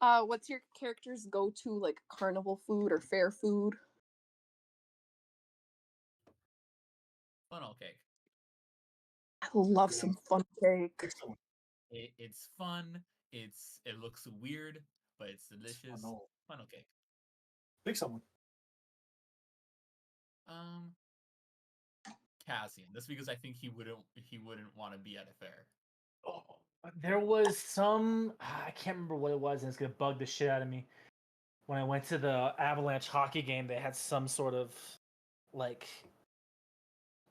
What's your character's go-to like carnival food or fair food? Funnel cake. I love Good some answer. fun cake. Pick someone. It's fun. It looks weird, but it's delicious. Funnel cake. Pick someone. Cassian. That's because I think he wouldn't want to be at a fair. Oh, there was some I can't remember what it was, and it's gonna bug the shit out of me. When I went to the Avalanche hockey game, they had some sort of like,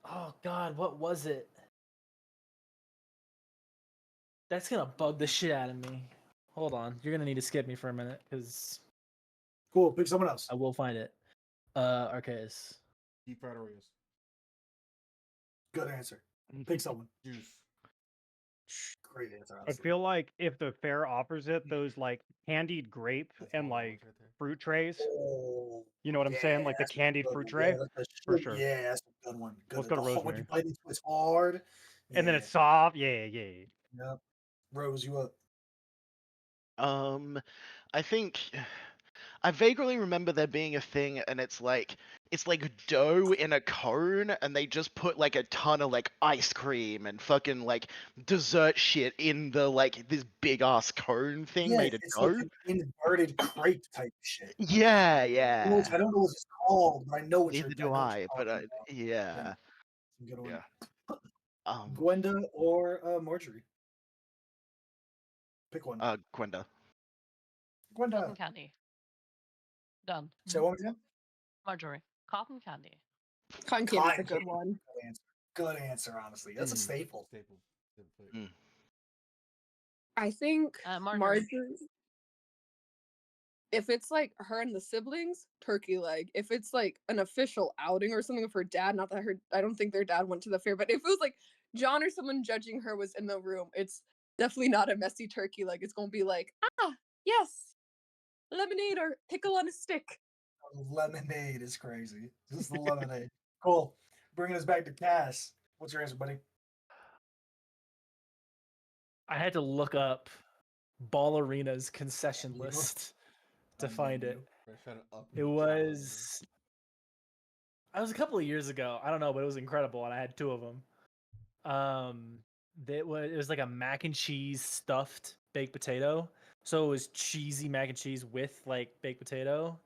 oh god, what was it? That's gonna bug the shit out of me. Hold on, you're gonna need to skip me for a minute because Cool. Pick someone else. I will find it. Arceus. Deep fried Oreos. Good answer. Pick someone. Juice. Great answer. I Honestly. feel like if the fair offers it, those like candied grape That's and all it was like right there. fruit trays. Oh, You know what I'm saying? Like the that's a candied good fruit one. tray. Yeah, that's For sure. Yeah, that's a good one. Good. Let's go to When you rosemary. bite into it's hard. And then it's soft. Yeah. Yep. Rose, you up? I think I vaguely remember there being a thing, and it's like dough in a cone, and they just put like a ton of like ice cream and fucking like dessert shit in the like this big ass cone thing made of It's dough. like an inverted crepe type shit. Yeah. I don't know what it's called, but I know what Neither you're. do I know what I, you're but talking about. yeah. Some good one. Yeah. Gwenda or Marjorie? Pick one. Gwenda. Gwenda. Cotton candy. Done. Say one more time. Marjorie. Cotton candy. Cotton candy's a good one. Good answer, honestly. That's a staple. I think Marjorie. Marjorie. If it's like her and the siblings, turkey leg. If it's like an official outing or something of her dad, not that I don't think their dad went to the fair, but if it was like John or someone judging her was in the room, it's definitely not a messy turkey leg. It's gonna be like, yes, lemonade or pickle on a stick. Lemonade is crazy. This is the lemonade. Cool. Bringing us back to Cass. What's your answer, buddy? I had to look up Ballerina's concession list to find it. It was a couple of years ago. I don't know, but it was incredible, and I had two of them. It was like a mac and cheese stuffed baked potato. So it was cheesy mac and cheese with like baked potato.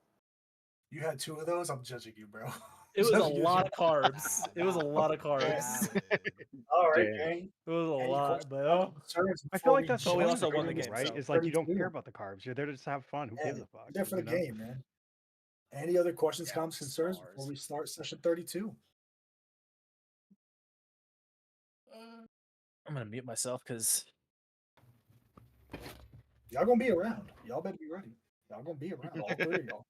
You had two of those? I'm judging you, bro. It was a lot of carbs. It was a lot of carbs. All right, gang. It was a lot, bro. I feel like that's but we the also point won the of it, game, right? so. It's like you don't 32. care about the carbs. You're there to just have fun. Who gives a fuck? There for the game, man. Any other questions, comments, concerns before we start session 32? I'm gonna mute myself because y'all gonna be around. Y'all better be ready. Y'all gonna be around, all three of y'all.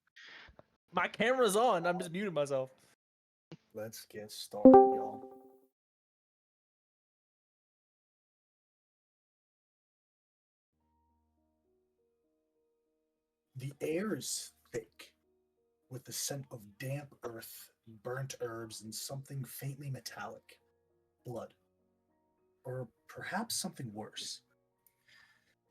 My camera's on. I'm just muting myself. Let's get started, y'all. The air is thick with the scent of damp earth, burnt herbs, and something faintly metallic. Blood. Or perhaps something worse.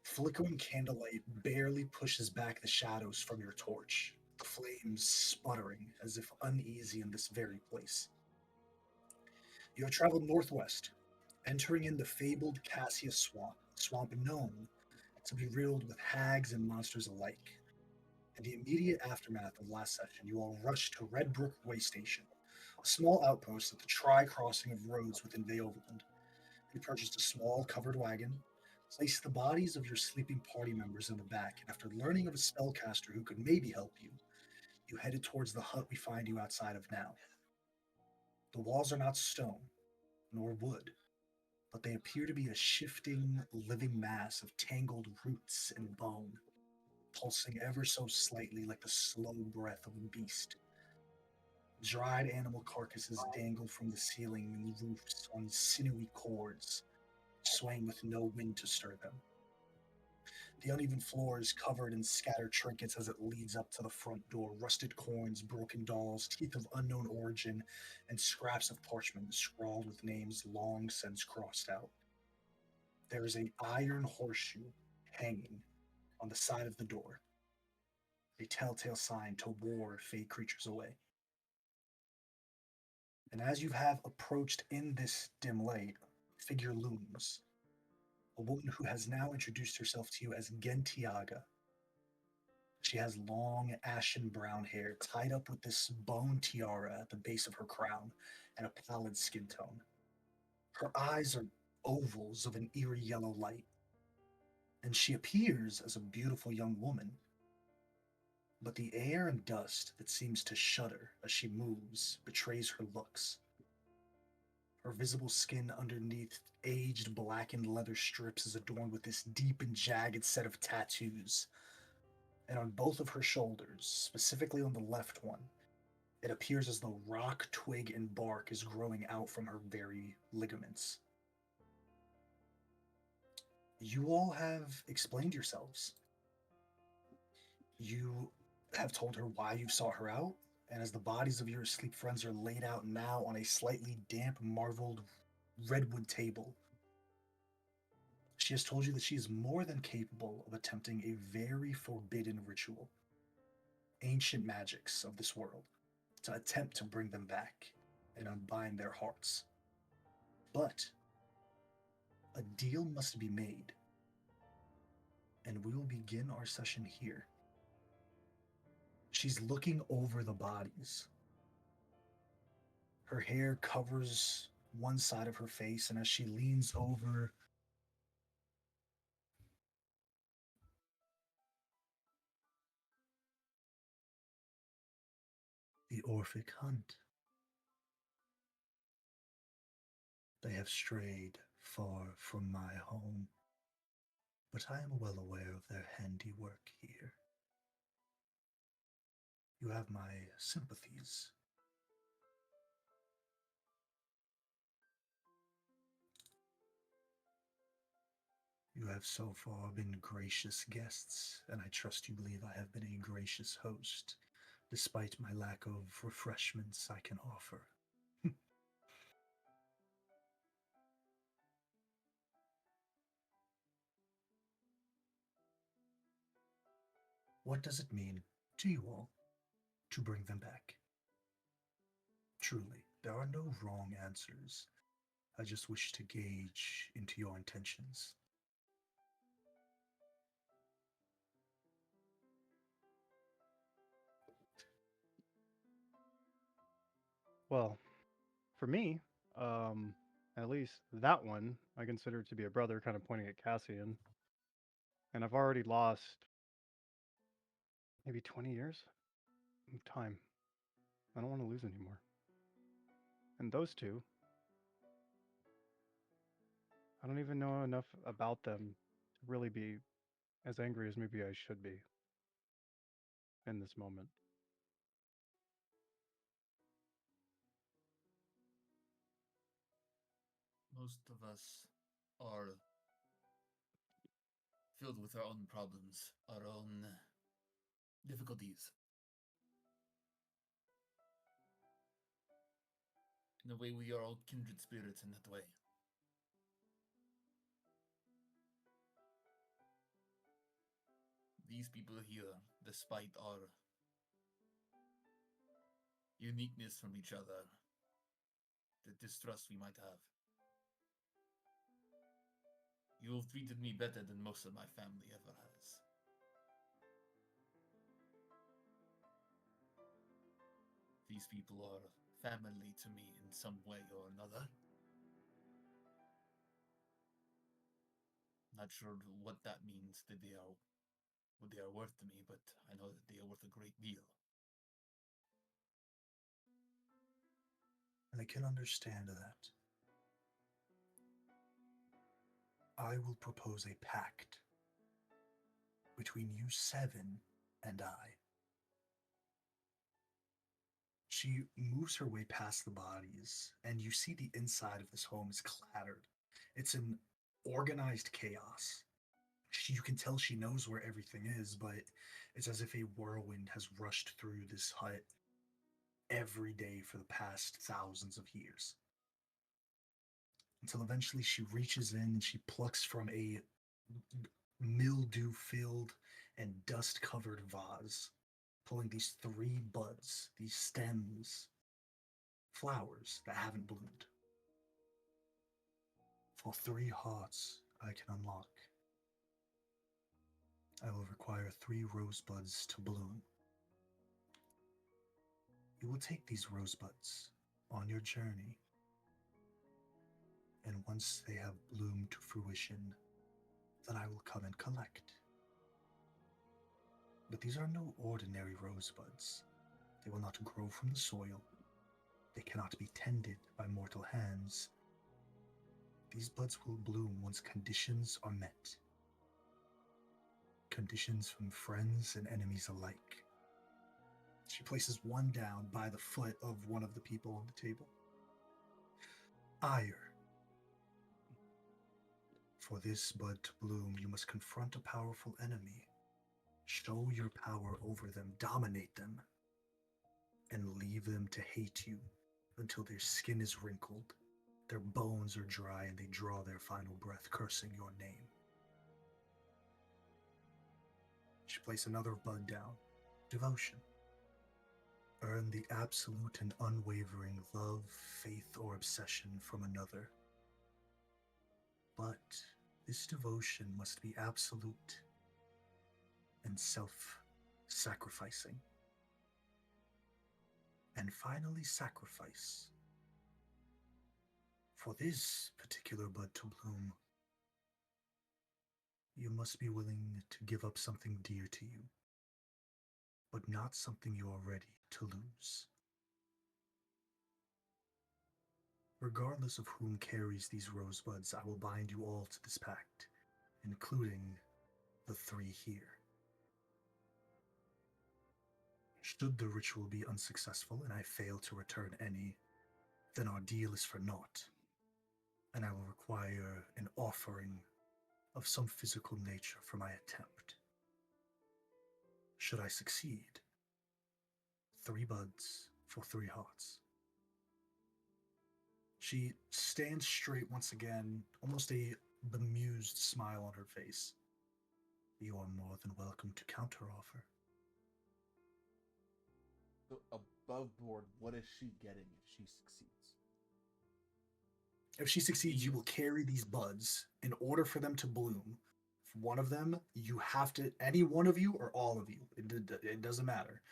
Flickering candlelight barely pushes back the shadows from your torch, the flames sputtering as if uneasy in this very place. You have traveled northwest, entering in the fabled Cassia swamp known to be riddled with hags and monsters alike. In the immediate aftermath of last session, you all rushed to Red Brook Way Station, a small outpost at the tri-crossing of roads within Veoverland. You purchased a small covered wagon, placed the bodies of your sleeping party members in the back, and after learning of a spellcaster who could maybe help you, you headed towards the hut we find you outside of now. The walls are not stone, nor wood, but they appear to be a shifting, living mass of tangled roots and bone, pulsing ever so slightly like the slow breath of a beast. Dried animal carcasses dangle from the ceiling and roofs on sinewy cords, swaying with no wind to stir them. The uneven floor is covered in scattered trinkets as it leads up to the front door, rusted coins, broken dolls, teeth of unknown origin, and scraps of parchment scrawled with names long since crossed out. There is an iron horseshoe hanging, on the side of the door, a telltale sign to ward fey creatures away. And as you have approached in this dim light, a figure looms, a woman who has now introduced herself to you as Gentiaga. She has long, ashen brown hair tied up with this bone tiara at the base of her crown and a pallid skin tone. Her eyes are ovals of an eerie yellow light, and she appears as a beautiful young woman. But the air and dust that seems to shudder as she moves betrays her looks. Her visible skin underneath aged blackened leather strips is adorned with this deep and jagged set of tattoos. And on both of her shoulders, specifically on the left one, it appears as though rock, twig, and bark is growing out from her very ligaments. You all have explained yourselves. You have told her why you sought her out, and as the bodies of your asleep friends are laid out now on a slightly damp, marbled redwood table, she has told you that she is more than capable of attempting a very forbidden ritual, ancient magics of this world, to attempt to bring them back and unbind their hearts. But a deal must be made, and we will begin our session here. She's looking over the bodies. Her hair covers one side of her face, and as she leans over, the Orphic hunt. They have strayed far from my home, but I am well aware of their handiwork here. You have my sympathies. You have so far been gracious guests, and I trust you believe I have been a gracious host, despite my lack of refreshments I can offer. What does it mean to you all to bring them back? Truly, there are no wrong answers. I just wish to gauge into your intentions. Well, for me, um, at least that one I consider to be a brother, kind of pointing at Cassian. And I've already lost maybe 20 years of time. I don't want to lose anymore. And those two, I don't even know enough about them to really be as angry as maybe I should be in this moment. Most of us are filled with our own problems, our own difficulties. In a way, we are all kindred spirits in that way. These people here, despite our uniqueness from each other, the distrust we might have, you have treated me better than most of my family ever has. These people are family to me in some way or another. Not sure what that means, that they are what they are worth to me, but I know that they are worth a great deal. I can understand that. I will propose a pact between you seven and I. She moves her way past the bodies, and you see the inside of this home is clattered. It's an organized chaos. You can tell she knows where everything is, but it's as if a whirlwind has rushed through this hut every day for the past thousands of years. Until eventually she reaches in and she plucks from a mildew filled dust-covered vase, pulling these 3 buds, these stems, flowers that haven't bloomed. For 3 hearts I can unlock, I will require 3 rosebuds to bloom. You will take these rosebuds on your journey, and once they have bloomed to fruition, then I will come and collect. But these are no ordinary rosebuds. They will not grow from the soil. They cannot be tended by mortal hands. These buds will bloom once conditions are met. Conditions from friends and enemies alike. She places one down by the foot of one of the people on the table. Ire. For this bud to bloom, you must confront a powerful enemy. Show your power over them, dominate them, and leave them to hate you until their skin is wrinkled, their bones are dry, and they draw their final breath, cursing your name. She placed another bud down. Devotion. Earn the absolute and unwavering love, faith, or obsession from another. But this devotion must be absolute and self-sacrificing. And finally, sacrifice. For this particular bud to bloom, you must be willing to give up something dear to you, but not something you are ready to lose. Regardless of whom carries these rosebuds, I will bind you all to this pact, including the 3 here. Should the ritual be unsuccessful and I fail to return any, then our deal is for naught, and I will require an offering of some physical nature for my attempt. Should I succeed, 3 buds for 3 hearts. She stands straight once again, almost a bemused smile on her face. You are more than welcome to counteroffer. So above board, what is she getting if she succeeds? If she succeeds, you will carry these buds. In order for them to bloom, one of them, you have to, any one of you or all of you, it doesn't matter.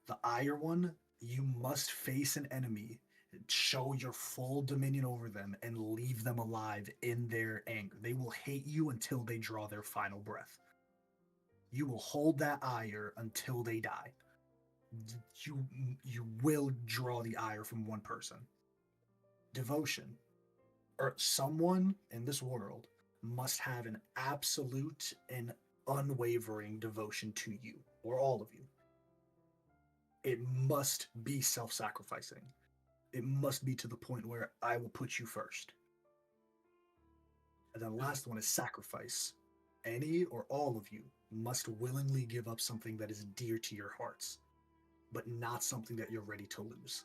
The ire one, you must face an enemy, show your full dominion over them, and leave them alive in their anger. They will hate you until they draw their final breath. You will hold that ire until they die. You will draw the ire from one person. Devotion, or someone in this world must have an absolute and unwavering devotion to you, or all of you. It must be self-sacrificing. It must be to the point where I will put you first. And the last one is sacrifice. Any or all of you must willingly give up something that is dear to your hearts, but not something that you're ready to lose.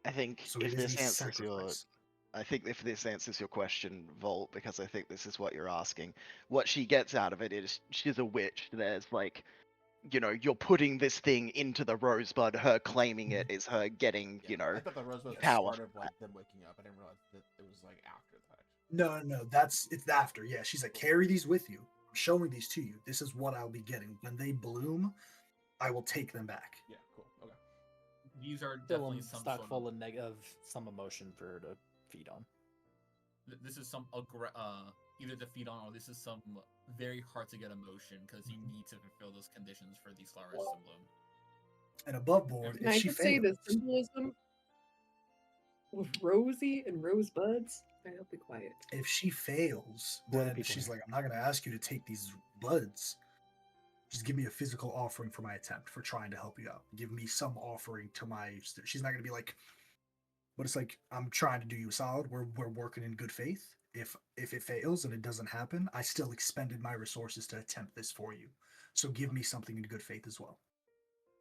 I think So if it is this a answers your sacrifice. I think if this answers your question, Volt, because I think this is what you're asking. What she gets out of it is she's a witch. There's like, you know, you're putting this thing into the rosebud. Her claiming it is her getting, Yeah, you know, I thought the rosebud was power. part of like them waking up. I didn't realize that it was like after the fact. No, it's after. Yeah, she's like, carry these with you. I'm showing these to you. This is what I'll be getting. When they bloom, I will take them back. Yeah, cool. Okay. These are Fill definitely them some stock sort full of some emotion for her to feed on. This is some either to feed on, or this is some very hard to get emotion because you need to fulfill those conditions for these flowers to bloom. And above board, Can if I she just say the fails, symbolism of Rosie and rosebuds? I'll be quiet. if she fails, We're the then people she's here. like, I'm not going to ask you to take these buds. Just give me a physical offering for my attempt, for trying to help you out. Give me some offering to my. She's not going to be like, but it's like, I'm trying to do you a solid. We're working in good faith. If it fails and it doesn't happen, I still expended my resources to attempt this for you. So give me something in good faith as well.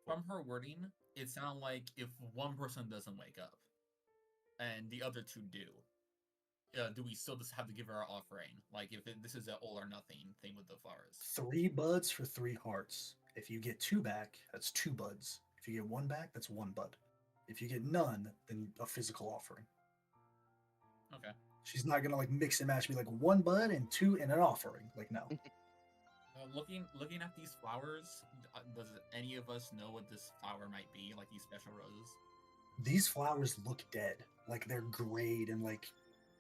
From her wording, it sounded like if one person doesn't wake up and the other 2 do, do we still just have to give her our offering? Like, if this is an all or nothing thing with the flowers. 3 buds for 3 hearts. If you get 2 back, that's 2 buds. If you get 1 back, that's 1 bud. If you get none, then a physical offering. Okay. She's not gonna like mix and match, be like 1 bud and 2 and an offering. Like no. Looking at these flowers, does any of us know what this flower might be? Like these special roses? These flowers look dead. Like they're grayed and like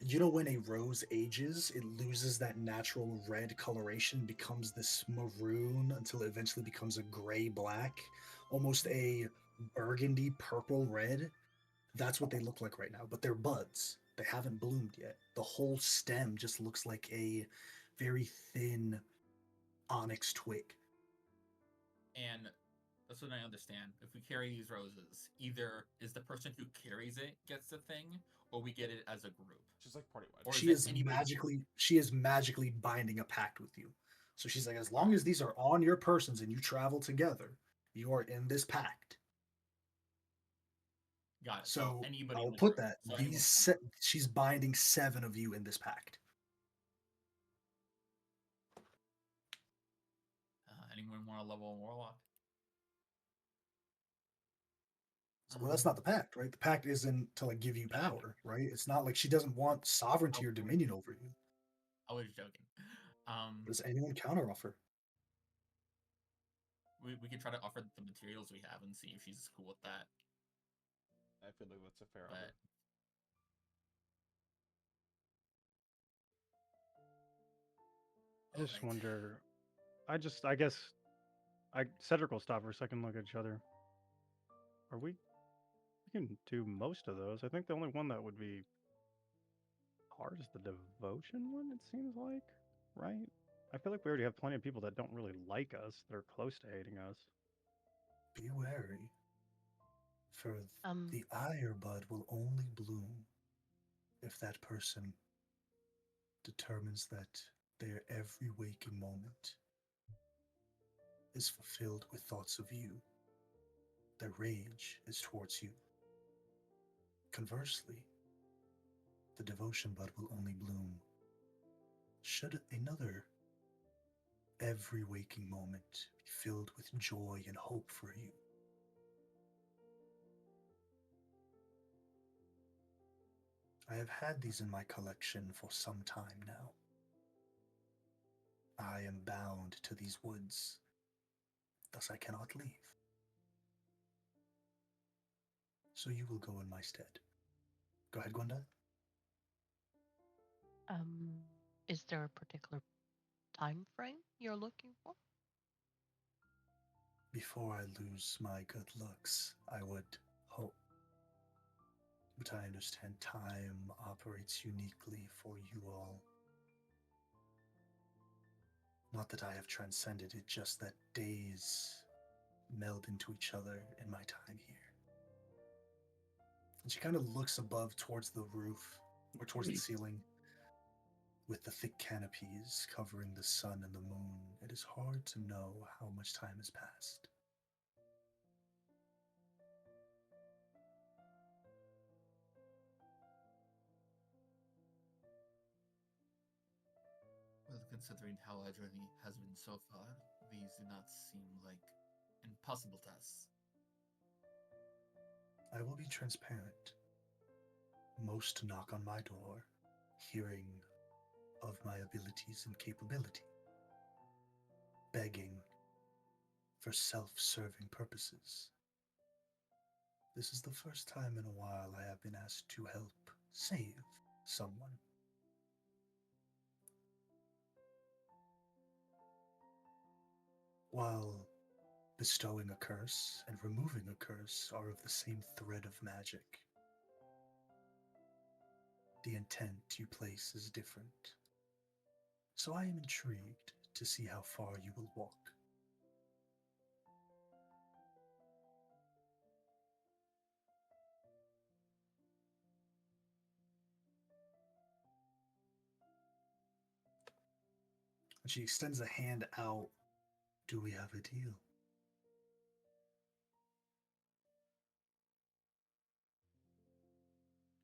you know when a rose ages, it loses that natural red coloration, becomes this maroon until it eventually becomes a gray black, almost a burgundy purple red. That's what they look like right now, but they're buds. They haven't bloomed yet. The whole stem just looks like a very thin onyx twig. And that's what I understand. If we carry these roses, either is the person who carries it gets the thing, or we get it as a group. Just like party wide. Or She is magically binding a pact with you. So she's like, as long as these are on your persons and you travel together, you are in this pact. Got it. So anybody I'll in the put group. that. So She's binding 7 of you in this pact. anyone want to level a warlock? Well, that's not the pact, right? The pact isn't to like give you power, right? It's not like she doesn't want sovereignty or dominion over you. I was joking. Does anyone counteroffer? We could try to offer the materials we have and see if she's cool with that. I feel like that's a fair But offer. I just alright. wonder. I guess, Cedric will stop for a second, and look at each other. Are we? We can do most of those. I think the only one that would be hard is the devotion one. It seems like, right? I feel like we already have plenty of people that don't really like us that are close to hating us. Be wary, for Um, the ire bud will only bloom if that person determines that their every waking moment is fulfilled with thoughts of you. Their rage is towards you. Conversely, the devotion bud will only bloom should another every waking moment be filled with joy and hope for you. I have had these in my collection for some time now. I am bound to these woods, thus I cannot leave. So you will go in my stead. Go ahead, Gwenda. is there a particular time frame you're looking for? Before I lose my good looks, I would hope. But I understand time operates uniquely for you all. Not that I have transcended it, just that days meld into each other in my time here. And she kind of looks above towards the roof, or towards the ceiling. With the thick canopies covering the sun and the moon, it is hard to know how much time has passed. Well, considering how our journey has been so far, these do not seem like impossible tasks. I will be transparent. Most knock on my door, hearing of my abilities and capability, begging for self-serving purposes. This is the first time in a while I have been asked to help save someone. While bestowing a curse and removing a curse are of the same thread of magic, the intent you place is different. So I am intrigued to see how far you will walk. And she extends a hand out. Do we have a deal?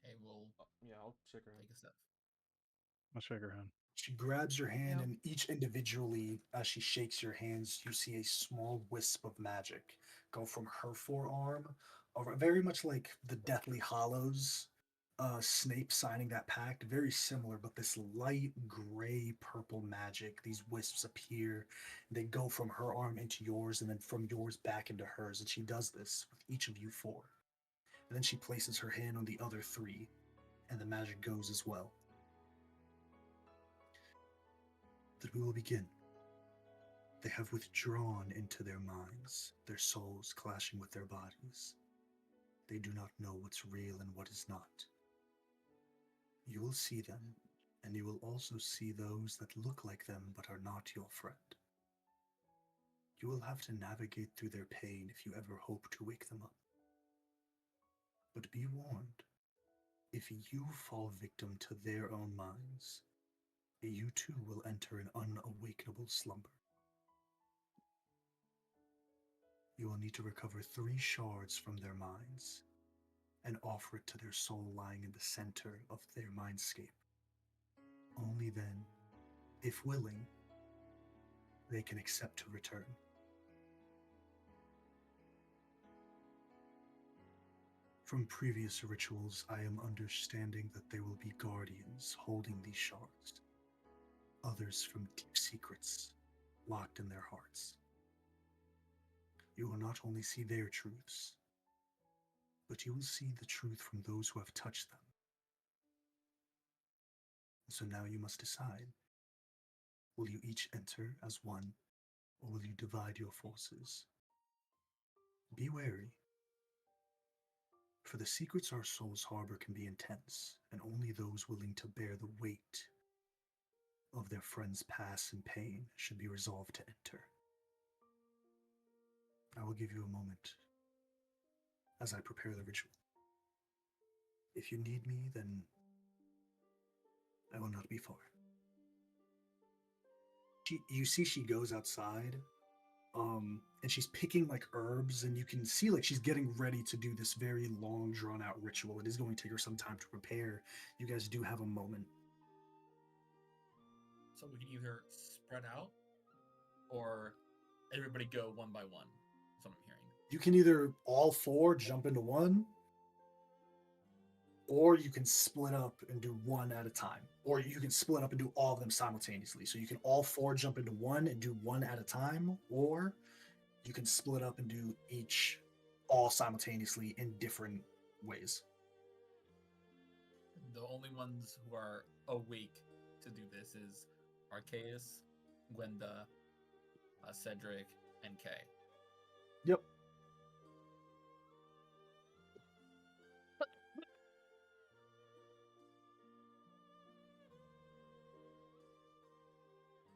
Okay, we'll Yeah, I'll shake her hand. take a step. I'll shake her hand. She grabs your hand, Yep. and each individually, as she shakes your hands, you see a small wisp of magic go from her forearm, over very much like the Deathly Hollows, Snape signing that pact. Very similar, but this light gray purple magic. These wisps appear, they go from her arm into yours, and then from yours back into hers. And she does this with each of you four. And then she places her hand on the other three, and the magic goes as well. That we will begin. They have withdrawn into their minds, their souls clashing with their bodies. They do not know what's real and what is not. You will see them, and you will also see those that look like them but are not your friend. You will have to navigate through their pain if you ever hope to wake them up. But be warned, if you fall victim to their own minds, you too will enter an unawakenable slumber. You will need to recover 3 shards from their minds and offer it to their soul lying in the center of their mindscape. Only then, if willing, they can accept to return. From previous rituals, I am understanding that there will be guardians holding these shards, others from deep secrets locked in their hearts. You will not only see their truths, but you will see the truth from those who have touched them. So now you must decide. Will you each enter as one, or will you divide your forces? Be wary, for the secrets our souls harbor can be intense, and only those willing to bear the weight of their friends' past and pain should be resolved to enter. I will give you a moment as I prepare the ritual. If you need me, then I will not be far. You see she goes outside, and she's picking like herbs, and you can see like she's getting ready to do this very long, drawn out ritual. It is going to take her some time to prepare. You guys do have a moment. So we can either spread out or everybody go one by one. That's what I'm hearing. You can either all 4 jump into one, or you can split up and do one at a time, or you can split up and do all of them simultaneously. So you can all 4 jump into one and do one at a time, or you can split up and do each all simultaneously in different ways. The only ones who are awake to do this is Arceus, Gwenda, Cedric, and Kay. Yep.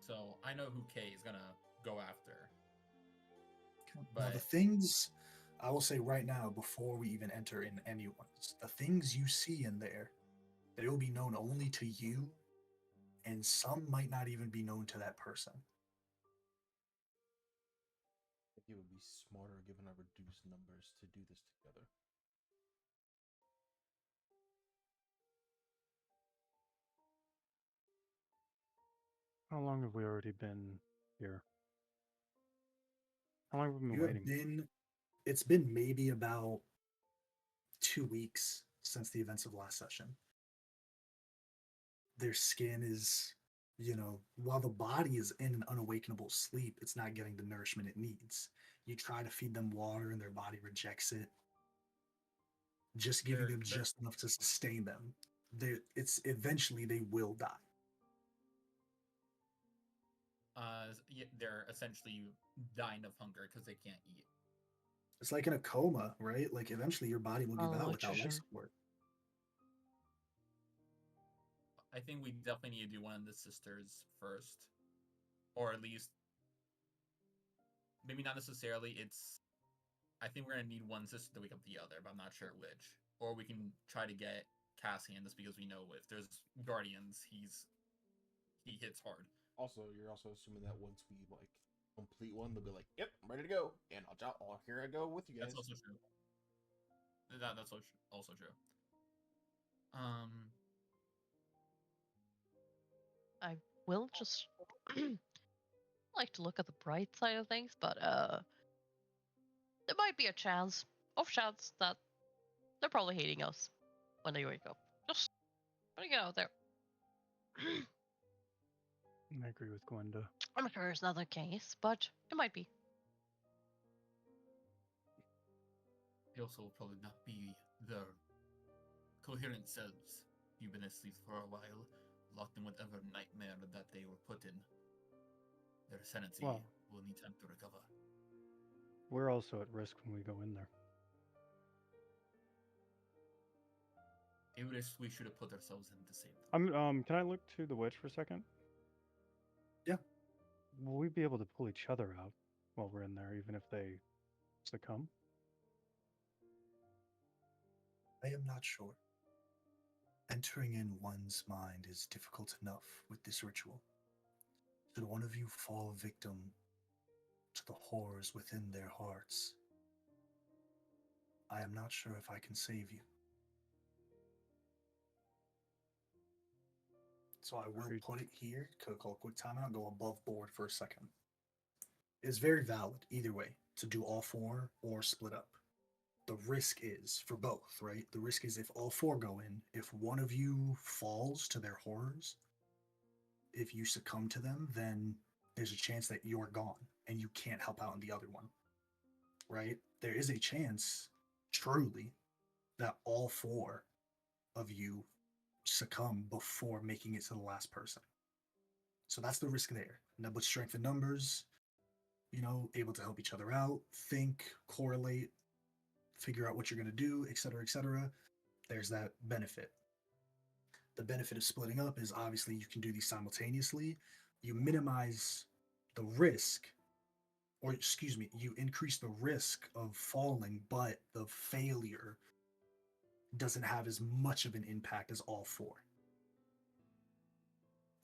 So I know who Kay is gonna go after. Now, the But things I will say right now, before we even enter in anyone's, the things you see in there, they will be known only to you, and some might not even be known to that person. I think it would be smarter, given our reduced numbers, to do this together. How long have we already been here? How long have we been You have waiting? been, it's been maybe about 2 weeks since the events of last session. Their skin is, while the body is in an unawakenable sleep, it's not getting the nourishment it needs. You try to feed them water and their body rejects it. Just giving them just enough to sustain them. It's eventually they will die. They're essentially dying of hunger because they can't eat. It's like in a coma, right? Like eventually your body will give out without life support. I think we definitely need to do one of the sisters first, or at least maybe not necessarily. I think we're gonna need one sister to wake up the other, but I'm not sure which. Or we can try to get Cassian, just because we know if there's guardians, he hits hard. Also, you're also assuming that once we complete one, they'll be like, "Yep, I'm ready to go," and here I go with you guys. That's also true. That's also true. I will just like to look at the bright side of things, but there might be a chance, off chance, that they're probably hating us when they wake up. Just putting it out there. I agree with Gwenda. I'm sure it's not the case, but it might be. They also will probably not be their coherent selves. You've been asleep for a while, locked in whatever nightmare that they were put in. Their sanity Well- will need time to recover. We're also at risk when we go in there. A risk we should have put ourselves in to save them. Can I look to the witch for a second? Yeah. Will we be able to pull each other out while we're in there, even if they succumb? I am not sure. Entering in one's mind is difficult enough with this ritual. Should one of you fall victim to the horrors within their hearts, I am not sure if I can save you. So I will Agreed. put it here, call a quick timeout, go above board for a second. It is very valid either way to do all four or split up. The risk is for both, right? The risk is if all four go in, if one of you falls to their horrors, if you succumb to them, then there's a chance that you're gone and you can't help out in the other one, right? There is a chance, truly, that all four of you succumb before making it to the last person. So that's the risk there. Now, but strength in numbers, able to help each other out, think, correlate, figure out what you're going to do, etc., etc. There's that benefit. The benefit of splitting up is obviously you can do these simultaneously. You minimize the risk, or excuse me, you increase the risk of falling, but the failure doesn't have as much of an impact as all four.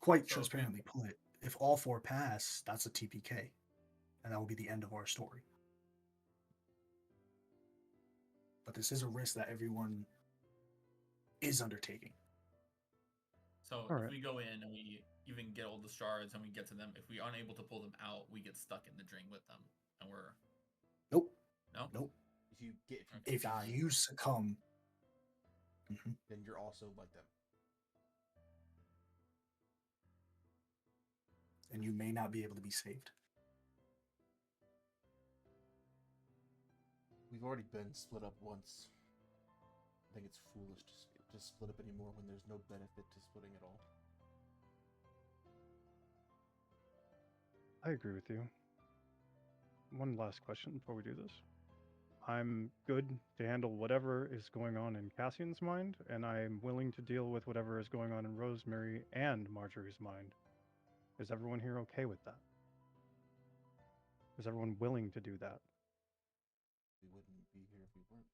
Quite So, transparently put, if all four pass, that's a TPK, and that will be the end of our story. But this is a risk that everyone is undertaking. So All if right. we go in and we even get all the shards and we get to them, if we aren't able to pull them out, we get stuck in the drain with them, and we're Nope. no. Nope. If you If die, you succumb, then you're also like them. and you may not be able to be saved. We've already been split up once. I think it's foolish to split up anymore when there's no benefit to splitting at all. I agree with you. One last question before we do this. I'm good to handle whatever is going on in Cassian's mind, and I'm willing to deal with whatever is going on in Rosemary and Marjorie's mind. Is everyone here okay with that? Is everyone willing to do that? We wouldn't be here if we weren't.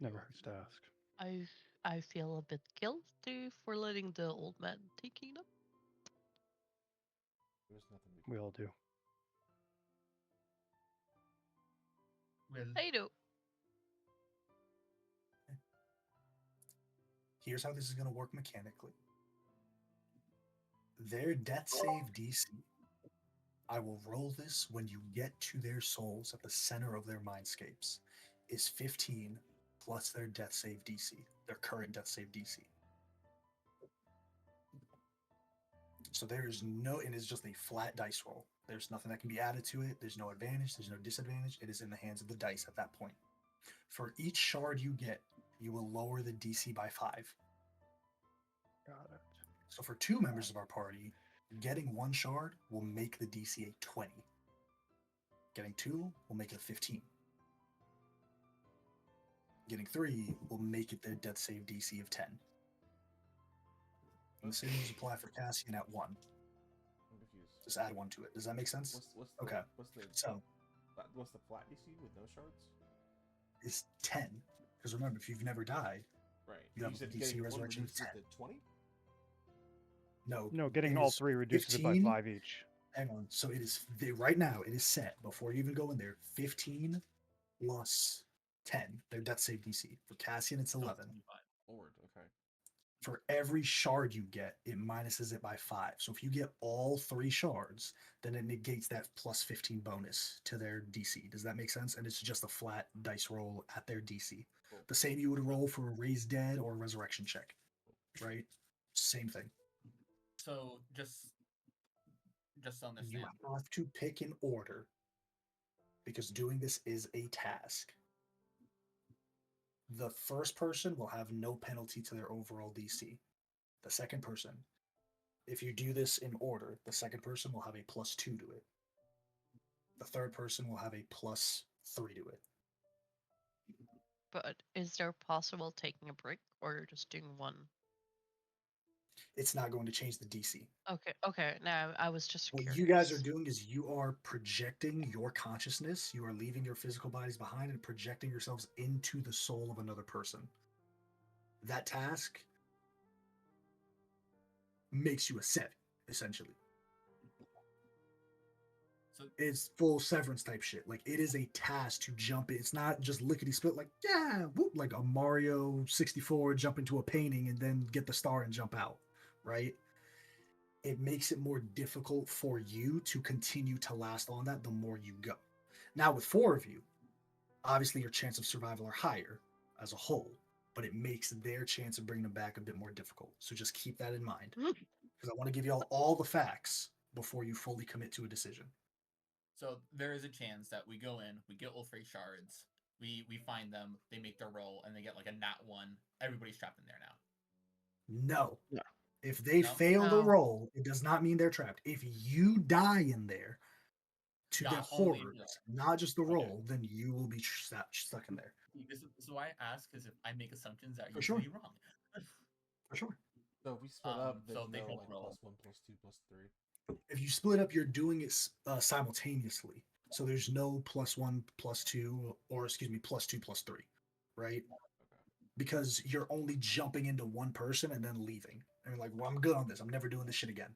Never hurts to ask. I feel a bit guilty for letting the old man take kingdom. There's nothing we We all do. Well, I do. Here's how this is going to work mechanically. Their death save DC, I will roll this when you get to their souls at the center of their mindscapes, is 15 plus their death save DC, their current death save DC. So there is no, it is just a flat dice roll. There's nothing that can be added to it. There's no advantage. There's no disadvantage. It is in the hands of the dice at that point. For each shard you get, you will lower the DC by 5. Got it. So for 2 members of our party, getting 1 shard will make the DC a 20. Getting 2 will make it a 15. Getting 3 will make it their death save DC of 10. And the same rules apply for Cassian at 1. I'm confused. Just add 1 to it. Does that make sense? Okay. What's the flat DC with no shards? It's 10. Because remember, if you've never died, Right. you have a said DC getting one resurrection of reduces 10. to 20? No, No, getting it all is 3 reduces it by 15. 5 each. Hang on. So it is right now. It is set before you even go in there. 15 plus 10. Their death save DC. For Cassian, it's 11. Lord, okay. For every shard you get, it minuses it by 5. So if you get all 3 shards, then it negates that plus 15 bonus to their DC. Does that make sense? And it's just a flat dice roll at their DC. Cool. The same you would roll for a raised dead or a resurrection check, right? Same thing. So just to You understand. have to pick an order because doing this is a task. The first person will have no penalty to their overall DC. The second person, if you do this in order, the second person will have a +2 to it. The third person will have a +3 to it. But is there possible taking a break, or you're just doing one? It's not going to change the DC. Okay. No, I was just What curious. you guys are doing is you are projecting your consciousness. You are leaving your physical bodies behind and projecting yourselves into the soul of another person. That task makes you a 7, essentially. So It's full severance type shit. Like, it is a task to jump in. It's not just lickety split, like, yeah, whoop, like a Mario 64 jump into a painting and then get the star and jump out, right? It makes it more difficult for you to continue to last on that the more you go. Now, with 4 of you, obviously your chance of survival are higher as a whole, but it makes their chance of bringing them back a bit more difficult. So just keep that in mind, because I want to give you all the facts before you fully commit to a decision. So there is a chance that we go in, we get all 3 shards, we find them, they make their roll, and they get like a nat 1. Everybody's trapped in there now. No. No. If they No? fail the No. roll, it does not mean they're trapped. If you die in there, to Yeah, the only if horrors, not just the Okay. roll, then you will be stuck in there. This is why I ask, because if I make assumptions that are For usually sure. wrong. For sure. So if we split up, there's so they no don't like roll. +1, +2, +3. If you split up, you're doing it simultaneously. So there's no +1, +2, or excuse me, +2, +3, right? Because you're only jumping into one person and then leaving. And you're like, well, I'm good on this. I'm never doing this shit again.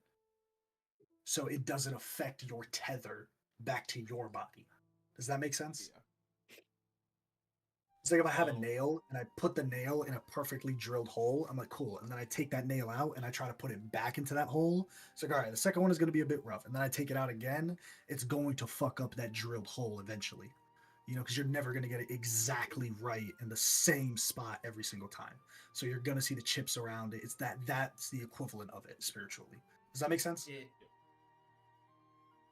So it doesn't affect your tether back to your body. Does that make sense? Yeah. It's like if I have a So- nail and I put the nail in a perfectly drilled hole, I'm like, cool. And then I take that nail out and I try to put it back into that hole. It's like, all right, the second one is going to be a bit rough. And then I take it out again. It's going to fuck up that drilled hole eventually. You know, because you're never going to get it exactly right in the same spot every single time. So you're going to see the chips around it. It's that's the equivalent of it spiritually. Does that make sense? It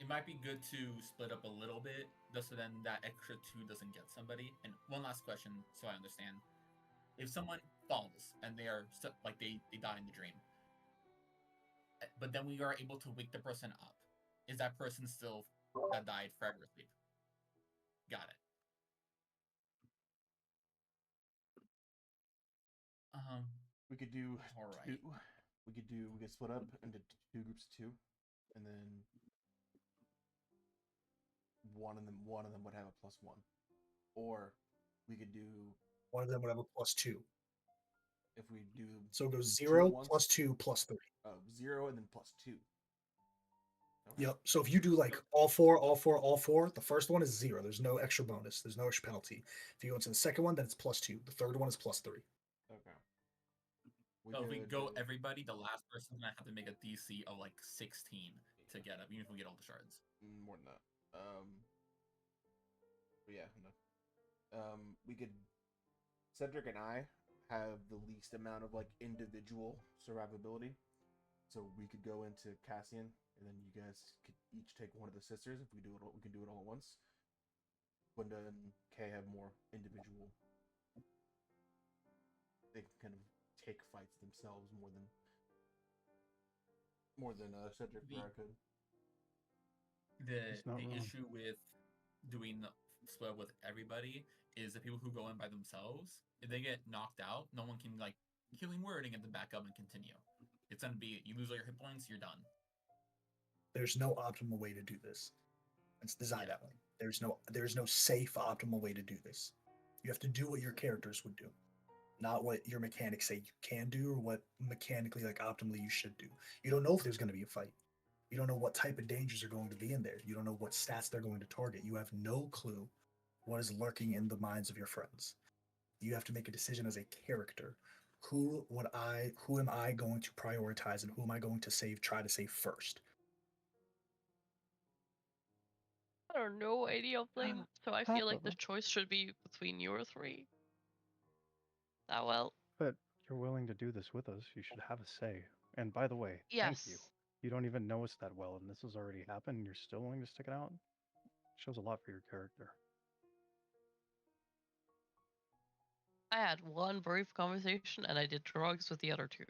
might be good to split up a little bit, just so then that extra 2 doesn't get somebody. And one last question, so I understand: if someone falls and they are like they die in the dream, but then we are able to wake the person up, is that person still that died forever asleep? Got it. We could do All right. two. We could split up into 2 groups of 2, and then one of them would have a +1, or we could do One of them would have a +2. if we do So it goes two 0, at once. +2, +3. 0 and then +2. Okay. Yep. So if you do like all four, the first one is 0. There's no extra bonus. There's no extra penalty. If you go into the second one, then it's +2. The third one is +3. Okay. So if we could go do- everybody, the last person's gonna have to make a DC of like 16 to get up, even if we get all the shards. more than that. But yeah, no. We could. Cedric and I have the least amount of like individual survivability, so we could go into Cassian, and then you guys could each take one of the sisters. If we do it, we can do it all at once. Gwenda and Kay have more individual. They can kind of take fights themselves more than Cedric or I could. It's not The wrong. issue with doing the split with everybody is the people who go in by themselves. If they get knocked out, no one can like healing word and get them back up and continue. It's gonna be you lose all your hit points, you're done. There's no optimal way to do this. It's designed that way. There's no safe optimal way to do this. You have to do what your characters would do, not what your mechanics say you can do or what mechanically like optimally you should do. You don't know if there's going to be a fight. You don't know what type of dangers are going to be in there. You don't know what stats they're going to target. You have no clue what is lurking in the minds of your friends. You have to make a decision as a character who am I going to prioritize and who am I going to try to save first? I don't know any of them, so I feel like the choice should be between you three. Ah, well, But you're willing to do this with us. You should have a say. And by the way, thank you. yes. You don't even know us that well, and this has already happened, and you're still willing to stick it out? Shows a lot for your character. I had one brief conversation and I did drugs with the other two.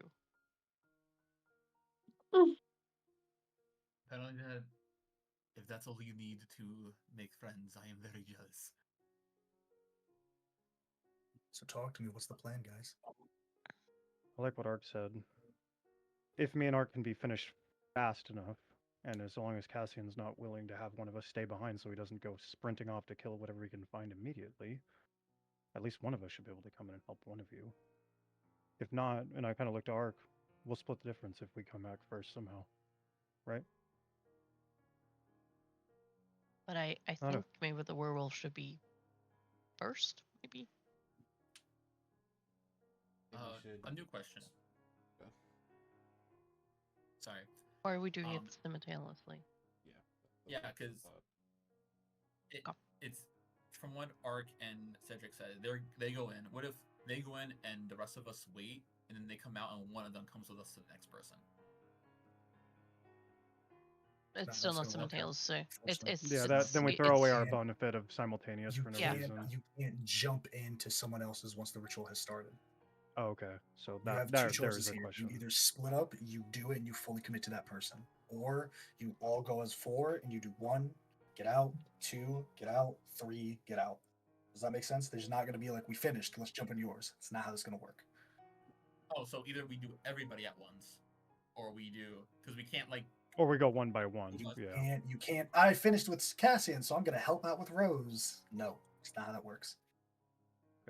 Apparently, if that's all you need to make friends, I am very jealous. So talk to me. What's the plan, guys? I like what Ark said. If me and Ark can be finished fast enough, and as long as Cassian's not willing to have one of us stay behind so he doesn't go sprinting off to kill whatever he can find immediately, at least one of us should be able to come in and help one of you. If not, and I kind of look to Ark, we'll split the difference if we come back first somehow. Right? But I Not think maybe the werewolf should be first, maybe? Maybe we should. A new question. Go. Sorry. Or are we doing it simultaneously? Yeah, because it's from what Ark and Cedric said. They go in. What if they go in and the rest of us wait, and then they come out and one of them comes with us to the next person? It's still not simultaneous, so then we throw away our benefit of simultaneous for no reason. You can't jump into someone else's once the ritual has started. Oh, okay. So You have there's two choices a here. question. You either split up, you do it, and you fully commit to that person, or you all go as 4 and you do 1, get out, 2, get out, 3, get out. Does that make sense? There's not going to be like, we finished, let's jump into yours. It's not how this is going to work. Oh, so either we do everybody at once, or we do, because we can't like. Or we go one by one. You can't. I finished with Cassian, so I'm going to help out with Rose. No, it's not how that works.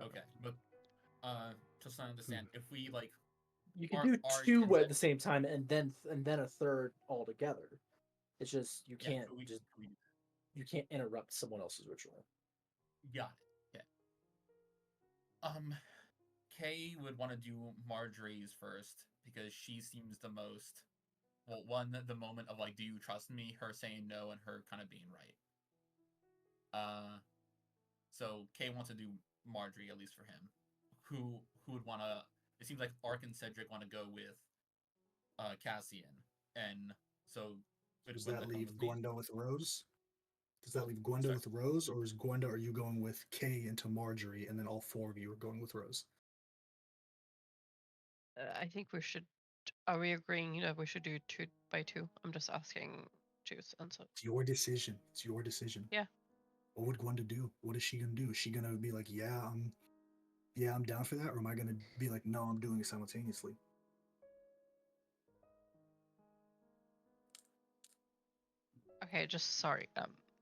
Okay, but just to understand, if we like, you can do 2 at the same time, and then a third altogether. It's just you can't you can't interrupt someone else's ritual. Got it. Yeah. Kay would want to do Marjorie's first because she seems the most. Well, the moment of like, do you trust me? Her saying no and her kind of being right. So Kay wants to do Marjorie at least for him. Who would want to? It seems like Ark and Cedric want to go with Cassian, and so does that leave Gwenda with Rose? Does that leave Gwenda with Rose, or is Gwenda? Are you going with Kay into Marjorie, and then all 4 of you are going with Rose? I think we should. Are we agreeing that we should do 2 by 2? I'm just asking choose answer. It's your decision. It's your decision. Yeah. What would Gwenda do? What is she gonna do? Is she gonna be like, yeah, I'm down for that, or am I gonna be like, no, I'm doing it simultaneously? Okay, just sorry.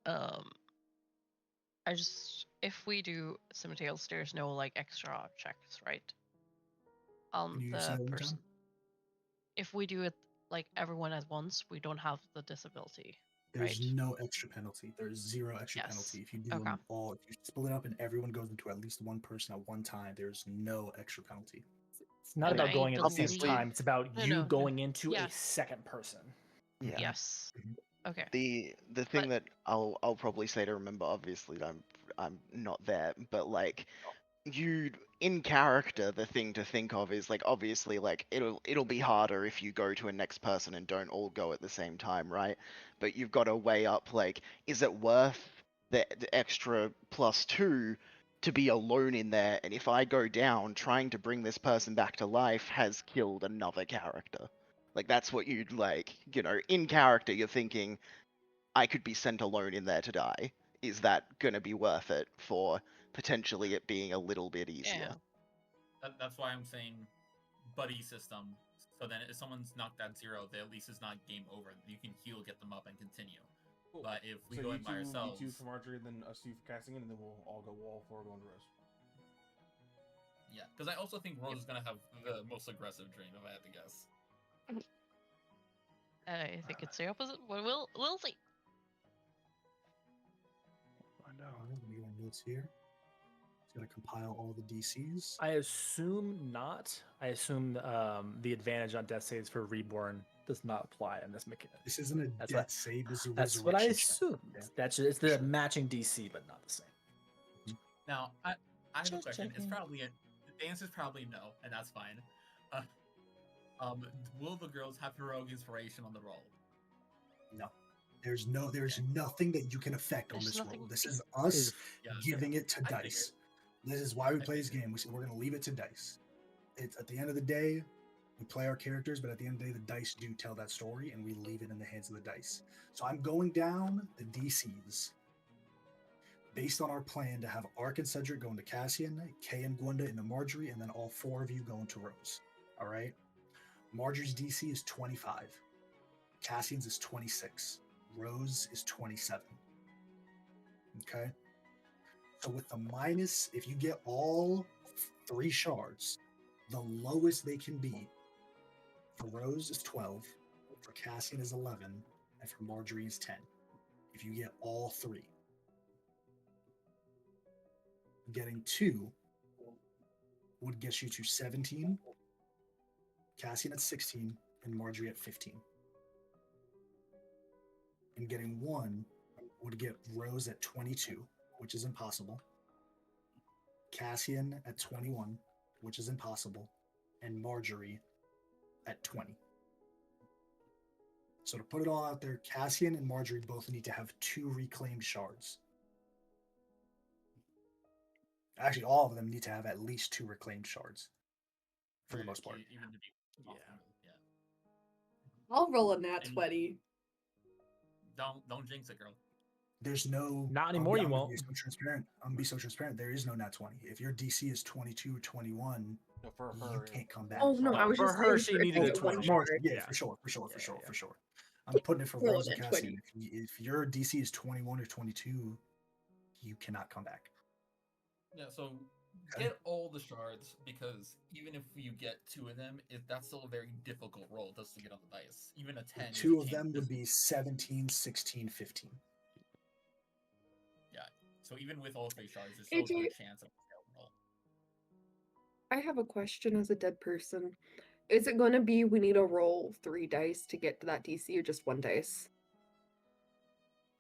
I just if we do simultaneous, there's no like extra checks, right? On the person. If we do it like everyone at once, we don't have the disability. There's right? no extra penalty. There's 0 extra penalty. If you do them all, if you split up and everyone goes into at least one person at one time, there's no extra penalty. It's not about going in at the same time. It's about you going into a second person. Yeah. Yes. Okay. The thing that I'll probably say to remember, obviously I'm not there, but like you in character, the thing to think of is like obviously like it'll be harder if you go to a next person and don't all go at the same time, right? But you've got to weigh up like, is it worth the extra +2 to be alone in there? And if I go down, trying to bring this person back to life has killed another character. Like that's what you'd like, in character you're thinking, I could be sent alone in there to die. Is that gonna be worth it for potentially it being a little bit easier? Yeah. That's why I'm saying buddy system. So then if someone's knocked at 0, they at least is not game over. You can heal, get them up, and continue. Cool. But if we go in by ourselves... you two for Marjorie, then us 2 for Cassian, and then we'll all 4 going to Rose. Yeah, because I also think Rose is going to have the most aggressive dream, if I had to guess. I think it's the opposite. We'll see. I know. I'm going to here. Gotta compile all the DCs. I assume not. I assume the advantage on death saves for reborn does not apply in this mechanic. This isn't a That's death what- save. This is a That's what I resurrection check. assumed. Yeah. That's it's the Sure. matching DC, but not the same. Now, I have a Just question. It's checking. probably the answer is probably no, and that's fine. Will the girls have heroic inspiration on the roll? No. There's nothing that you can affect on There's this roll. nothing- This is us Is Yeah, giving it to I figured. dice. This is why we I play this figured. game. We said we're gonna leave it to dice. It's at the end of the day, we play our characters, but at the end of the day, the dice do tell that story, and we leave it in the hands of the dice. So I'm going down the DCs based on our plan to have Ark and Cedric going to Cassian, Kay and Gwenda into Marjorie, and then all four of you going to Rose. All right. Marjorie's DC is 25. Cassian's is 26. Rose is 27. Okay. So with the minus, if you get all 3 shards, the lowest they can be for Rose is 12, for Cassian is 11, and for Marjorie is 10. If you get all 3. Getting 2 would get you to 17, Cassian at 16, and Marjorie at 15. And getting 1 would get Rose at 22, which is impossible. Cassian at 21, which is impossible. And Marjorie at 20. So to put it all out there, Cassian and Marjorie both need to have 2 reclaimed shards. Actually, all of them need to have at least 2 reclaimed shards. For the most part. Even to be possible. Yeah. I'll roll a nat And- 20. Don't jinx it, girl. There's no Not anymore, you I'm gonna won't. be so transparent. I'm gonna be so transparent. There is no nat 20. If your DC is 22 or 21, No, for you her. can't come back. Oh no, I was For just her, saying she for if needed you a get 20. one Marjorie, shard. yeah, Yeah. for sure. Yeah. I'm putting it for Roll Rose and that Cassian. 20. If your DC is 21 or 22, you cannot come back. Yeah, so Okay. get all the shards, because even if you get 2 of them, that's still a very difficult roll just to get on the dice. Even a 10. The 2 you of can't- them would this- be 17, 16, 15. Yeah. So even with all 3 shards, there's still a AJ, good chance of a failed roll. I have a question as a dead person. Is it going to be we need to roll 3 dice to get to that DC or just 1 dice?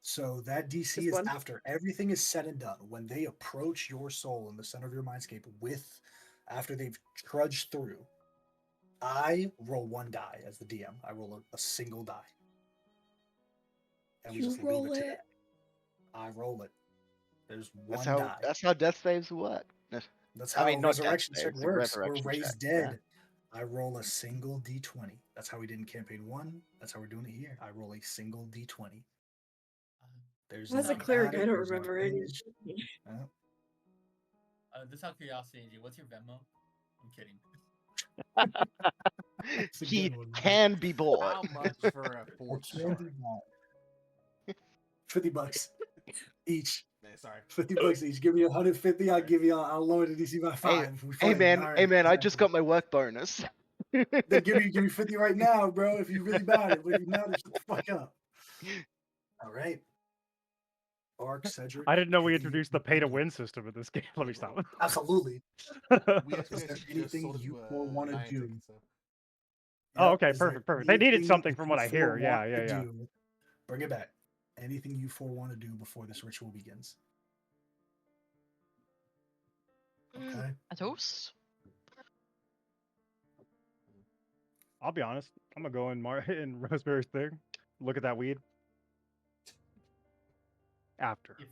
So that DC Just is one? after everything is said and done. When they approach your soul in the center of your mindscape after they've trudged through, I roll 1 die as the DM. I roll a single die. And we You just leave roll it to it. that. I roll it. There's 1 That's die. that's how death saves work. That's I how mean, a not death resurrection check saves, a works. resurrection We're raised check, yeah. dead. I roll a single d20. That's how we did in campaign 1. That's how we're doing it here. I roll a single d20. There's As a no cleric, I attic, don't there's no remember any. advantage. Just out of curiosity, AJ, what's your Venmo? I'm kidding. That's a He good one, man. can be How bought. much for a I 4th can shard? do that. $50 each. Man, sorry. $50 each. Give me 150. I'll lower the DC by 5. We Hey fight. man, All hey right, man, I just exactly. got my work bonus. Then give me 50 right now, bro. If you really bad it. But if you not, then shut the fuck up. All right. Ark, Cedric. I didn't know we Kay, introduced the pay to win system in this game. Let me stop. Absolutely. We Is there actually anything sold it you to four wanna Niantic, do? so. Oh, okay, Is there perfect. They needed anything something that from you what I four hear. Yeah, want yeah, to yeah. do? Bring it back. Anything you 4 want to do before this ritual begins? Okay. A toast? I'll be honest. I'm gonna go in in Rosemary's thing. Look at that weed. After. If-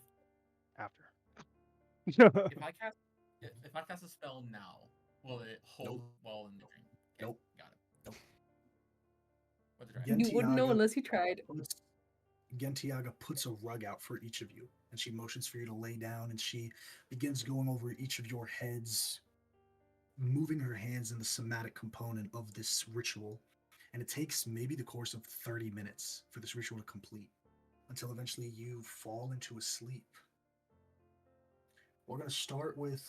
After. If I cast a spell now, will it hold while in the drink? Okay, Nope. got it. Nope. What's the Again, You wouldn't know Tiago unless you tried. Tiaga puts a rug out for each of you, and she motions for you to lay down, and she begins going over each of your heads, moving her hands in the somatic component of this ritual. And it takes maybe the course of 30 minutes for this ritual to complete, until eventually you fall into a sleep. We're going to start with,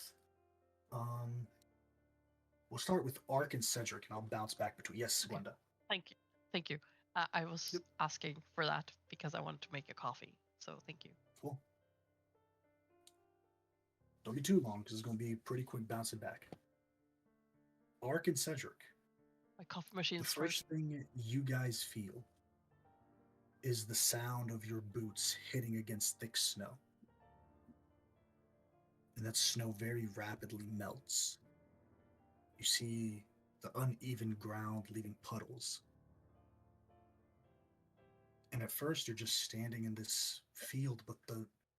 we'll start with Ark and Cedric, and I'll bounce back between. Yes, Okay. Gwenda. Thank you. Thank you. I was asking for that because I wanted to make a coffee. So thank you. Cool. Don't be too long, because it's going to be pretty quick bouncing back. Ark and Cedric. My coffee The machine's first thing you guys feel is the sound of your boots hitting against thick snow. And that snow very rapidly melts. You see the uneven ground leaving puddles. And at first you're just standing in this field, but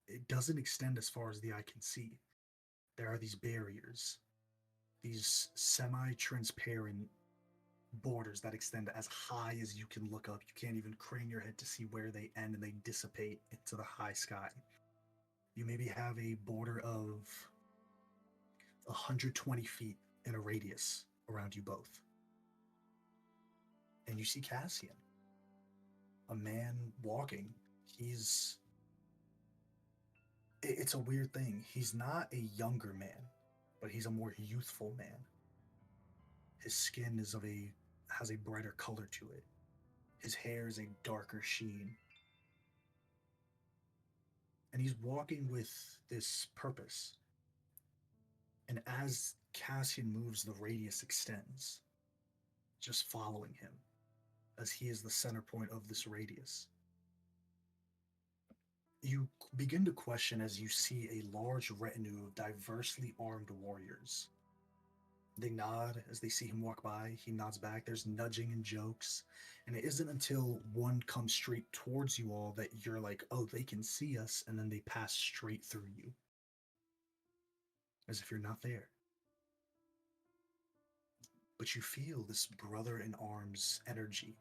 it doesn't extend as far as the eye can see. There are these barriers, these semi-transparent borders that extend as high as you can look up. You can't even crane your head to see where they end, and they dissipate into the high sky. You maybe have a border of 120 feet in a radius around you both. And you see Cassian, a man walking. It's a weird thing. He's not a younger man, but he's a more youthful man. His skin has a brighter color to it. His hair is a darker sheen. And he's walking with this purpose. And as Cassian moves, the radius extends, just following him, as he is the center point of this radius. You begin to question as you see a large retinue of diversely armed warriors. They nod as they see him walk by. He nods back. There's nudging and jokes. And it isn't until one comes straight towards you all that you're like, oh, they can see us. And then they pass straight through you, as if you're not there. But you feel this brother in arms energy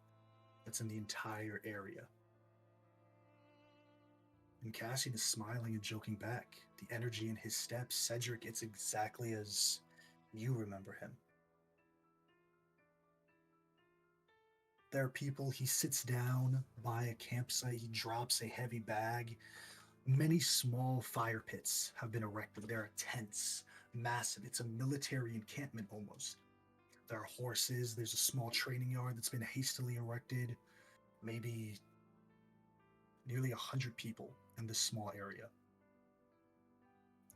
that's in the entire area. And Cassian is smiling and joking back. The energy in his steps, Cedric, it's exactly as you remember him. There are people. He sits down by a campsite. He drops a heavy bag. Many small fire pits have been erected. There are tents, massive. It's a military encampment almost. There are horses. There's a small training yard that's been hastily erected. Maybe nearly 100 people in this small area.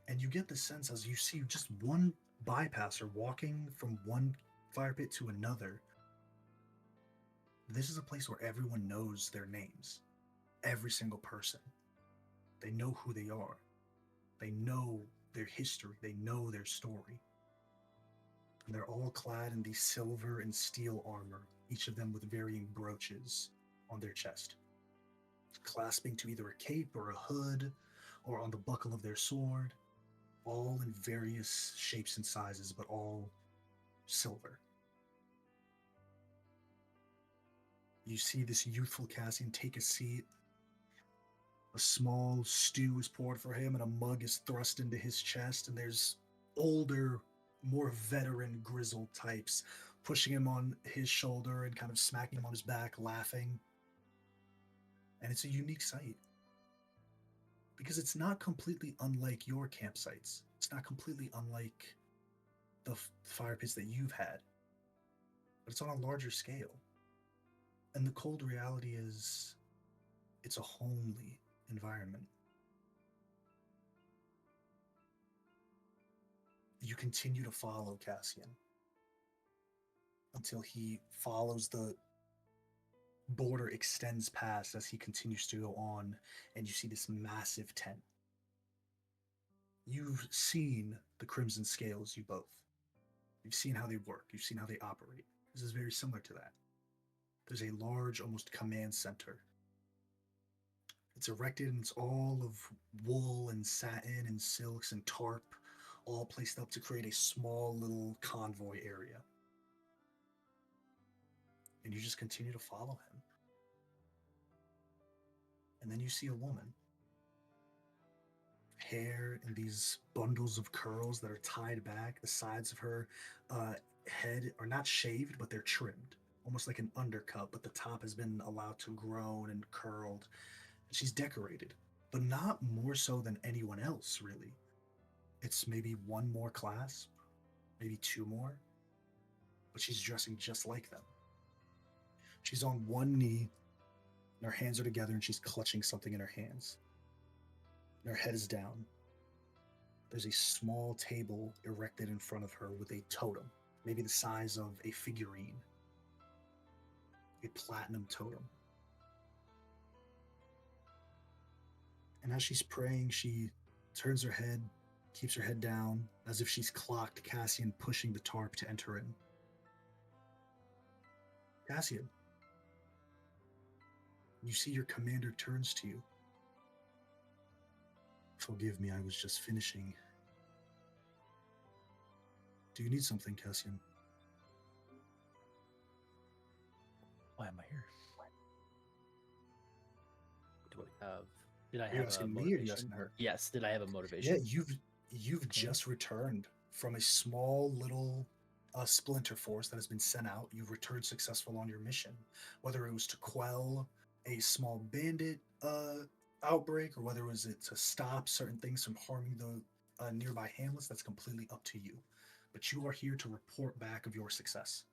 And you get the sense as you see just one bypasser walking from one fire pit to another. This is a place where everyone knows their names. Every single person. They know who they are. They know their history. They know their story. And they're all clad in the silver and steel armor, each of them with varying brooches on their chest, clasping to either a cape or a hood or on the buckle of their sword, all in various shapes and sizes, but all silver. You see this youthful Cassian take a seat. A small stew is poured for him, and a mug is thrust into his chest, and there's older, more veteran, grizzled types pushing him on his shoulder and kind of smacking him on his back, laughing. And it's a unique sight. Because it's not completely unlike your campsites. It's not completely unlike the fire pits that you've had. But it's on a larger scale. And the cold reality is, it's a homely environment. You continue to follow Cassian until he follows the border, extends past as he continues to go on, and you see this massive tent. You've seen the Crimson Scales, you both. You've seen how they work. You've seen how they operate. This is very similar to that. There's a large, almost command center. It's erected and it's all of wool and satin and silks and tarp, all placed up to create a small little convoy area. And you just continue to follow him. And then you see a woman. Hair in these bundles of curls that are tied back. The sides of her head are not shaved, but they're trimmed. Almost like an undercut, but the top has been allowed to grow and curled. And she's decorated, but not more so than anyone else, really. It's maybe one more clasp, maybe two more, but she's dressing just like them. She's on one knee, and her hands are together, and she's clutching something in her hands. And her head is down. There's a small table erected in front of her with a totem, maybe the size of a figurine, a platinum totem. And as she's praying, she turns her head, keeps her head down, as if she's clocked Cassian pushing the tarp to enter in. Cassian, you see your commander turns to you. Forgive me, I was just finishing. Do you need something, Cassian? Why am I here? Do I have? Did I Are you have a asking me or are you motivation? asking her? Yes. Did I have a Yeah, motivation? you've just returned from a small little splinter force that has been sent out. You've returned successful on your mission, whether it was to quell a small bandit outbreak or whether it was to stop certain things from harming the nearby hamlets. That's completely up to you. But you are here to report back of your success.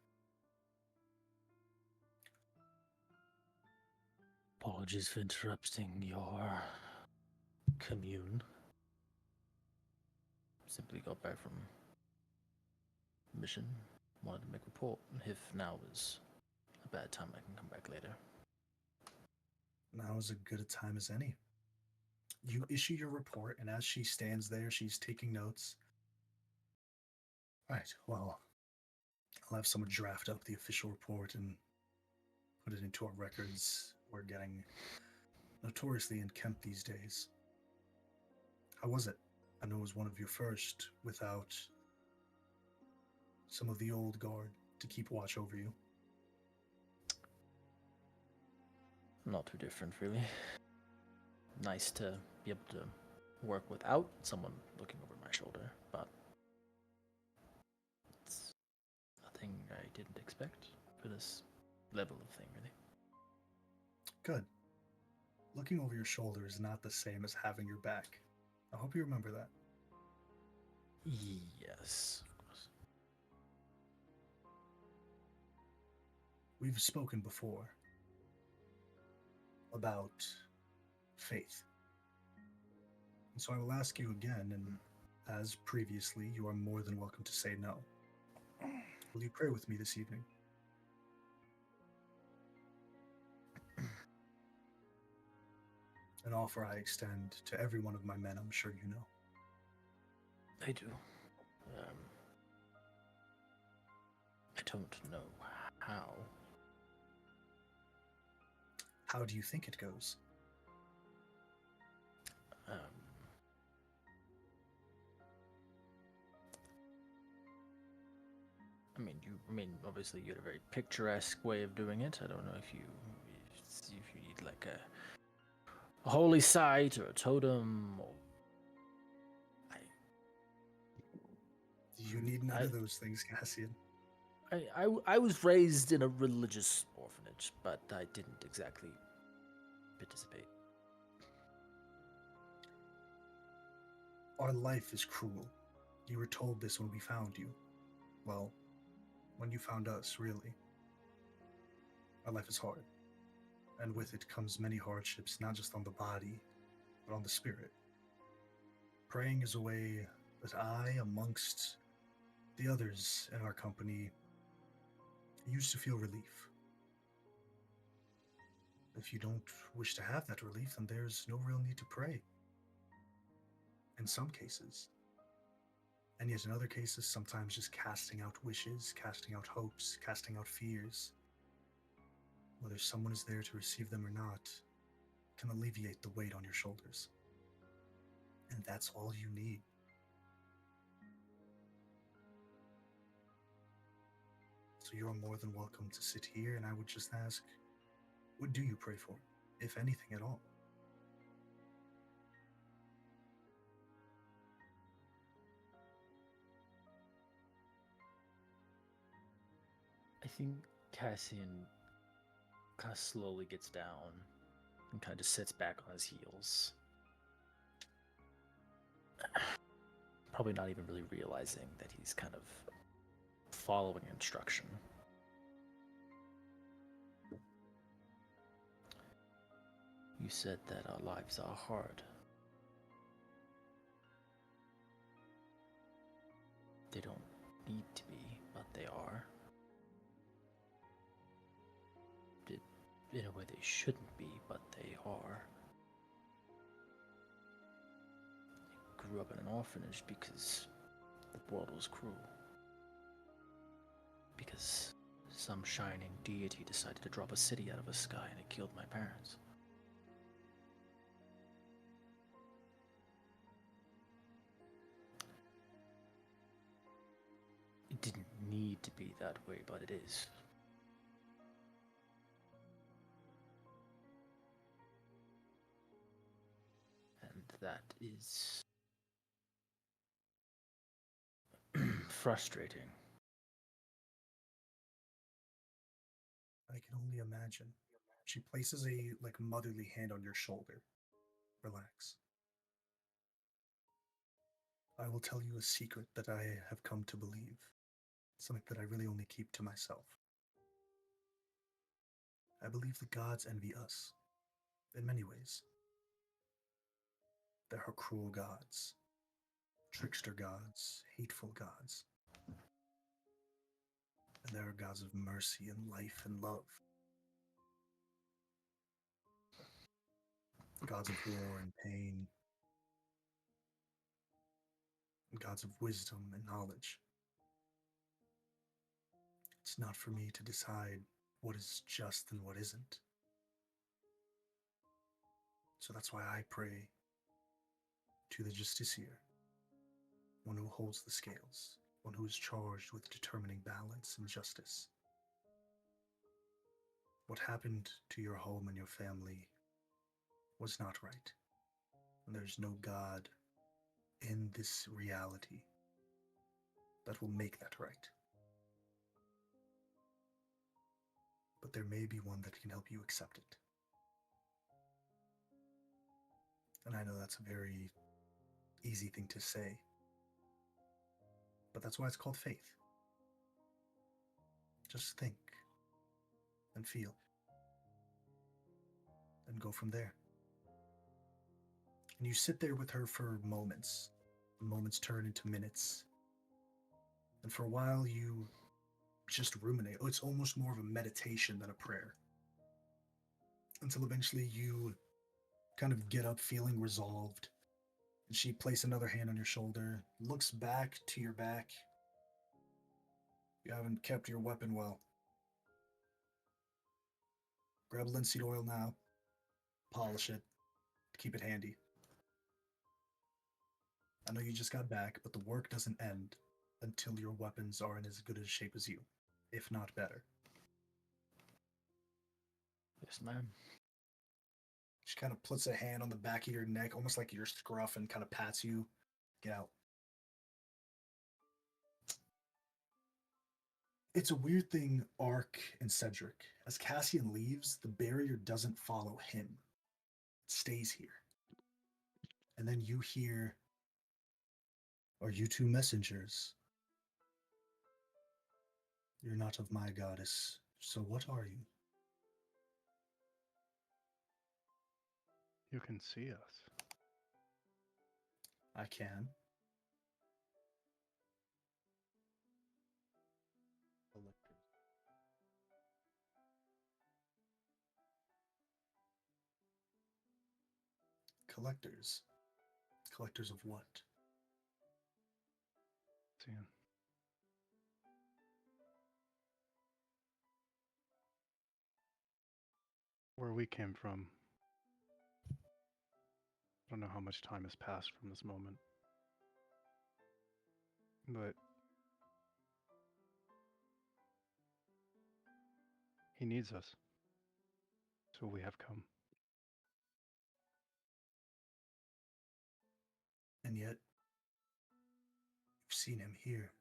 Apologies for interrupting your commune. Simply got back from mission. Wanted to make a report. If now is a bad time, I can come back later. Now is as good a time as any. You issue your report, and as she stands there, she's taking notes. Right, well, I'll have someone draft up the official report and put it into our records. We're getting notoriously unkempt these days. How was it? I know it was one of your first without some of the old guard to keep watch over you. Not too different, really. Nice to be able to work without someone looking over my shoulder, but it's nothing I didn't expect for this level of thing, really. Good. Looking over your shoulder is not the same as having your back. I hope you remember that. Yes, of course. We've spoken before about faith. And so I will ask you again, and as previously, you are more than welcome to say no. Will you pray with me this evening? An offer I extend to every one of my men, I'm sure you know. I do. I don't know how. How do you think it goes? Obviously you had a very picturesque way of doing it. I don't know if you need like a holy site or a totem or You need none of those things, Cassian. I was raised in a religious orphanage, but I didn't exactly participate. Our life is cruel. You were told this when we found you. Well, when you found us, really. Our life is hard. And with it comes many hardships, not just on the body, but on the spirit. Praying is a way that I, amongst the others in our company, used to feel relief. If you don't wish to have that relief, then there's no real need to pray. In some cases. And yet in other cases, sometimes just casting out wishes, casting out hopes, casting out fears, whether someone is there to receive them or not, can alleviate the weight on your shoulders. And that's all you need. So you're more than welcome to sit here, and I would just ask, what do you pray for, if anything at all? I think Cassian kind of slowly gets down and kind of sits back on his heels. Probably not even really realizing that he's kind of following instruction. You said that our lives are hard. need to be, but they are. In a way they shouldn't be, but they are. I grew up in an orphanage because the world was cruel. Because some shining deity decided to drop a city out of the sky and it killed my parents. It didn't need to be that way, but it is. And that is frustrating. I can only imagine. She places a motherly hand on your shoulder. Relax. I will tell you a secret that I have come to believe. Something that I really only keep to myself. I believe the gods envy us. In many ways. There are cruel gods. Trickster gods. Hateful gods. And there are gods of mercy and life and love. Gods of war and pain. And gods of wisdom and knowledge. It's not for me to decide what is just and what isn't. So that's why I pray to the Justiciar, one who holds the scales, one who is charged with determining balance and justice. What happened to your home and your family was not right. And there's no God in this reality that will make that right. But there may be one that can help you accept it. And I know that's a very easy thing to say, but that's why it's called faith. Just think and feel and go from there. And you sit there with her for moments. The moments turn into minutes. And for a while you just ruminate. Oh, it's almost more of a meditation than a prayer. Until eventually you kind of get up feeling resolved. And she places another hand on your shoulder, looks back to your back. You haven't kept your weapon well. Grab linseed oil now. Polish it. Keep it handy. I know you just got back, but the work doesn't end until your weapons are in as good a shape as you, if not better. Yes, ma'am. She kind of puts a hand on the back of your neck, almost like your scruff, and kind of pats you. Get out. It's a weird thing, Ark and Cedric. As Cassian leaves, the barrier doesn't follow him. It stays here. And then you hear, "Are you two messengers? You're not of my goddess, so what are you?" You can see us. I can. Collectors. Collectors. Collectors of what? Seeing. Where we came from. I don't know how much time has passed from this moment. But he needs us. So we have come. And yet, you've seen him here,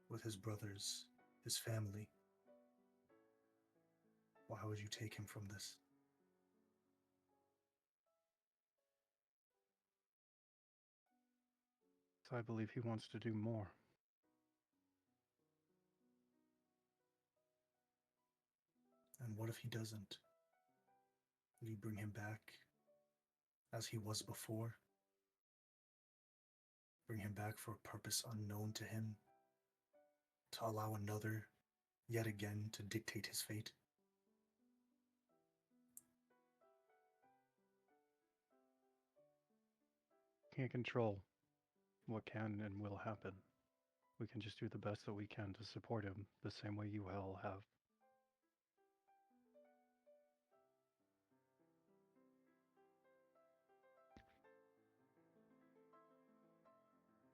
with his brothers, his family. Why would you take him from this? So I believe he wants to do more. And what if he doesn't? Will you bring him back as he was before? Bring him back for a purpose unknown to him, to allow another, yet again, to dictate his fate? Can't control what can and will happen. We can just do the best that we can to support him the same way you all have.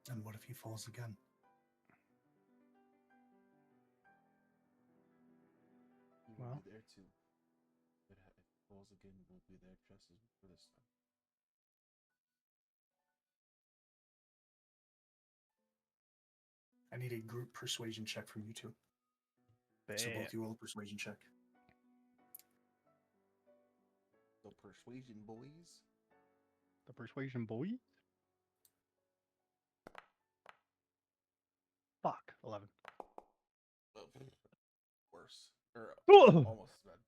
And what if he falls again? He will Well. be there too. But if it falls again, we'll be there just as for this time. I need a group persuasion check from you two. So both you roll a persuasion check. So persuasion, boys. The persuasion boy? Fuck. 11. Oh, worse. Or Oh! almost as bad.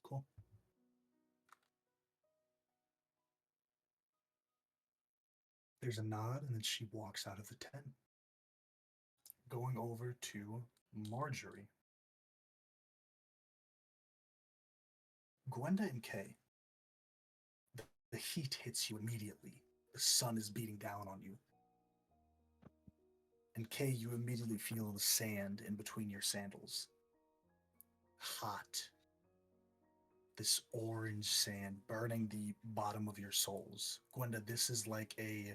Cool. There's a nod, and then she walks out of the tent, going over to Marjorie. Gwenda and Kay, the heat hits you immediately. The sun is beating down on you. And Kay, you immediately feel the sand in between your sandals. Hot. This orange sand burning the bottom of your soles. Gwenda, this is like a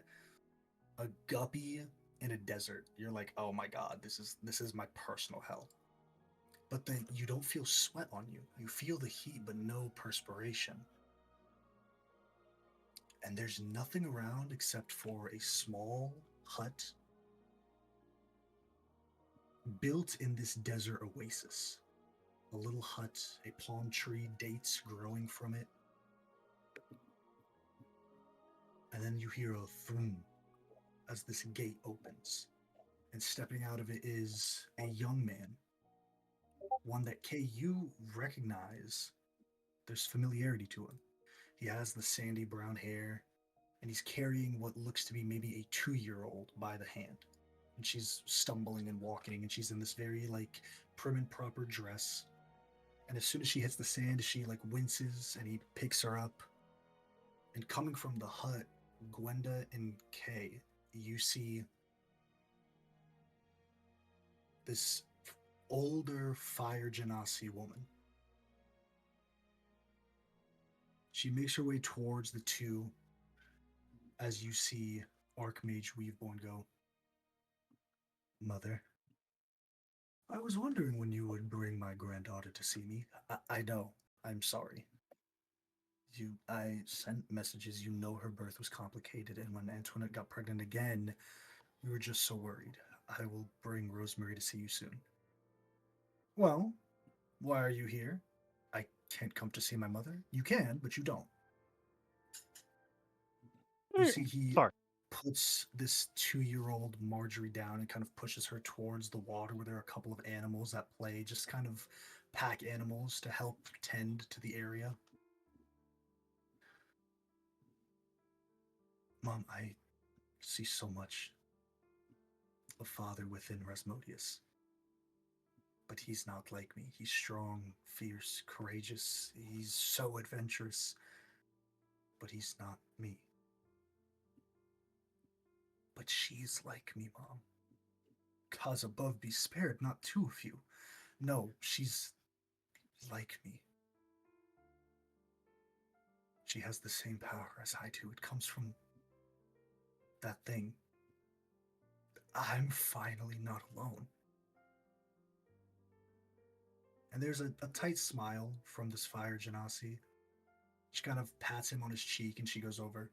guppy in a desert. You're like, oh my god, this is my personal hell. But then you don't feel sweat on you. You feel the heat, but no perspiration. And there's nothing around except for a small hut built in this desert oasis. A little hut, a palm tree, dates growing from it. And then you hear a thrum as this gate opens. And stepping out of it is a young man. One that Kay, you recognize. There's familiarity to him. He has the sandy brown hair, and he's carrying what looks to be maybe a 2-year-old by the hand. And she's stumbling and walking, and she's in this very like prim and proper dress. And as soon as she hits the sand, she like winces, and he picks her up. And coming from the hut, Gwenda and Kay, you see this older Fire Genasi woman. She makes her way towards the two as you see Archmage Weaveborn go, Mother, I was wondering when you would bring my granddaughter to see me. I know. I'm sorry. I sent messages. You know her birth was complicated, and when Antoinette got pregnant again, we were just so worried. I will bring Rosemary to see you soon. Well, why are you here? I can't come to see my mother. You can, but you don't. You see, he puts this 2-year-old Marjorie down and kind of pushes her towards the water where there are a couple of animals at play, just kind of pack animals to help tend to the area. Mom, I see so much of father within Rasmodius. But he's not like me. He's strong, fierce, courageous. He's so adventurous. But he's not me. But she's like me, Mom. Cause above be spared, not two of you. No, she's like me. She has the same power as I do. It comes from that thing. I'm finally not alone. And there's a tight smile from this Fire Genasi. She kind of pats him on his cheek and she goes over.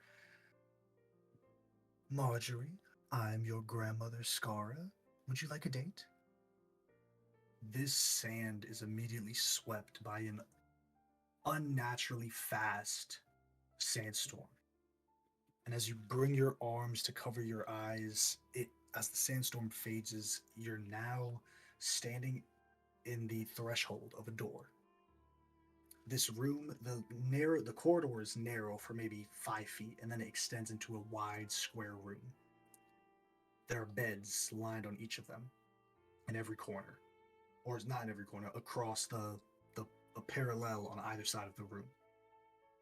Marjorie, I'm your grandmother, Skara. Would you like a date? This sand is immediately swept by an unnaturally fast sandstorm. And as you bring your arms to cover your eyes, as the sandstorm fades, you're now standing in the threshold of a door. This room, the corridor is narrow for maybe 5 feet, and then it extends into a wide square room. There are beds lined on each of them, in every corner, or it's not in every corner, across the a parallel on either side of the room.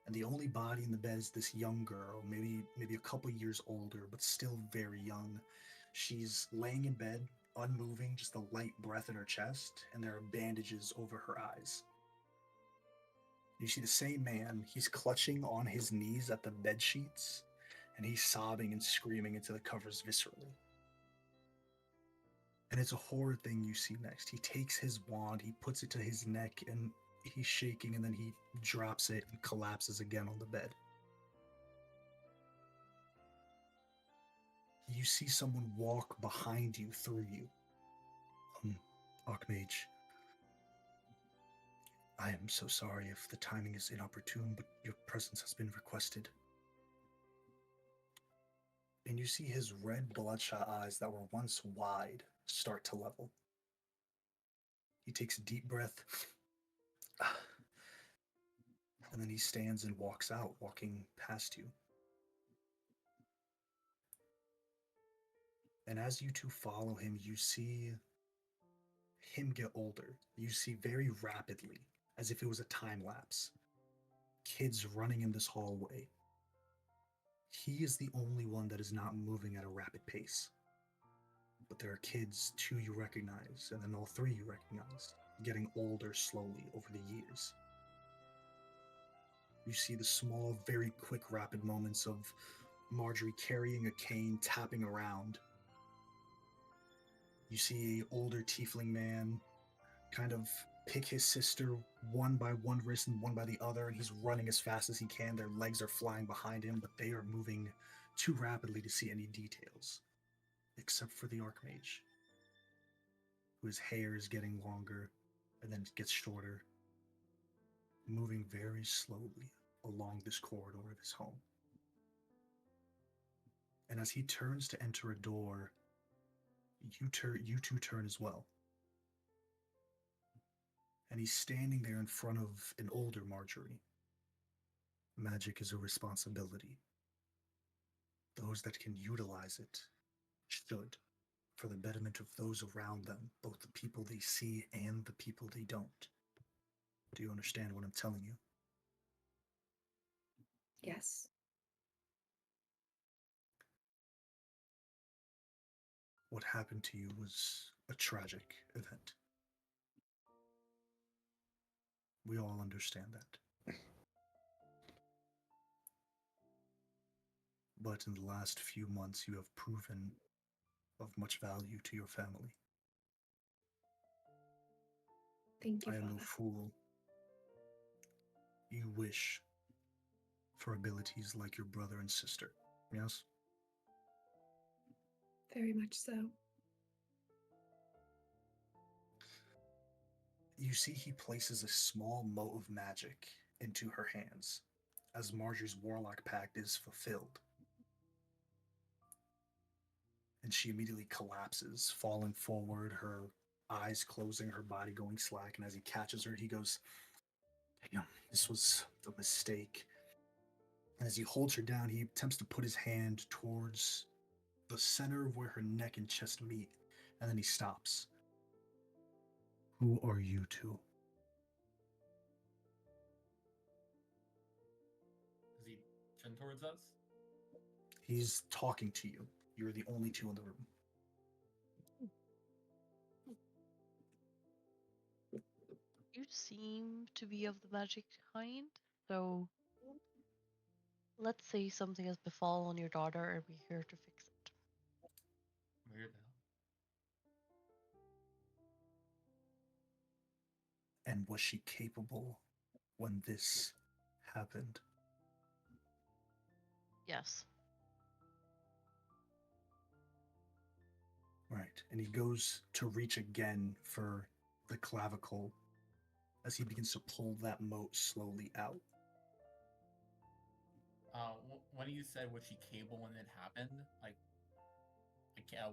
And the only body in the bed is this young girl, maybe a couple years older, but still very young. She's laying in bed, unmoving, just a light breath in her chest, and there are bandages over her eyes. You see the same man, he's clutching on his knees at the bed sheets, and he's sobbing and screaming into the covers viscerally. And it's a horror thing you see next. He takes his wand, he puts it to his neck, and he's shaking, and then he drops it and collapses again on the bed. You see someone walk behind you, through you. Archmage, I am so sorry if the timing is inopportune, but your presence has been requested. And you see his red bloodshot eyes that were once wide start to level. He takes a deep breath, and then he stands and walks out, walking past you. And as you two follow him, you see him get older. You see very rapidly, as if it was a time lapse, kids running in this hallway. He is the only one that is not moving at a rapid pace. But there are kids, two you recognize, and then all three you recognize, getting older slowly over the years. You see the small, very quick, rapid moments of Marjorie carrying a cane, tapping around. You see an older tiefling man kind of pick his sister one by one wrist and one by the other, and he's running as fast as he can. Their legs are flying behind him, but they are moving too rapidly to see any details, except for the Archmage, whose hair is getting longer and then it gets shorter, moving very slowly along this corridor of his home. And as he turns to enter a door, you two turn as well. And he's standing there in front of an older Marjorie. Magic is a responsibility. Those that can utilize it should, for the betterment of those around them, both the people they see and the people they don't. Do you understand what I'm telling you? Yes. What happened to you was a tragic event. We all understand that. But in the last few months, you have proven of much value to your family. Thank you, I am no Father. fool. You wish for abilities like your brother and sister, yes? Very much so. You see he places a small mote of magic into her hands as Marjorie's warlock pact is fulfilled. And she immediately collapses, falling forward, her eyes closing, her body going slack. And as he catches her, he goes, "Damn, this was a mistake." And as he holds her down, he attempts to put his hand towards the center of where her neck and chest meet, and then he stops. Who are you two? Does he turn towards us? He's talking to you. You're the only two in the room. You seem to be of the magic kind, so let's say something has befallen your daughter and we're here to fix it. Weird. And was she capable when this happened? Yes. Right. And he goes to reach again for the clavicle as he begins to pull that mote slowly out. When you said was she capable when it happened, like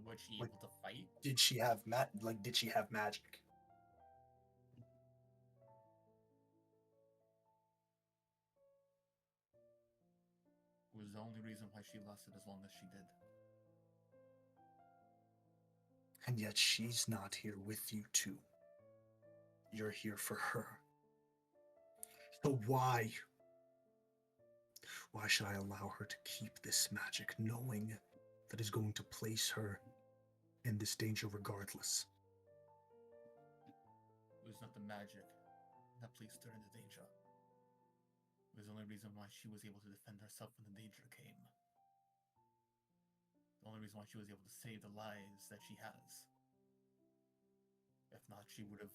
was she able to fight? Did she have did she have magic? the only reason why she lasted as long as she did. And yet she's not here with you two. You're here for her. So why? Why should I allow her to keep this magic, knowing that is going to place her in this danger regardless? It was not the magic that placed her in the danger. It was the only reason why she was able to defend herself when the danger came. The only reason why she was able to save the lives that she has. If not, she would have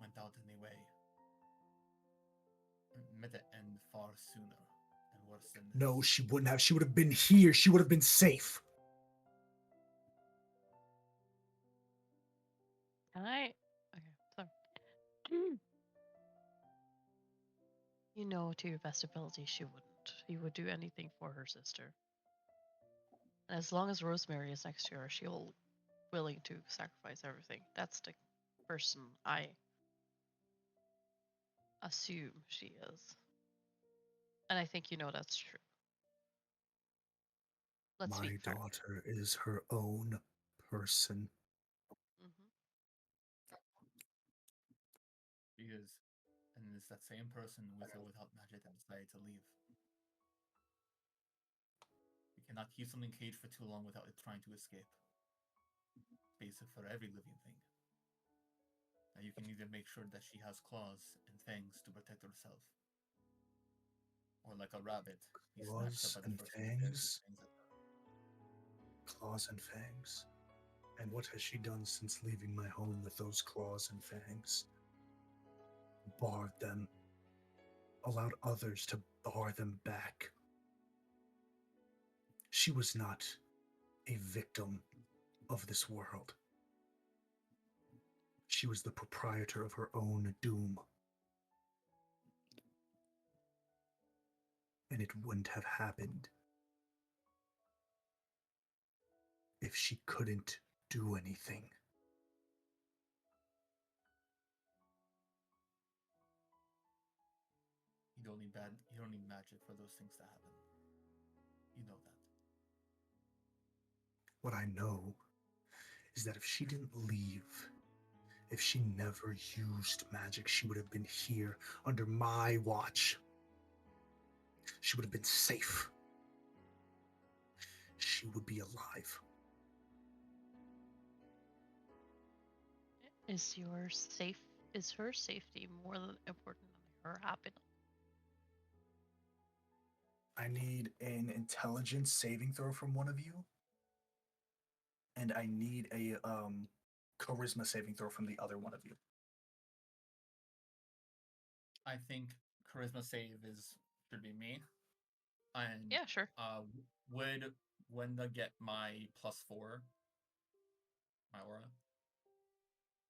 went out anyway. Met the end far sooner and worse than this. No, she wouldn't have. She would have been here. She would have been safe. Can I? Okay, so you know, to your best ability, she wouldn't. She would do anything for her sister. And as long as Rosemary is next to her, she'll willing to sacrifice everything. That's the person I assume she is. And I think you know that's true. Let's My be fair. daughter is her own person. Mm-hmm. Because, and it's that same person with or without magic that decided to leave. You cannot keep something caged for too long without it trying to escape. It's basic for every living thing. Now you can either make sure that she has claws and fangs to protect herself, or like a rabbit, be snatched up Claws by the and first one who dares fangs? to fangs at her. Claws and fangs. And what has she done since leaving my home with those claws and fangs? Barred them. Allowed others to bar them back. She was not a victim of this world. She was the proprietor of her own doom. And it wouldn't have happened if she couldn't do anything. You don't need magic for those things to happen. You know that. What I know is that if she didn't leave, if she never used magic, she would have been here under my watch. She would have been safe. She would be alive. Is her safety more than important than her happiness? I need an intelligence saving throw from one of you. And I need a charisma saving throw from the other one of you. I think charisma save should be me. And Yeah, sure. Would Gwenda get my +4? My aura?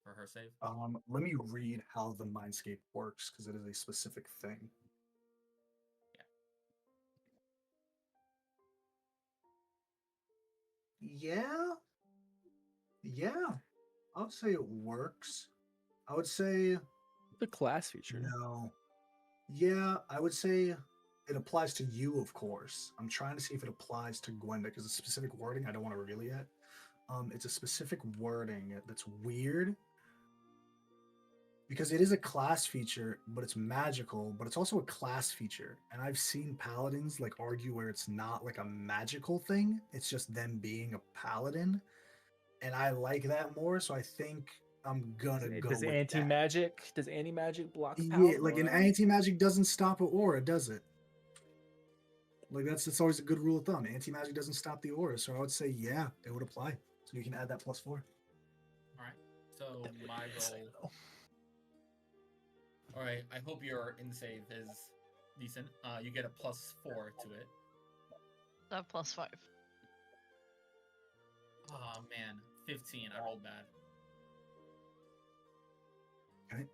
For her save? Let me read how the Mindscape works, because it is a specific thing. Yeah. I would say it works. I would say The class feature. no. Yeah, I would say it applies to you, of course. I'm trying to see if it applies to Gwenda, because it's specific wording. I don't want to reveal it yet. It's a specific wording that's weird. Because it is a class feature, but it's magical, but it's also a class feature. And I've seen paladins like argue where it's not like a magical thing. It's just them being a paladin. And I like that more, so I think I'm gonna go Does with anti-magic? Does anti-magic block that. Yeah, paladin like an aura? anti-magic doesn't stop an aura, does it? Like that's always a good rule of thumb. Anti-magic doesn't stop the aura, so I would say yeah, it would apply. So you can add that +4. Alright. So my goal. Alright, I hope your in-save is decent. You get a +4 to it. So +5. Oh man, 15. I rolled bad. Okay.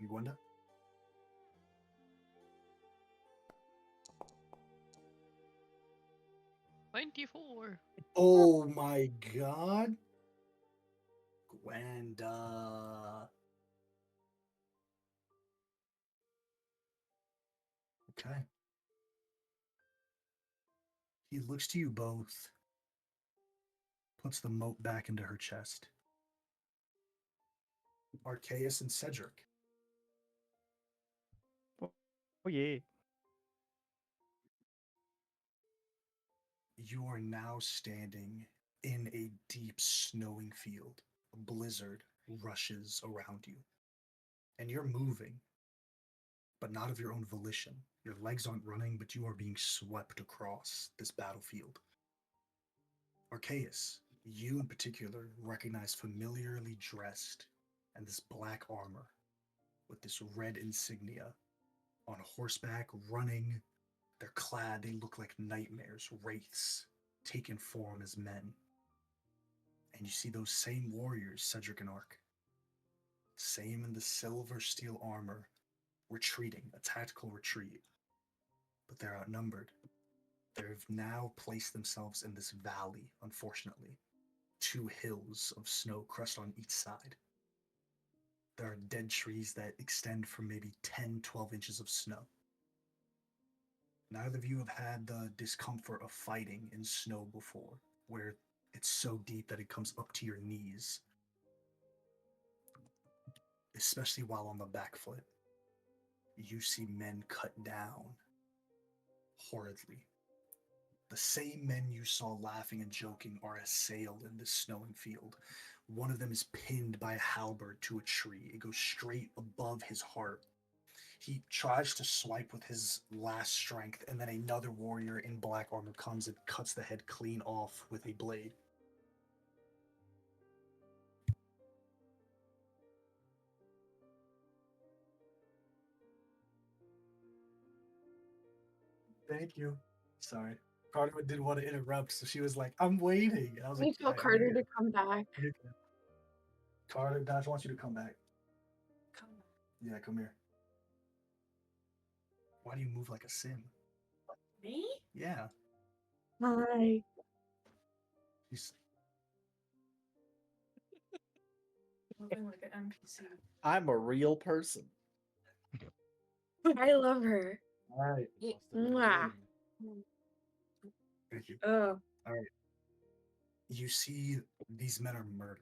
You Gwenda? $24. Oh my god. Gwenda. Okay. He looks to you both, puts the mote back into her chest. Arceus and Cedric. Oh yeah. You are now standing in a deep snowing field. A blizzard rushes around you. And you're moving, but not of your own volition. Your legs aren't running, but you are being swept across this battlefield. Arceus, you in particular recognize familiarly dressed in this black armor with this red insignia on horseback running. They're clad, they look like nightmares, wraiths, taken form as men. And you see those same warriors, Cedric and Ark. Same in the silver steel armor, retreating, a tactical retreat. But they're outnumbered. They've now placed themselves in this valley, unfortunately. 2 hills of snow crushed on each side. There are dead trees that extend for maybe 10, 12 inches of snow. Neither of you have had the discomfort of fighting in snow before, where it's so deep that it comes up to your knees, especially while on the back foot. You see men cut down horridly. The same men you saw laughing and joking are assailed in this snowing field. One of them is pinned by a halberd to a tree. It goes straight above his heart. He tries to swipe with his last strength, and then another warrior in black armor comes and cuts the head clean off with a blade. Thank you. Sorry. Carter didn't want to interrupt, so she was like, I'm waiting. And I was We like, tell "Yeah, Carter you're to good. come back. You're good." Carter, Dodge wants you to come back. Come back. Yeah, come here. Why do you move like a sim? Me? Yeah. Hi. She's, Moving like an NPC. I'm a real person. I love her. all right. Mwah. Thank you. Oh. All right. You see these men are murdered.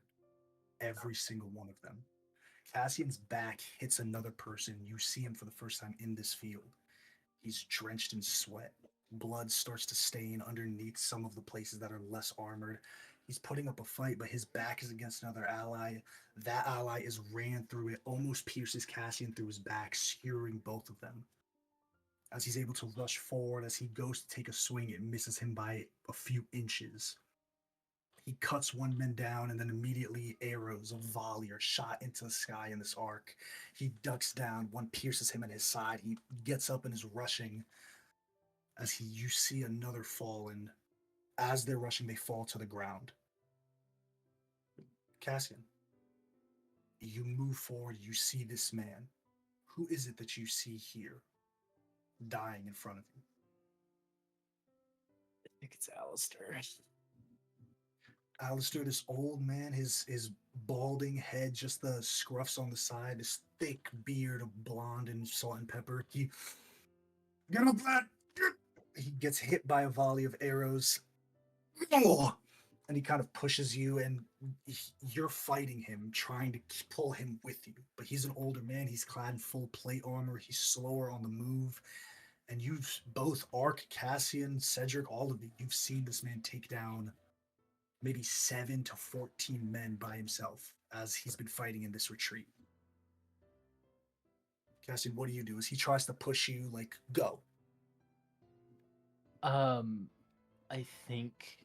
Every single one of them. Cassian's back hits another person. You see him for the first time in this field. He's drenched in sweat. Blood starts to stain underneath some of the places that are less armored. He's putting up a fight, but his back is against another ally. That ally is ran through it, almost pierces Cassian through his back, skewering both of them. As he's able to rush forward, as he goes to take a swing, it misses him by a few inches. He cuts one man down, and then immediately arrows of volley are shot into the sky in this arc. He ducks down, one pierces him in his side. He gets up and is rushing. As you see another fall, and as they're rushing, they fall to the ground. Cassian, you move forward, you see this man. Who is it that you see here, dying in front of you? I think it's Alistair. Alistair, this old man, his balding head, just the scruffs on the side, this thick beard of blonde and salt and pepper. He get up, lad! He gets hit by a volley of arrows. Oh! And he kind of pushes you, and you're fighting him, trying to pull him with you. But he's an older man. He's clad in full plate armor. He's slower on the move. And you've both Ark, Cassian, Cedric, all of you, you've seen this man take down maybe 7 to 14 men by himself as he's been fighting in this retreat. Cassian, what do you do? As he tries to push you, like, go. I think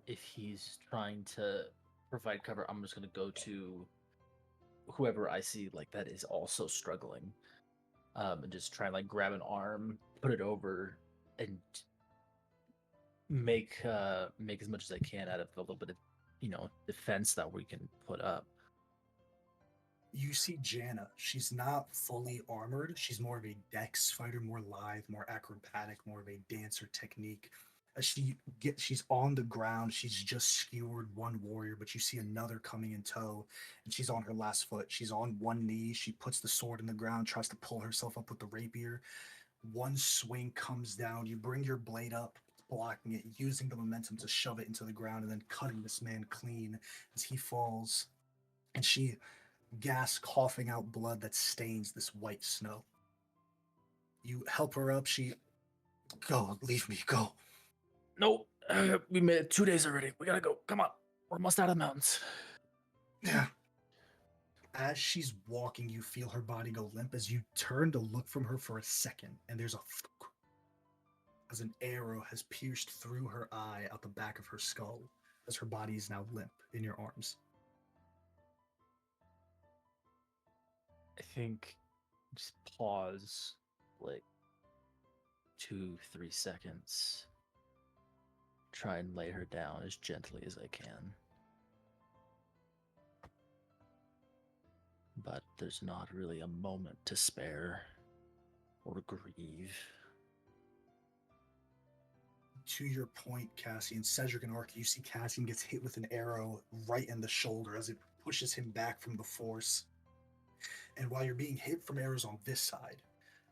if he's trying to provide cover, I'm just gonna go to whoever I see like that is also struggling, and just try and like grab an arm, put it over, and make as much as I can out of the little bit of defense that we can put up. You see Janna. She's not fully armored. She's more of a dex fighter, more lithe, more acrobatic, more of a dancer technique. As she's on the ground. She's just skewered one warrior, but you see another coming in tow, and she's on her last foot. She's on one knee. She puts the sword in the ground, tries to pull herself up with the rapier. One swing comes down. You bring your blade up, blocking it, using the momentum to shove it into the ground, and then cutting this man clean as he falls. And she gasps, coughing out blood that stains this white snow. You help her up. She, go, leave me, go. No, we made it 2 days already. We gotta go. Come on. We're almost out of the mountains. Yeah. As she's walking, you feel her body go limp as you turn to look from her for a second, and there's a as an arrow has pierced through her eye out the back of her skull, as her body is now limp in your arms. I think just pause like 2-3 seconds. Try and lay her down as gently as I can. But there's not really a moment to spare or grieve. To your point, Cassian, Cedric and Ark, you see Cassian gets hit with an arrow right in the shoulder as it pushes him back from the force. And while you're being hit from arrows on this side,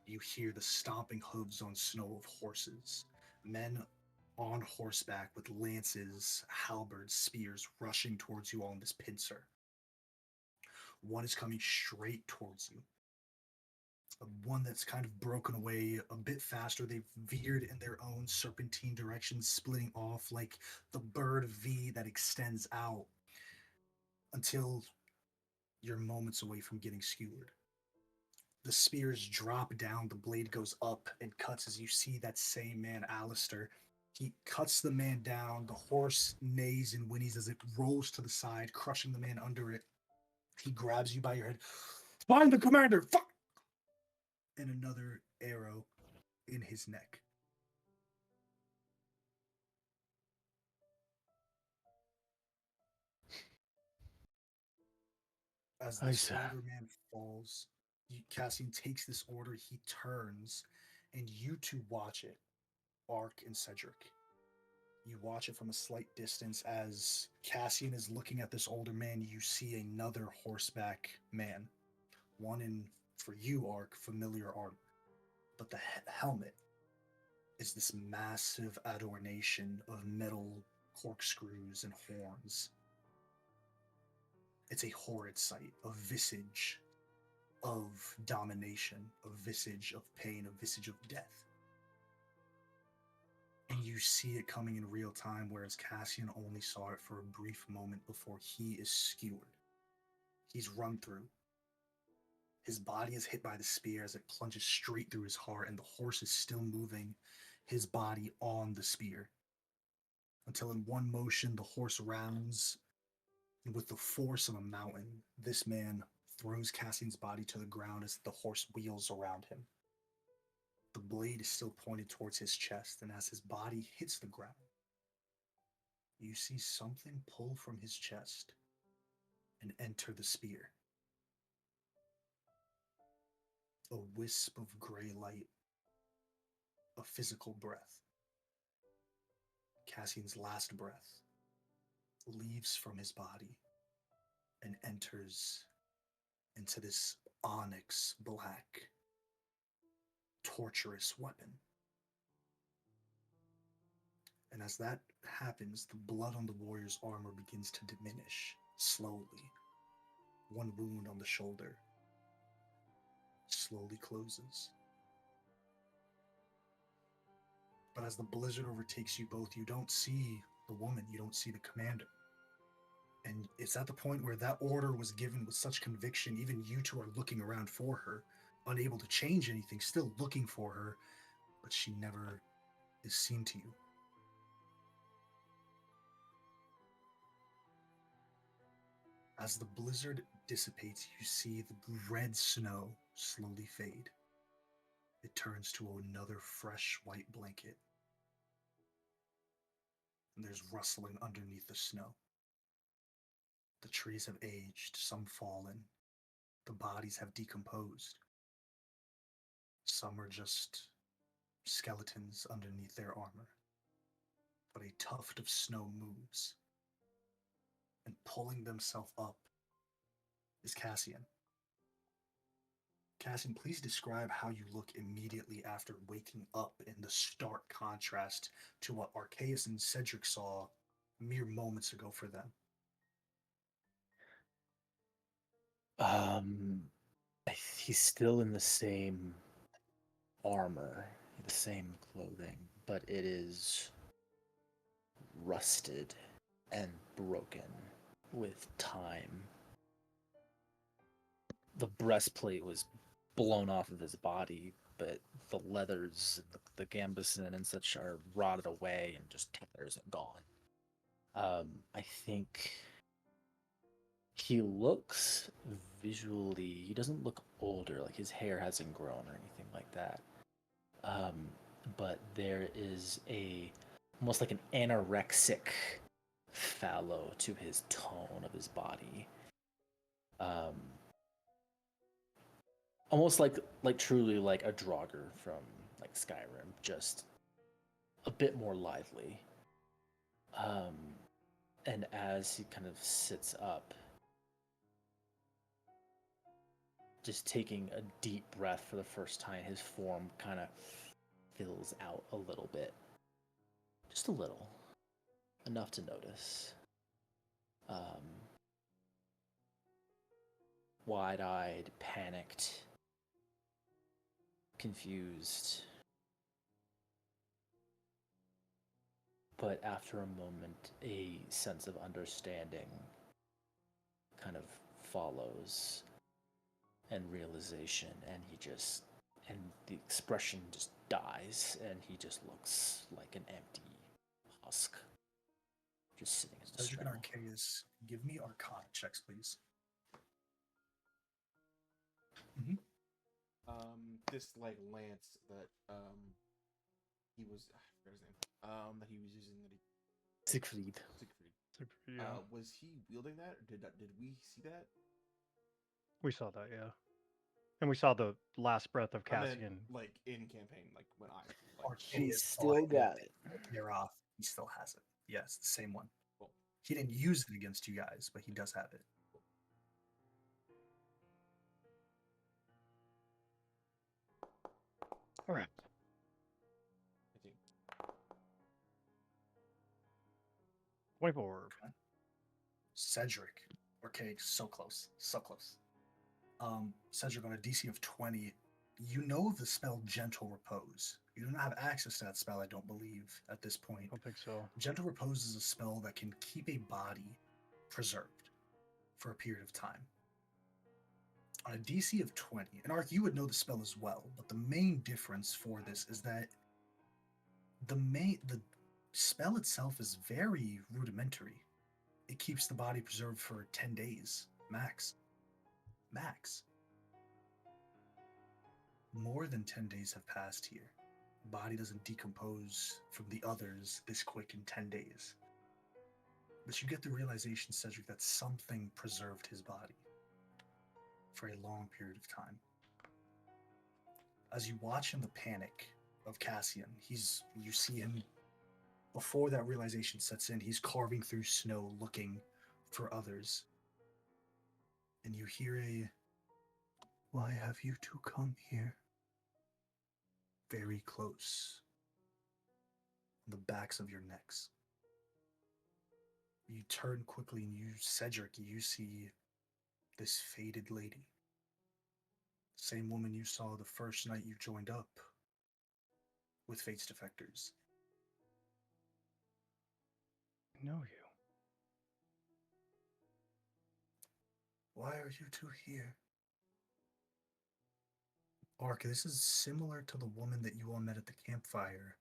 you hear the stomping hooves on snow of horses. Men on horseback with lances, halberds, spears rushing towards you all in this pincer. One is coming straight towards you. One that's kind of broken away a bit faster. They've veered in their own serpentine directions, splitting off like the bird V that extends out until you're moments away from getting skewered. The spears drop down, the blade goes up and cuts as you see that same man, Alistair. He cuts the man down. The horse neighs and whinnies as it rolls to the side, crushing the man under it. He grabs you by your head. Find the commander! Fuck! And another arrow in his neck. As this older man falls, Cassian takes this order, he turns, and you two watch it, Ark and Cedric. You watch it from a slight distance as Cassian is looking at this older man. You see another horseback man, one in, for you, Ark, familiar armor. But the helmet is this massive adornation of metal corkscrews and horns. It's a horrid sight, a visage of domination, a visage of pain, a visage of death. And you see it coming in real time, whereas Cassian only saw it for a brief moment before he is skewered. He's run through. His body is hit by the spear as it plunges straight through his heart, and the horse is still moving his body on the spear. Until in one motion, the horse rounds, and with the force of a mountain, this man throws Cassian's body to the ground as the horse wheels around him. The blade is still pointed towards his chest, and as his body hits the ground, you see something pull from his chest and enter the spear. A wisp of gray light, a physical breath. Cassian's last breath leaves from his body and enters into this onyx black, torturous weapon. And as that happens, the blood on the warrior's armor begins to diminish slowly. One wound on the shoulder slowly closes. But as the blizzard overtakes you both, you don't see the woman, you don't see the commander. And it's at the point where that order was given with such conviction, even you two are looking around for her, unable to change anything, still looking for her, but she never is seen to you. As the blizzard dissipates, you see the red snow slowly fade. It turns to another fresh white blanket. And there's rustling underneath the snow. The trees have aged, some fallen. The bodies have decomposed. Some are just skeletons underneath their armor. But a tuft of snow moves. And pulling themselves up is Cassian. Cassian, please describe how you look immediately after waking up in the stark contrast to what Arceus and Cedric saw mere moments ago for them. He's still in the same armor, the same clothing, but it is rusted and broken with time. The breastplate was blown off of his body, but the leathers, the gambeson and such are rotted away and just tatters and gone. I think he looks visually, he doesn't look older, like his hair hasn't grown or anything like that. But there is almost like an anorexic fallow to his tone of his body. Almost like truly like a Draugr from like Skyrim, just a bit more lively. And as he kind of sits up, just taking a deep breath for the first time, his form kind of fills out a little bit. Just a little. Enough to notice. Wide-eyed, panicked, confused. But after a moment, a sense of understanding kind of follows and realization, and the expression just dies, and he just looks like an empty husk. Just sitting in the Cedric snow. and Arceus, give me Arcana checks, please. Mm-hmm. This like lance that he was I forgot his name. That he was using that he Siegfried. Yeah. Was he wielding that? Or did we see that? We saw that, yeah. And we saw the last breath of I meant, Cassian. like in campaign, like when I like. Arceus still got it. Tear off. He still has it. Yes, the same one. Cool. He didn't use it against you guys, but he does have it. All right. 18. 24. Okay. Cedric. Okay, so close. So close. Cedric, on a DC of 20, you know the spell Gentle Repose. You do not have access to that spell, I don't believe, at this point. I don't think so. Gentle Repose is a spell that can keep a body preserved for a period of time. On a DC of 20, and Ark, you would know the spell as well, but the main difference for this is that the spell itself is very rudimentary. It keeps the body preserved for 10 days, max. Max. More than 10 days have passed here. The body doesn't decompose from the others this quick in 10 days. But you get the realization, Cedric, that something preserved his body for a long period of time. As you watch in the panic of Cassian, you see him, before that realization sets in, he's carving through snow looking for others. And you hear a, "Why have you two come here?" Very close. On the backs of your necks. You turn quickly and Cedric, you see this faded lady. Same woman you saw the first night you joined up with Fate's Defectors. I know you. Why are you two here? Ark, this is similar to the woman that you all met at the campfire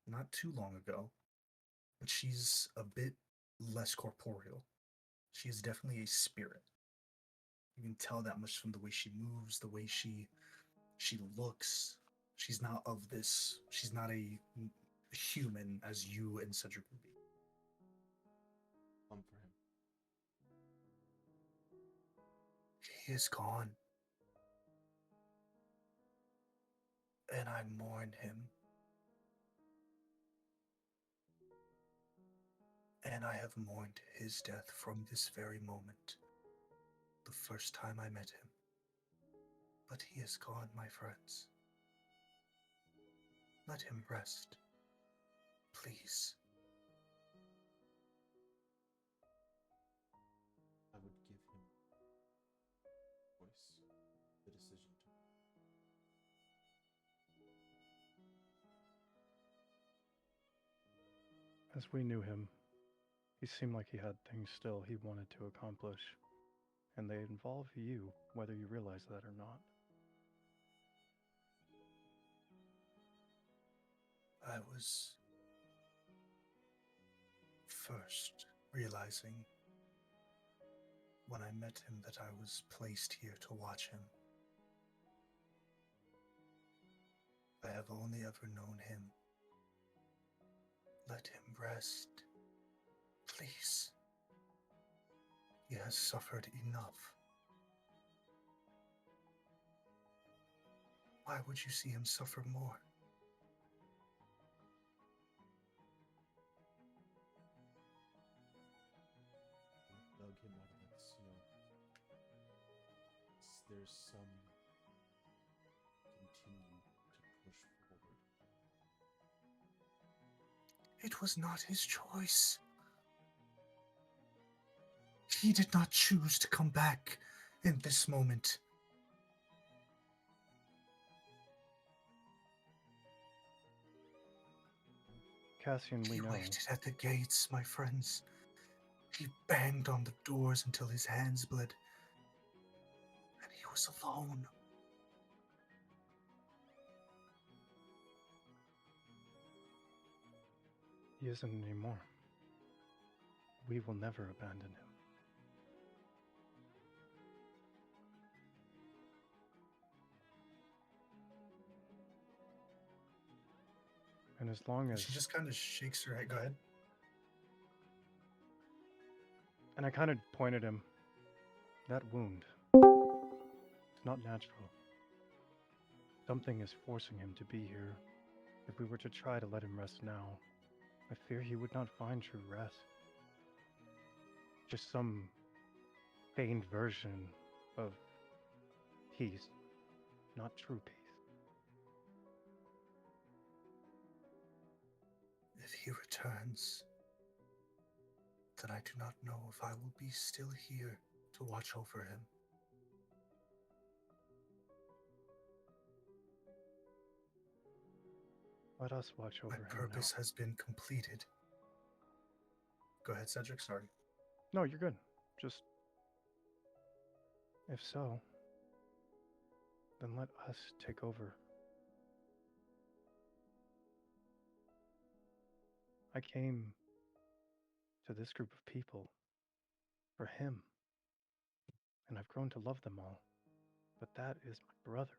not too long ago, but she's a bit less corporeal. She is definitely a spirit. You can tell that much from the way she moves, the way she looks. She's not of this. She's not a human as you and Cedric would be. For him. He is gone. And I mourn him. And I have mourned his death from this very moment. The first time I met him. But he is gone, my friends. Let him rest. Please. I would give him voice, the decision to. As we knew him, he seemed like he had things still he wanted to accomplish, and they involve you, whether you realize that or not. I was first realizing when I met him that I was placed here to watch him. I have only ever known him. Let him rest. Please. He has suffered enough. Why would you see him suffer more? Dug him out of that snow. There's some continue to push forward. It was not his choice. He did not choose to come back in this moment. Cassian, we He know. waited at the gates, my friends. He banged on the doors until his hands bled. And he was alone. He isn't anymore. We will never abandon him. And as long as... She just kind of shakes her head. Go ahead. And I kind of pointed him. That wound. It's not natural. Something is forcing him to be here. If we were to try to let him rest now, I fear he would not find true rest. Just some feigned version of peace, not true peace. If he returns, then I do not know if I will be still here to watch over him. Let us watch over him My purpose now. has been completed. Go ahead, Cedric, sorry. No, you're good. Just... If so, then let us take over. I came to this group of people for him, and I've grown to love them all. But that is my brother.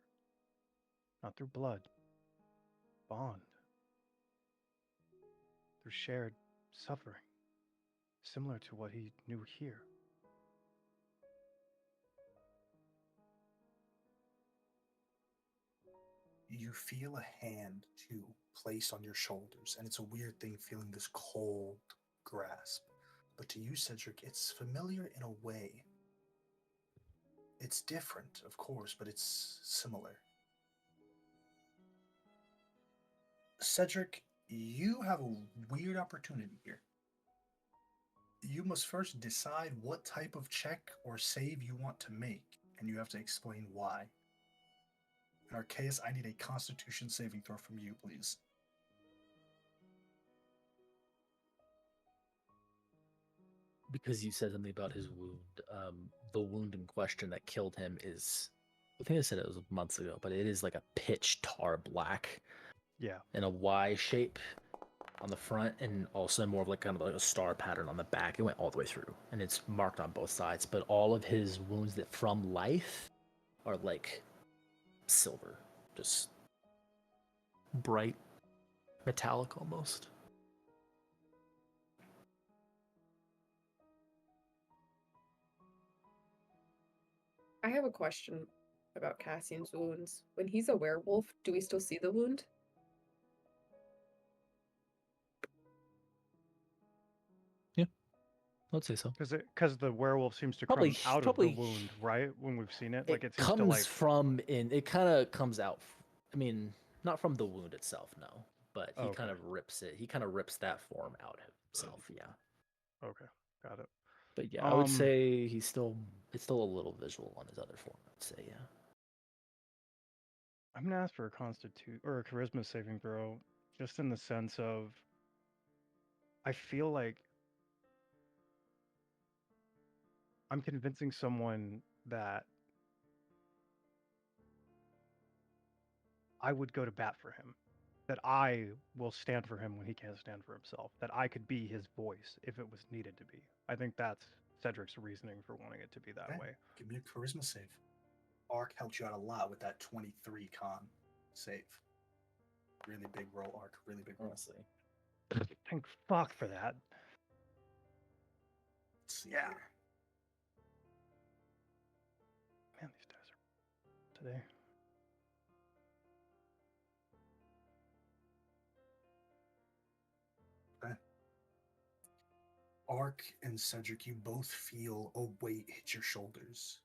Not through blood. Bond. Through shared suffering. Similar to what he knew here. You feel a hand, too, placed on your shoulders, and it's a weird thing feeling this cold grasp. But to you, Cedric, it's familiar in a way. It's different, of course, but it's similar. Cedric, you have a weird opportunity here. You must first decide what type of check or save you want to make, and you have to explain why. In Arceus, I need a Constitution saving throw from you, please. Because you said something about his wound. The wound in question that killed him is, I think I said it was months ago, but it is like a pitch tar black. Yeah. In a Y shape on the front, and also more of like kind of like a star pattern on the back. It went all the way through, and it's marked on both sides. But all of his wounds that from life are like silver, just bright, metallic almost. I have a question about Cassian's wounds. When he's a werewolf, do we still see the wound? Yeah. I'd say so. Because the werewolf seems to Probably- come out probably- of the wound, right? When we've seen it, It like it seems comes to like. from in. It kind of comes out. I mean, not from the wound itself, no. But he kind Okay. of rips it. He kind of rips that form out himself. Yeah. Okay, got it. But yeah, I would say he's still. It's still a little visual on his other form. I'd say, yeah. I'm gonna ask for a constitute or a charisma saving throw, just in the sense of I feel like I'm convincing someone that I would go to bat for him, that I will stand for him when he can't stand for himself, that I could be his voice if it was needed to be. I think that's Cedric's reasoning for wanting it to be that Okay, way. give me a charisma save. Arc helped you out a lot with that 23 con save. Really big roll, Arc. Really big roll. Honestly. Thank fuck for that. Let's see Yeah. here. Man, these dice are today. Okay. Arc and Cedric, you both feel a weight hit your shoulders.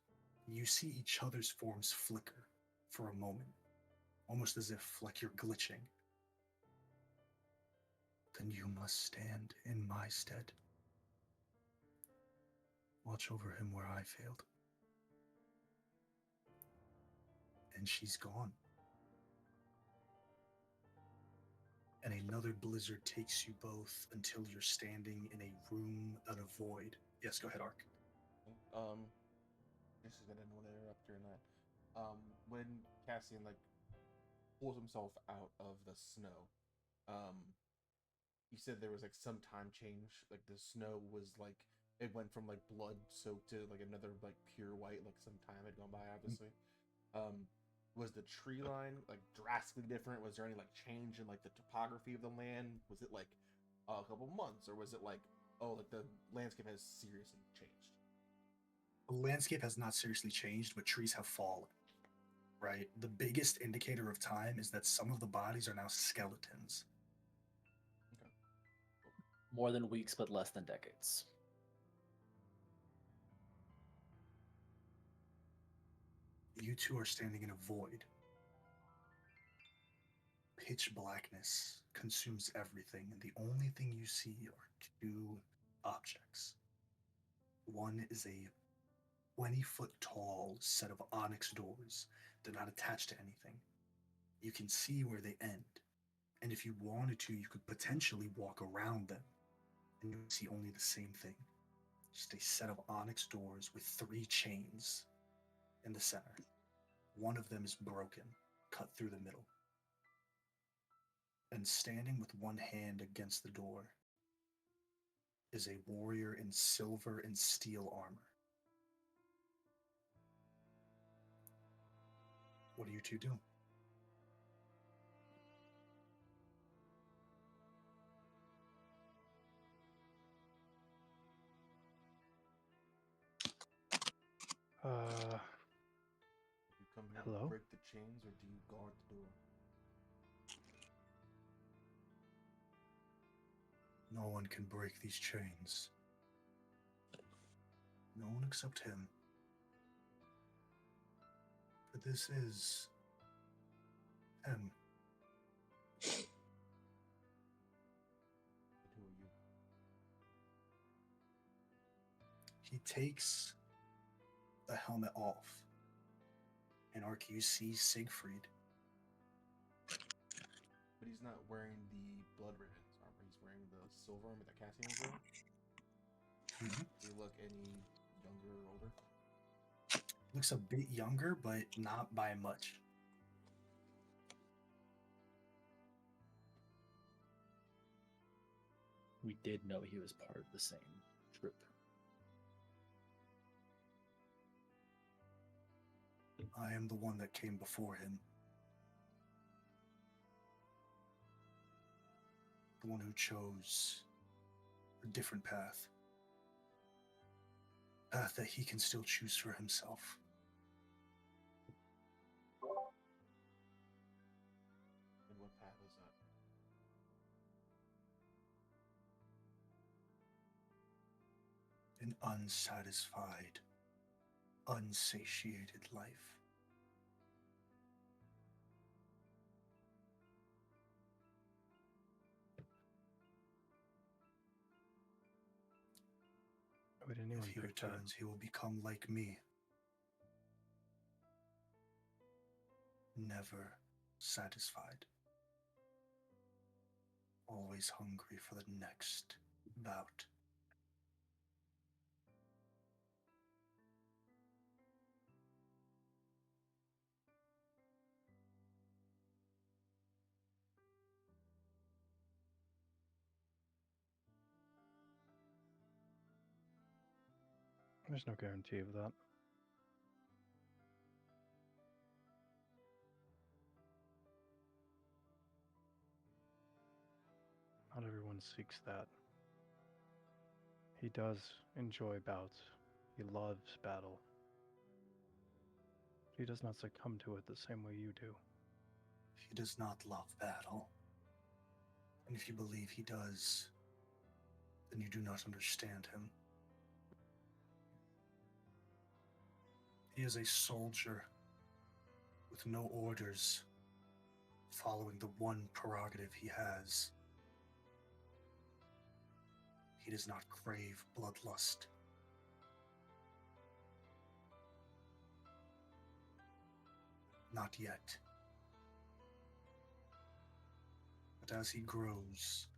You see each other's forms flicker for a moment, almost as if like you're glitching. Then you must stand in my stead. Watch over him where I failed. And she's gone. And another blizzard takes you both until you're standing in a room out of void. Yes, go ahead, Arc. Just I didn't want to interrupt during that. When Cassian pulls himself out of the snow, you said there was some time change. Like the snow was it went from blood soaked to another pure white. Some time had gone by, obviously. Was the tree line drastically different? Was there any change in the topography of the land? Was it a couple months, or was it the landscape has seriously changed? The landscape has not seriously changed, but trees have fallen. Right? The biggest indicator of time is that some of the bodies are now skeletons. Okay. More than weeks, but less than decades. You two are standing in a void. Pitch blackness consumes everything, and the only thing you see are two objects. One is a 20-foot tall set of onyx doors. They're not attached to anything. You can see where they end. And if you wanted to, you could potentially walk around them. And you would see only the same thing. Just a set of onyx doors with 3 chains in the center. One of them is broken, cut through the middle. And standing with one hand against the door is a warrior in silver and steel armor. What do you two do? You come here Hello? to break the chains, or do you guard the door? No one can break these chains. No one except him. For this is him. Who are you? He takes the helmet off. And Ark, you see Siegfried. But he's not wearing the Blood Ravens armor. He's wearing the silver armor that Cassian is wearing. Mm-hmm. Does he look any younger or older? Looks a bit younger, but not by much. We did know he was part of the same troop. I am the one that came before him. The one who chose a different path. A path that he can still choose for himself. And what path is that? I an unsatisfied, unsatiated life. Would anyone If he pick that? returns, he will become like me. Never satisfied. Always hungry for the next bout. There's no guarantee of that. Not everyone seeks that. He does enjoy bouts. He loves battle. He does not succumb to it the same way you do. He does not love battle. And if you believe he does, then you do not understand him. He is a soldier with no orders, following the one prerogative he has. He does not crave bloodlust. Not yet. But as he grows,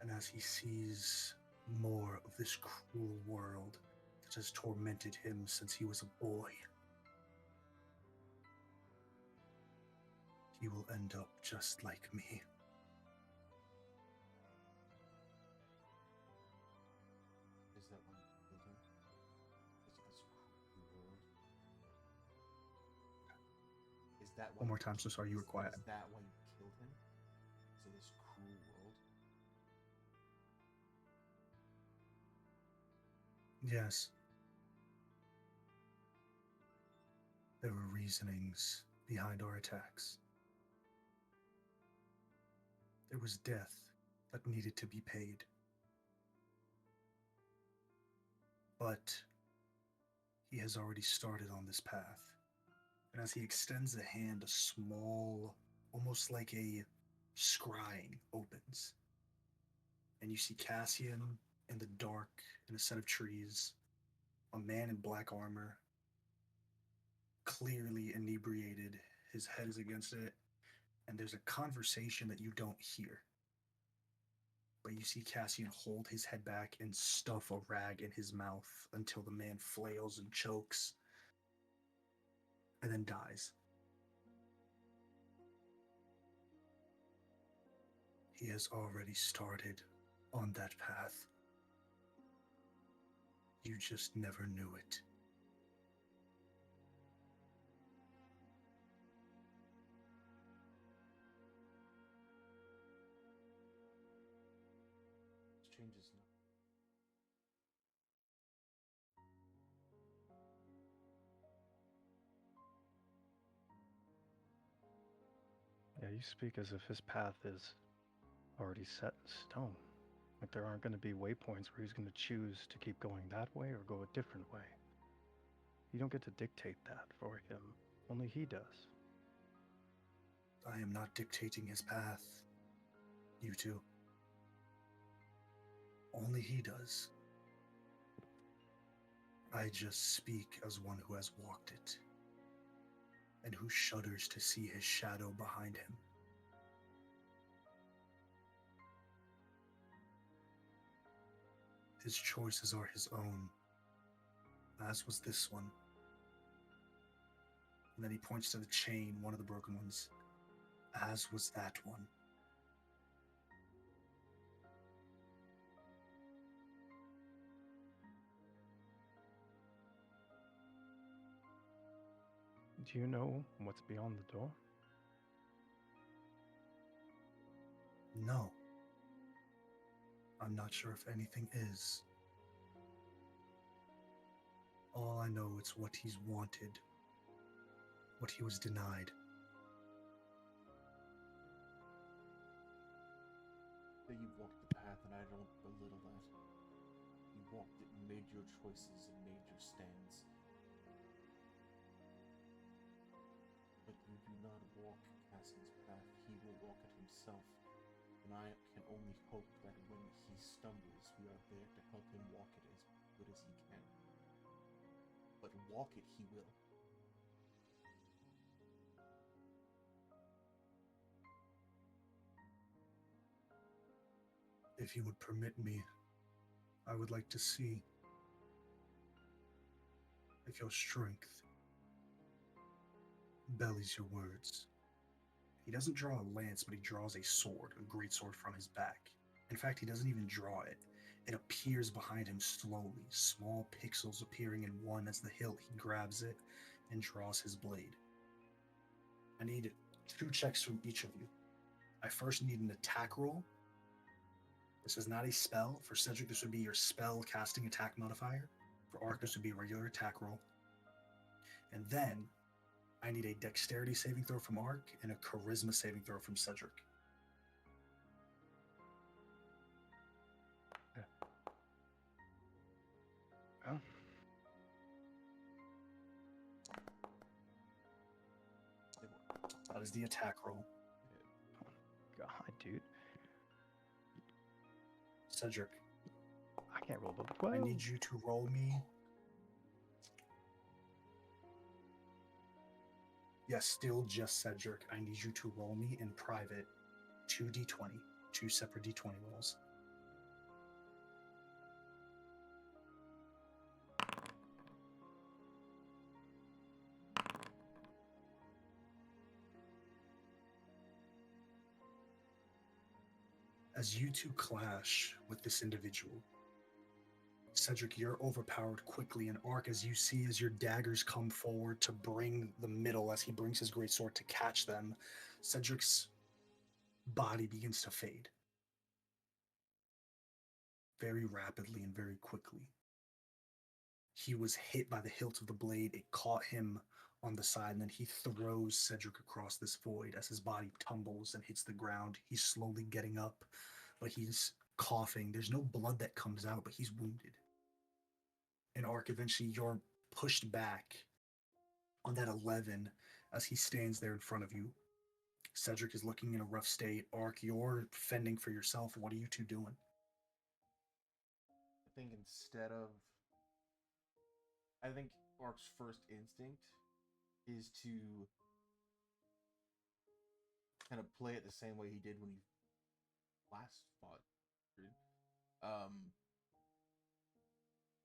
and as he sees more of this cruel world that has tormented him since he was a boy, he will end up just like me. Is that why you killed him? Is this cruel world? Is that why One more time, so sorry you were quiet. Is that why you killed him? So this cruel world? Yes. There were reasonings behind our attacks. There was death that needed to be paid. But he has already started on this path. And as he extends a hand, a small, almost like a scrying opens. And you see Cassian in the dark in a set of trees, a man in black armor, clearly inebriated. His head is against it, and there's a conversation that you don't hear. But you see Cassian hold his head back and stuff a rag in his mouth until the man flails and chokes, and then dies. He has already started on that path. You just never knew it. This changes now. Yeah, you speak as if his path is already set in stone. Like there aren't going to be waypoints where he's going to choose to keep going that way or go a different way. You don't get to dictate that for him. Only he does. I am not dictating his path. You two. Only he does. I just speak as one who has walked it, and who shudders to see his shadow behind him. His choices are his own, as was this one. And then he points to the chain, one of the broken ones, as was that one. Do you know what's beyond the door? No. I'm not sure if anything is. All I know is what he's wanted, what he was denied. That you've walked the path, and I don't belittle that. You your choices and made your stands. But you do not walk Cassian's path, he will walk it himself. And I can only hope that when he stumbles, we are there to help him walk it as good as he can. But walk it he will. If you would permit me, I would like to see if your strength bellies your words. He doesn't draw a lance, but he draws a sword, a great sword from his back. In fact, he doesn't even draw it. It appears behind him slowly, small pixels appearing in one as the hilt. He grabs it and draws his blade. I need 2 checks from each of you. I first need an attack roll. This is not a spell. For Cedric, this would be your spell casting attack modifier. For Ark, this would be a regular attack roll. And then I need a dexterity saving throw from Ark and a charisma saving throw from Cedric. Oh. That is the attack roll. God, dude. Cedric, I can't roll above 12. I need you to roll me. Yes, still just Cedric. I need you to roll me in private 2d20, 2 separate d20 rolls. As you two clash with this individual, Cedric, you're overpowered quickly, and Ark, as you see as your daggers come forward to bring the middle, as he brings his great sword to catch them, Cedric's body begins to fade. Very rapidly and very quickly. He was hit by the hilt of the blade, it caught him on the side, and then he throws Cedric across this void as his body tumbles and hits the ground. He's slowly getting up, but he's coughing. There's no blood that comes out, but he's wounded. And Ark, eventually you're pushed back on that 11 as he stands there in front of you. Cedric is looking in a rough state. Ark, you're fending for yourself. What are you two doing? I think Ark's first instinct is to kind of play it the same way he did when he last fought.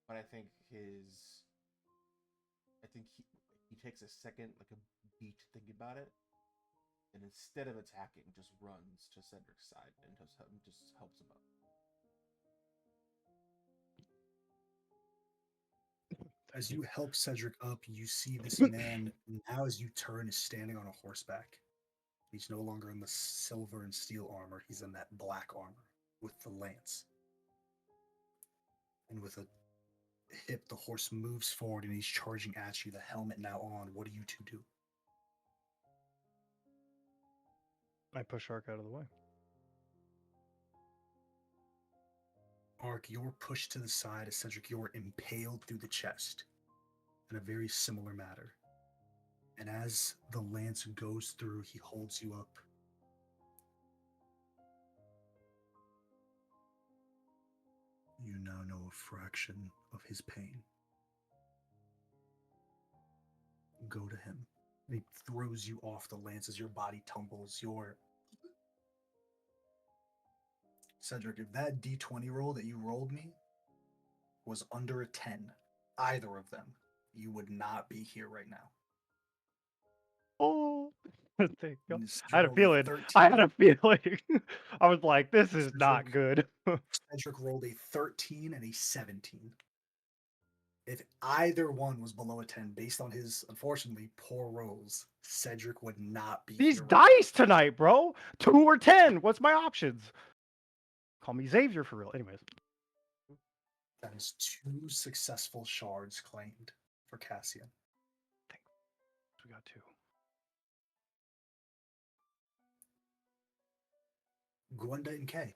But I think he takes a second, like a beat to think about it, and instead of attacking, just runs to Cedric's side and just helps him up. As you help Cedric up, you see this man, now as you turn, is standing on a horseback. He's no longer in the silver and steel armor. He's in that black armor with the lance. And with a hip, the horse moves forward and he's charging at you, the helmet now on. What do you two do? I push Ark out of the way. Ark, you're pushed to the side as Cedric, you're impaled through the chest in a very similar manner. And as the lance goes through, he holds you up. You now know a fraction of his pain. Go to him. And he throws you off the lance as your body tumbles. Cedric, if that d20 roll that you rolled me was under a 10, either of them, you would not be here right now. Oh, there you go. And I had a rolled feeling. 13. I had a feeling. I was like, this is not good. Cedric rolled a 13 and a 17. If either one was below a 10, based on his, unfortunately, poor rolls, Cedric would not be These here. dice tonight, bro. 2 or 10. What's my options? Call me Xavier for real. Anyways. That is 2 successful shards claimed for Cassian. We got 2. Gwenda and Kay.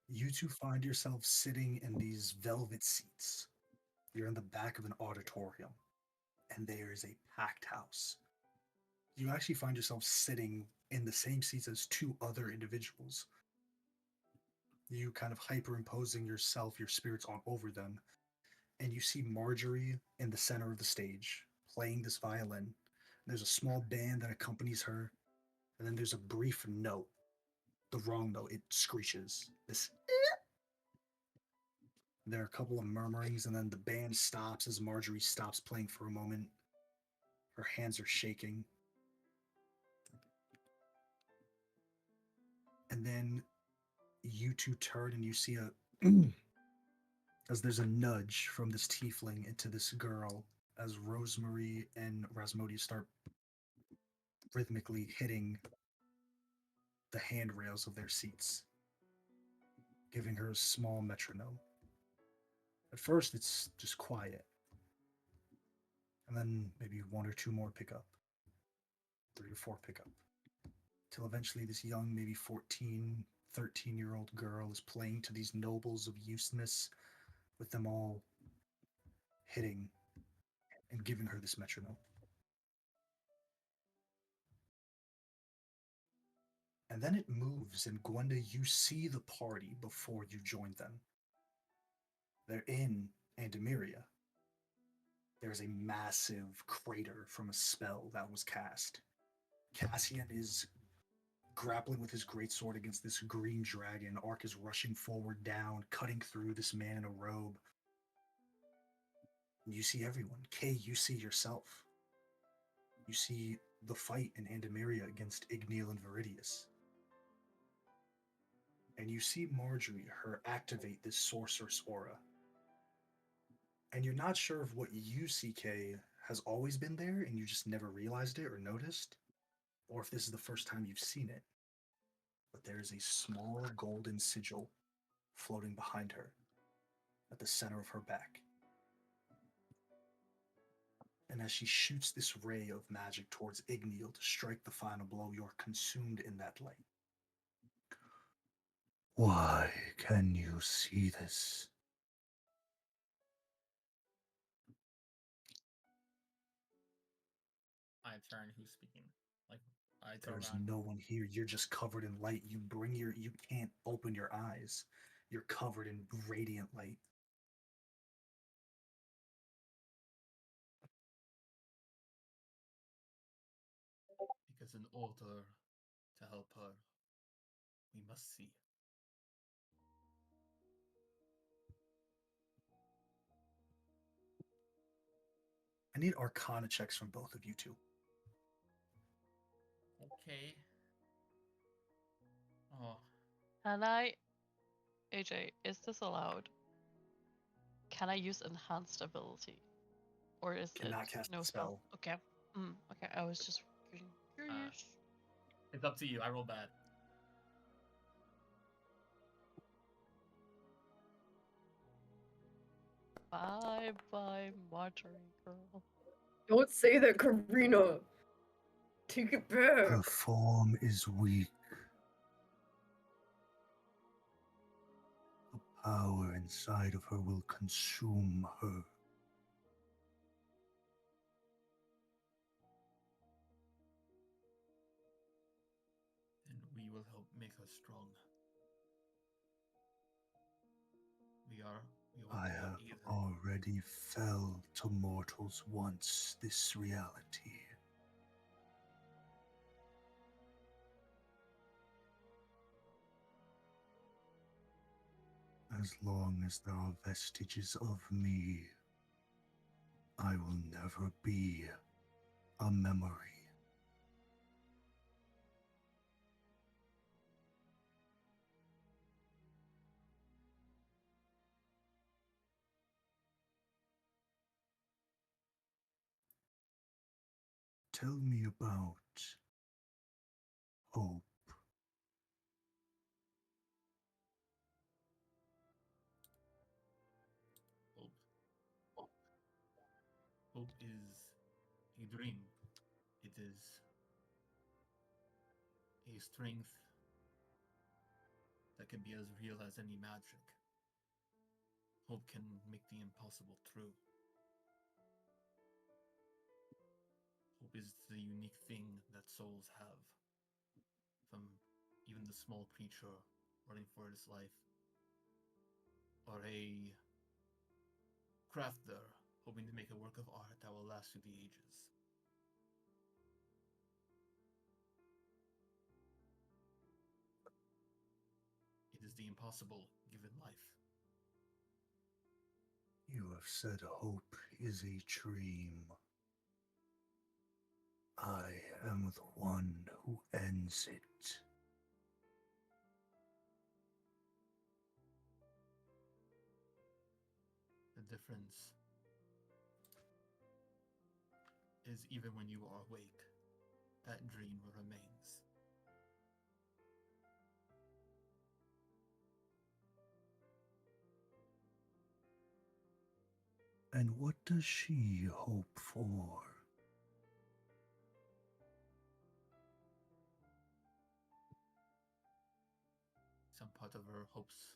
You two find yourselves sitting in these velvet seats. You're in the back of an auditorium, and there is a packed house. You actually find yourself sitting in the same seats as two other individuals. You kind of hyperimposing yourself, your spirits on over them, and you see Marjorie in the center of the stage playing this violin. There's a small band that accompanies her, and then there's a brief note. The wrong note, it screeches. This. There are a couple of murmurings, and then the band stops as Marjorie stops playing for a moment. Her hands are shaking. And then you two turn and you see as there's a nudge from this tiefling into this girl as Rosemary and Rasmodius start rhythmically hitting the handrails of their seats, giving her a small metronome. At first, it's just quiet. And then maybe one or two more pick up. 3 or 4 pick up. Till eventually this young, maybe 14, 13-year-old girl is playing to these nobles of useness, with them all hitting and giving her this metronome. And then it moves, and Gwenda, you see the party before you join them. They're in Andemiria. There's a massive crater from a spell that was cast. Cassian is grappling with his greatsword against this green dragon. Ark is rushing forward down, cutting through this man in a robe. You see everyone. Kay, you see yourself. You see the fight in Andemiria against Igneal and Viridius. And you see Marjorie, her activate this sorceress aura. And you're not sure if what you see, Kay, has always been there and you just never realized it or noticed, or if this is the first time you've seen it. But there is a small golden sigil floating behind her at the center of her back. And as she shoots this ray of magic towards Igneal to strike the final blow, you're consumed in that light. Why can you see this? I turn. Who's speaking? Like, I turn There's around. no one here. You're just covered in light. You can't open your eyes. You're covered in radiant light. Because in order to help her, we must see. I need Arcana checks from both of you two. Okay. Oh, Can I, AJ, is this allowed? Can I use enhanced ability? Or is Cannot it cast no the spell? spell. Okay. Okay, I was just curious. it's up to you. I roll bad. Bye bye, Marjorie girl. Don't say that, Karina. Take it back. Her form is weak. The power inside of her will consume her. And we will help make her strong. We will I have aid her. already fell to mortals once this reality. As long as there are vestiges of me, I will never be a memory. Tell me about hope. Hope. Hope is a dream. It is a strength that can be as real as any magic. Hope can make the impossible true. Hope is the unique thing that souls have. From even the small creature running for its life, or a crafter hoping to make a work of art that will last through the ages. It is the impossible given life. You have said hope is a dream. I am the one who ends it. The difference is even when you are awake, that dream remains. And what does she hope for? Some part of her hopes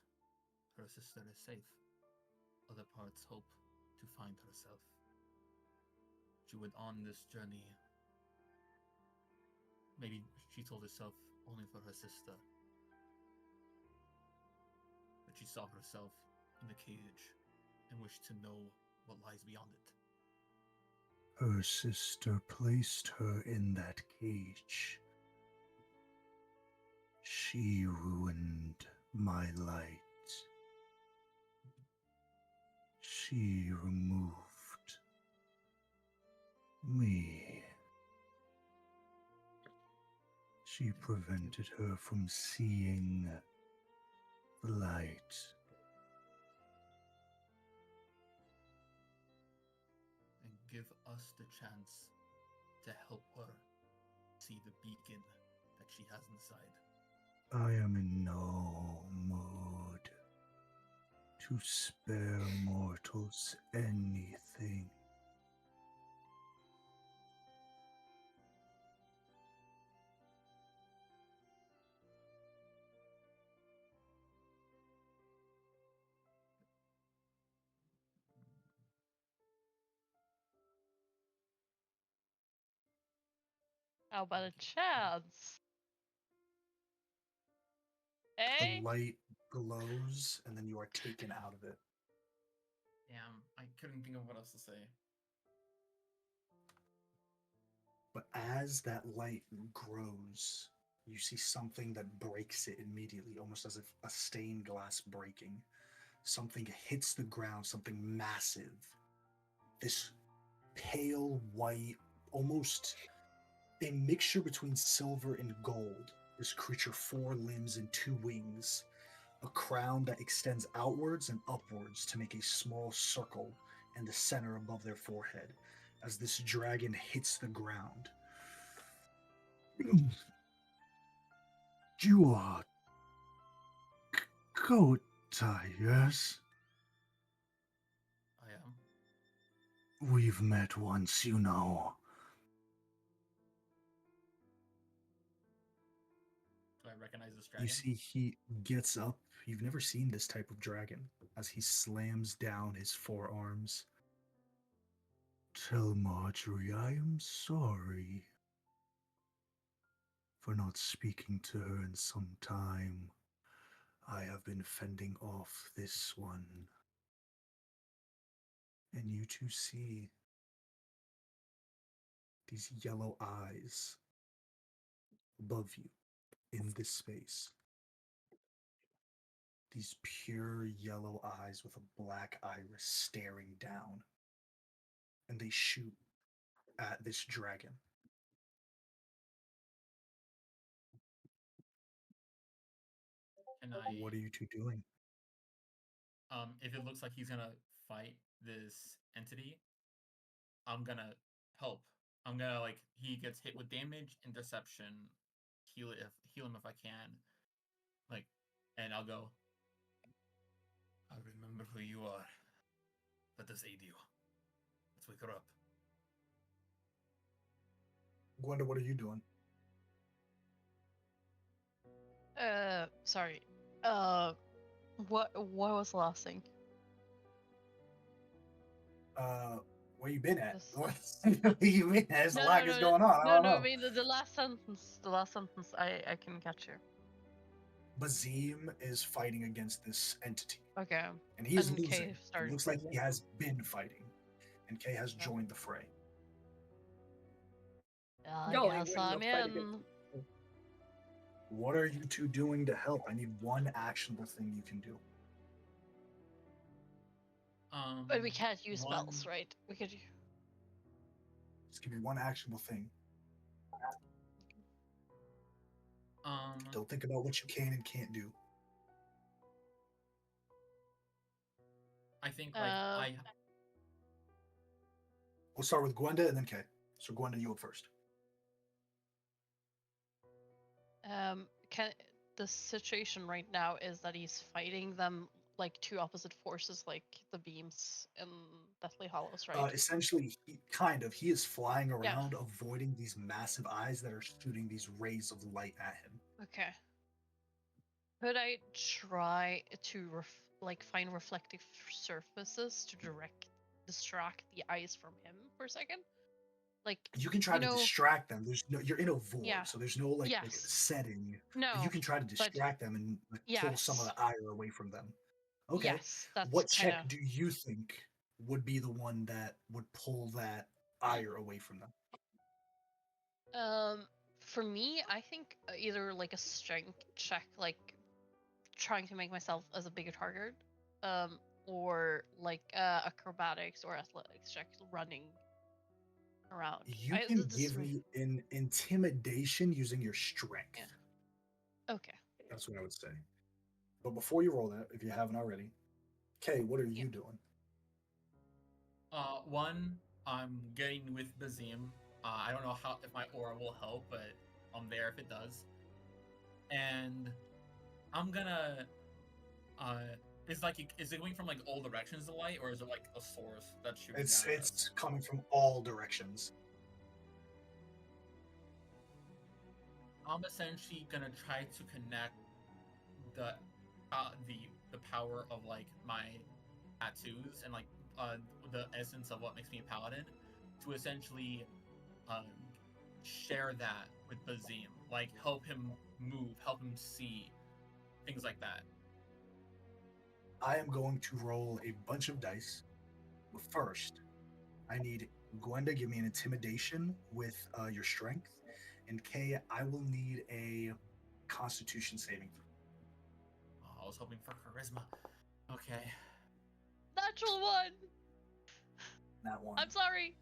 her sister is safe. Other parts hope to find herself. She went on this journey. Maybe she told herself only for her sister. But she saw herself in the cage and wished to know what lies beyond it. Her sister placed her in that cage. She ruined my light. She removed me. She prevented her from seeing the light. And give us the chance to help her see the beacon that she has inside. I am in no mood to spare mortals anything. How about a chance? The Eh? light glows, and then you are taken out of it. Damn, I couldn't think of what else to say. But as that light grows, you see something that breaks it immediately, almost as if a stained glass breaking. Something hits the ground, something massive. This pale white, almost a mixture between silver and gold. This creature, 4 limbs and 2 wings, a crown that extends outwards and upwards to make a small circle in the center above their forehead as this dragon hits the ground. You are Kota, yes? I am. We've met once, you know. Do I recognize this dragon? You see, he gets up. You've never seen this type of dragon as he slams down his forearms. Tell Marjorie I am sorry for not speaking to her in some time. I have been fending off this one. And you two see these yellow eyes above you in this space. These pure yellow eyes with a black iris staring down. And they shoot at this dragon. Can I? What are you two doing? If it looks like he's gonna fight this entity, I'm gonna help. I'm gonna he gets hit with damage, interception, heal him if I can, and I'll go. I remember who you are. Let us aid you. Let's wake her up. Gwenda, what are you doing? Sorry. What was the last thing? Where you been at? This- Where you been? There's a lot is going on. I No, don't no. I know. mean the last sentence. The last sentence. I can catch you. Bazim is fighting against this entity, Okay. and he is And losing. Kay It started looks like fighting. he has been fighting, and Kay has Yeah. joined the fray. I Y'all ain't guess winning no I'm fight in. against What are you two doing to help? I need one actionable thing you can do. But we can't use one- spells, right? We could. Just give me one actionable thing. Don't think about what you can and can't do. I think like We'll start with Gwenda and then Kay. So Gwenda, you up first. Can the situation right now is that he's fighting them like two opposite forces, like the beams in Deathly Hollows, right? Essentially, he is flying Yeah. around, avoiding these massive eyes that are shooting these rays of light at him. Okay. Could I try to find reflective surfaces to distract the eyes from him for a second? Like You can try to distract them. There's no, you're in a void, Yeah. so there's no like Yes. setting. No. But you can try to but distract them and pull some of yes. the ire away from them. Okay. Yes, that's What kind check of. do you think would be the one that would pull that ire away from them? For me, I think either like a strength check, like trying to make myself as a bigger target, or like acrobatics or athletics check, running around. You can give me an intimidation using your strength. Yeah. Okay. That's what I would say. But before you roll that, if you haven't already, Kay, what are you doing? One, I'm getting with Bazim. I don't know if my aura will help, but I'm there if it does. And I'm gonna is it going from like all directions of light, or is it like a source that's shooting down at us? It's coming from all directions. I'm essentially gonna try to connect the power of like my tattoos and like the essence of what makes me a paladin to essentially share that with Bazim, like help him move, help him see, things like that. I am going to roll a bunch of dice. But first, I need Gwenda give me an intimidation with your strength, and Kay, I will need a Constitution saving throw. Oh, I was hoping for charisma. Okay. Natural one. That one. I'm sorry.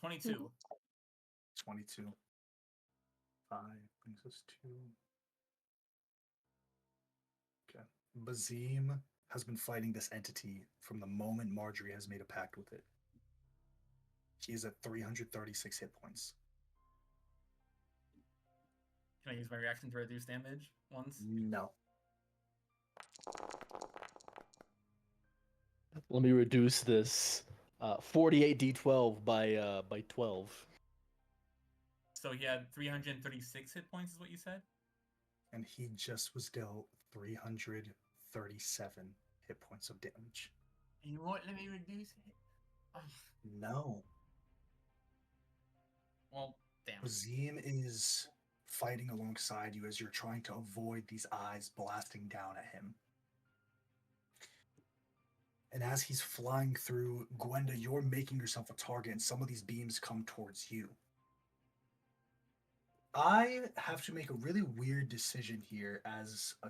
22. 22. 5 brings us to. Okay. Bazim has been fighting this entity from the moment Marjorie has made a pact with it. He is at 336 hit points. Can I use my reaction to reduce damage once? No. Let me reduce this 48d12 by 12. So he had 336 hit points, is what you said? And he just was dealt 337 hit points of damage. And you won't let me reduce it? Ugh. No. Well, damn. Bazim is fighting alongside you as you're trying to avoid these eyes blasting down at him. And as he's flying through, Gwenda, you're making yourself a target, and some of these beams come towards you. I have to make a really weird decision here as a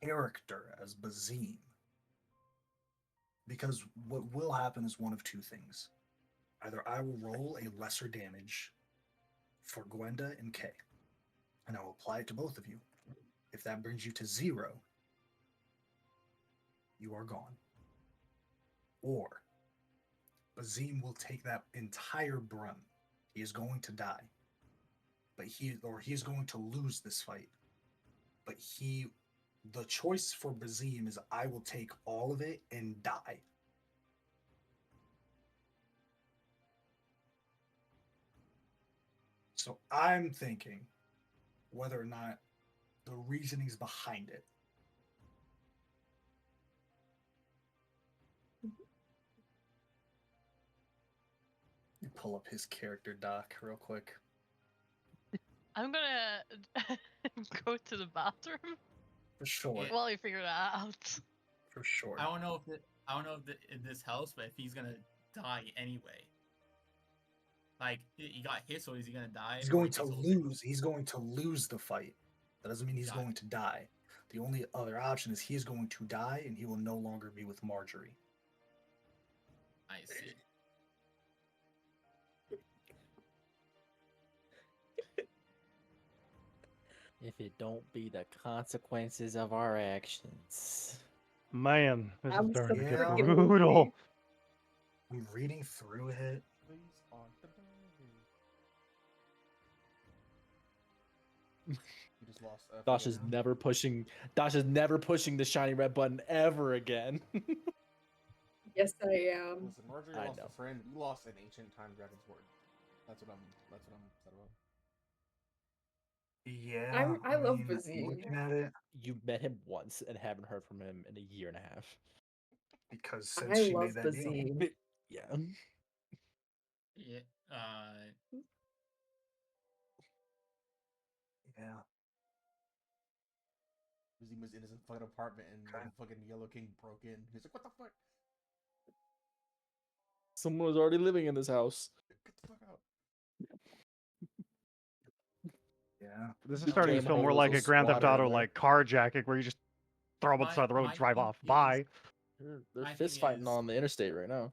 character, as Bazim. Because what will happen is one of two things. Either I will roll a lesser damage for Gwenda and Kay, and I will apply it to both of you. If that brings you to 0, you are gone. Or Bazim will take that entire brunt. He is going to die. But he is going to lose this fight. But the choice for Bazim is I will take all of it and die. So I'm thinking whether or not the reasonings behind it. You pull up his character doc real quick. I'm gonna go to the bathroom For sure. while you figure that out. For sure. I don't know if this helps, but if he's gonna die anyway, like he got hit, so is he gonna die? He's going to lose. He's going to lose the fight. That doesn't mean he's going to die. The only other option is he is going to die, and he will no longer be with Marjorie. I see. If it don't be the consequences of our actions. Man, this is starting to get Absolutely. brutal. I'm reading through it. You just lost. Dasha's never pushing. Dasha's never pushing the shiny red button ever again. Yes, I am. Listen, Marjorie I lost know. a friend. You lost an ancient time dragon sword. That's what I'm upset about. Yeah, I love mean, Bazine. looking at it, You met him once and haven't heard from him in a year and a half. because since I she love made that deal. Bazine. Yeah. Yeah. Yeah. He was in his fucking apartment and the fucking Yellow King broke in. He was like, "What the fuck? Someone was already living in this house. Get the fuck out!" Yeah. This is You starting to came feel home, more there was like a a Grand Theft squatter in Auto there. like carjacking where you just throw them on the side of the road My and drive thing off. is- Bye. They're My fist thing fighting is- on the interstate right now.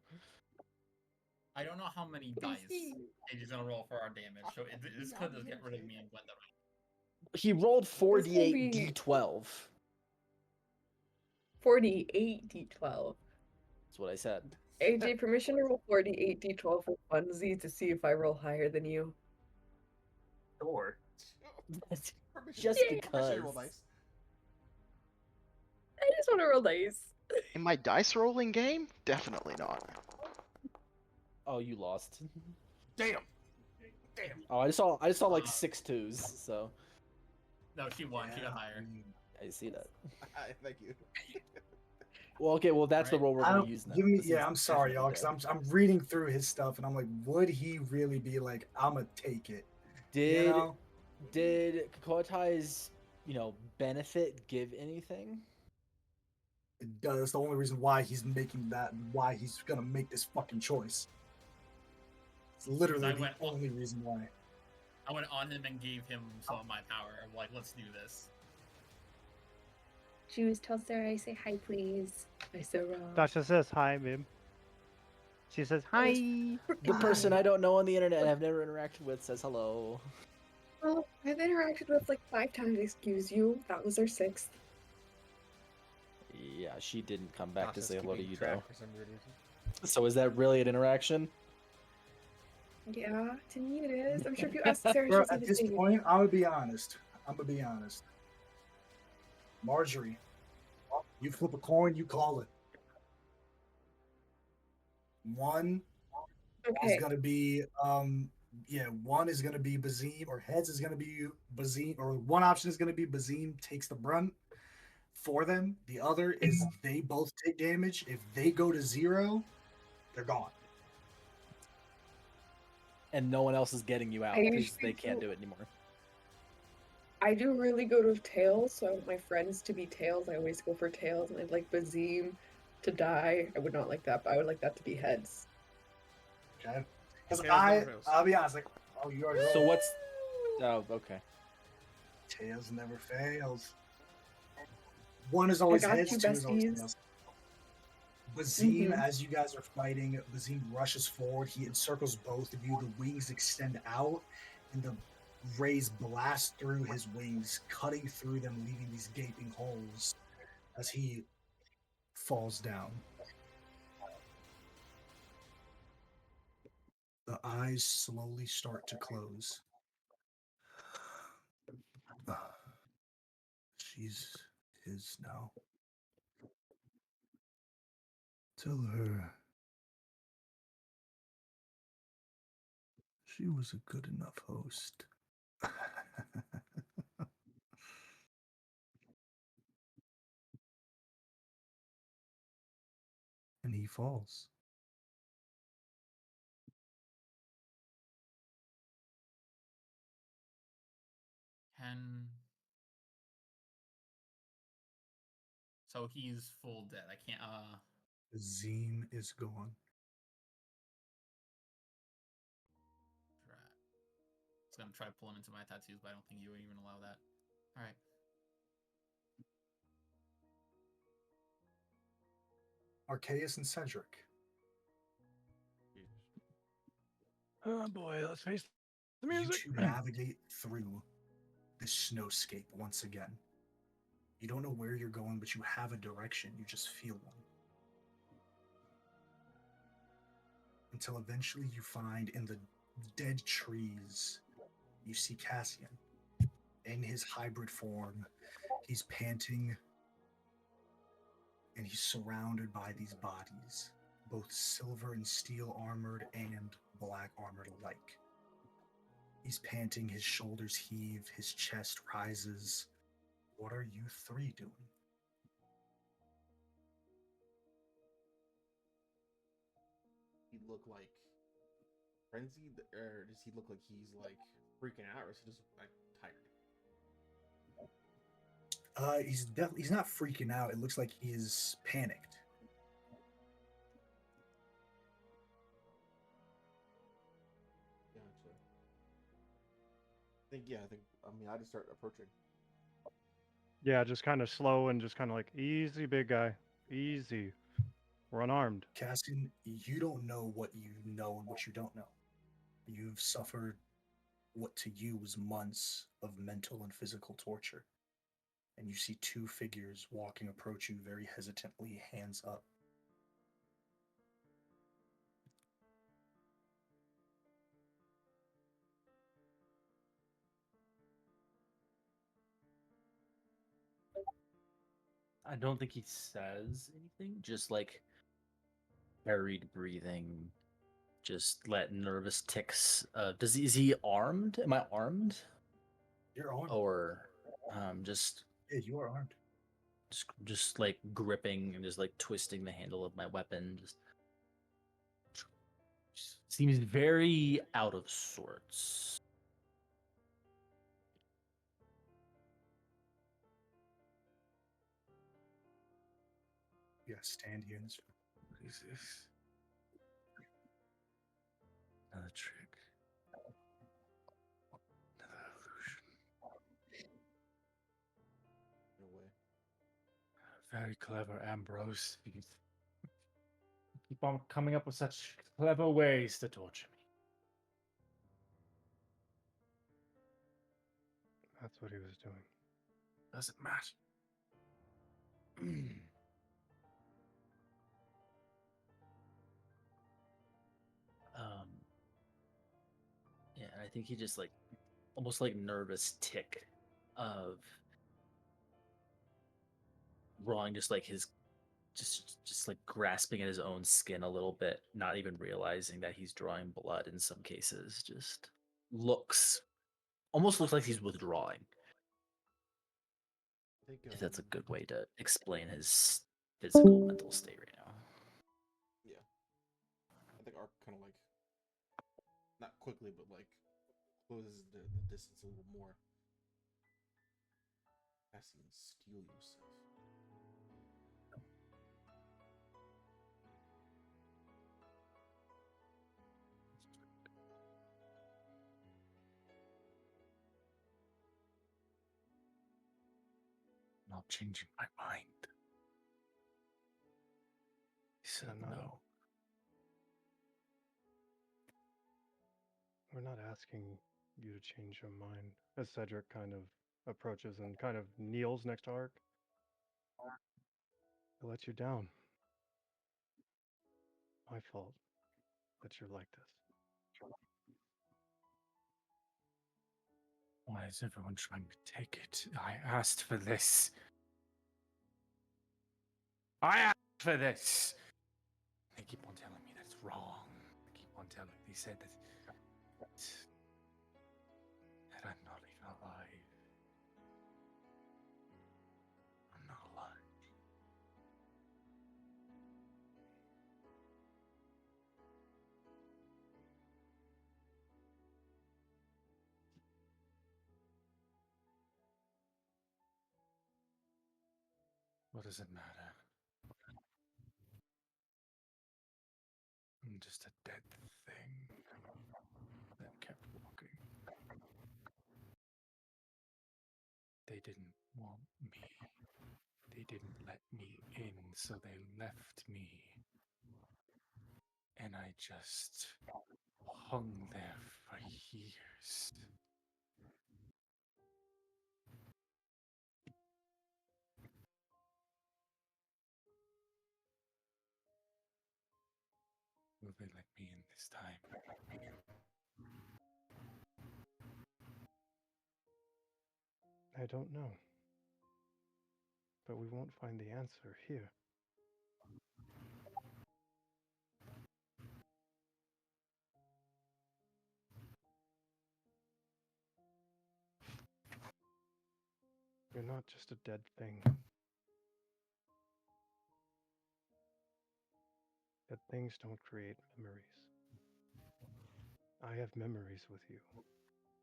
I don't know how many dice he's gonna roll for our damage, so this could just get rid of me and Gwenda. He rolled This will 4d8 be- d12. 48 d12. That's what I said. AJ, permission to roll 48 d12 for funsies to see if I roll higher than you. Sure. Permission- Just Yeah. permission to roll because. dice. I just want to roll dice. In my dice rolling game, definitely not. Oh, you lost. Damn. Oh, I just saw like Uh, 6 twos, so No, she won. She got Yeah, higher. I see that. Thank you. Well, okay, well that's the Right. roll we're I gonna don't use now. give me. This Yeah, is I'm sorry, y'all, definitely because I'm reading through his stuff and I'm like, would he really be like, I'ma take it? Did You know? did Kokotai's benefit give anything? It does. That's the only reason why he's making that. Why he's gonna make this fucking choice. It's literally I the went- only reason why. I went on him and gave him some of my power. I'm like, let's do this. Juice, tell Sarah I say hi, please. Hi, Sarah. Dasha says hi, babe. She says hi. The person I don't know on the internet I've never interacted with says hello. Well, I've interacted with like 5 times, excuse you. That was our 6th. Yeah, she didn't come back to Tasha's say hello to keeping you track though. for some weird reason. So is that really an interaction? Yeah, to me it is. I'm sure if you ask Sarah, Bro, she'll say at the this same. point, I'm gonna be honest. Marjorie, you flip a coin, you call it. One Okay. is gonna be one is gonna be Bazim, or heads is gonna be Bazim, or one option is gonna be Bazim takes the brunt for them. The other is they both take damage. If they go to 0, they're gone. And no one else is getting you out I because usually they can't do- do it anymore. I do really go to tails, so I want my friends to be tails. I always go for tails, and I'd like Bazim to die. I would not like that, but I would like that to be heads. Okay, because Tails never fails. I'll be honest, like, oh, you already So rolled. what's oh okay. Tails never fails. One is always got heads, you, 2 is always besties. tails. Bazim, Mhm. as you guys are fighting, Bazim rushes forward. He encircles both of you. The wings extend out, and the rays blast through his wings, cutting through them, leaving these gaping holes as he falls down. The eyes slowly start to close. She's his now. Tell her she was a good enough host. And he falls. Can so he's full dead. I can't Zim is gone. try. I was gonna try to pull him into my tattoos, but I don't think you would even allow that. Alright. Arceus and Cedric. Oh boy, let's face the You music. two navigate through this snowscape once again. You don't know where you're going, but you have a direction. You just feel one. Until eventually you find in the dead trees, you see Cassian. In his hybrid form, he's panting, and he's surrounded by these bodies, both silver and steel armored and black armored alike. He's panting, his shoulders heave, his chest rises. What are you three doing? He look like frenzied, or does he look like he's like freaking out, or is he just like tired? He's not freaking out. It looks like he's panicked. Gotcha. I mean, I just start approaching. Yeah, just kind of slow and just kind of like, easy, big guy. Easy. We're unarmed. Cassian, you don't know what you know and what you don't know. You've suffered what to you was months of mental and physical torture. And you see two figures approach you very hesitantly, hands up. I don't think he says anything. Just like buried breathing. Just let nervous ticks. Is he armed? Am I armed? You're armed. Or just Yeah, you are armed. just like gripping and just like twisting the handle of my weapon. Just seems very out of sorts. Yeah, stand here in this room. What is this? Another trick. Another illusion. No way. Very clever, Ambrose. You keep on coming up with such clever ways to torture me. That's what he was doing. Doesn't matter. Yeah, I think he just like almost like nervous tick of drawing just like his just like grasping at his own skin a little bit, not even realizing that he's drawing blood in some cases. Just almost looks like he's withdrawing. I think, If that's a good way to explain his physical mental state right now. yeah. I think Ark kind of like, not quickly, but like closes the distance a little more. Cassian, steel yourself. Not changing my mind. He said no. We're not asking you to change your mind. As Cedric kind of approaches and kind of kneels next to Ark. I let you down. My fault that you're like this. Why is everyone trying to take it? I asked for this. I asked for this. They keep on telling me that's wrong. They said that I'm not even alive. I'm not alive. What does it matter? I'm just a dead thing that kept walking. They didn't want me. They didn't let me in, so they left me. And I just hung there for years. Will they let me in this time? I don't know. But we won't find the answer here. You're not just a dead thing. Dead things don't create memories. I have memories with you.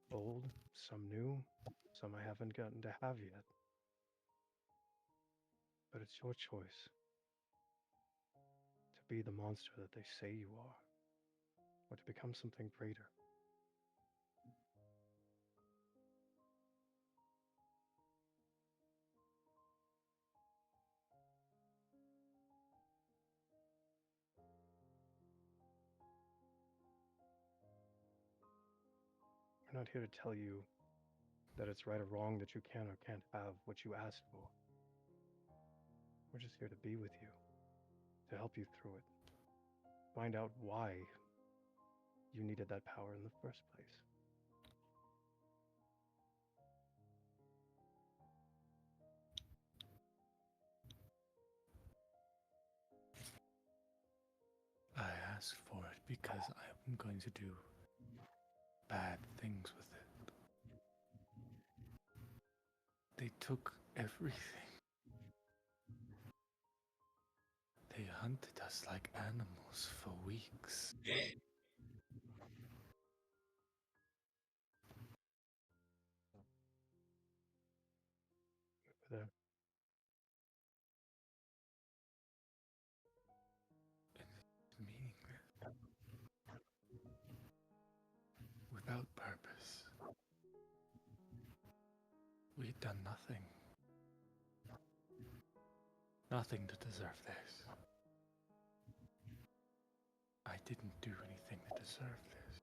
Old, some new, some I haven't gotten to have yet. But it's your choice to be the monster that they say you are, or to become something greater. We're not here to tell you that it's right or wrong, that you can or can't have what you asked for. We're just here to be with you, to help you through it. Find out why you needed that power in the first place. I asked for it because I'm going to do bad things with it. They took everything. They hunted us like animals for weeks. Over there. It's meaningless. Without purpose. We had done nothing. Nothing to deserve this. I didn't do anything to deserve this.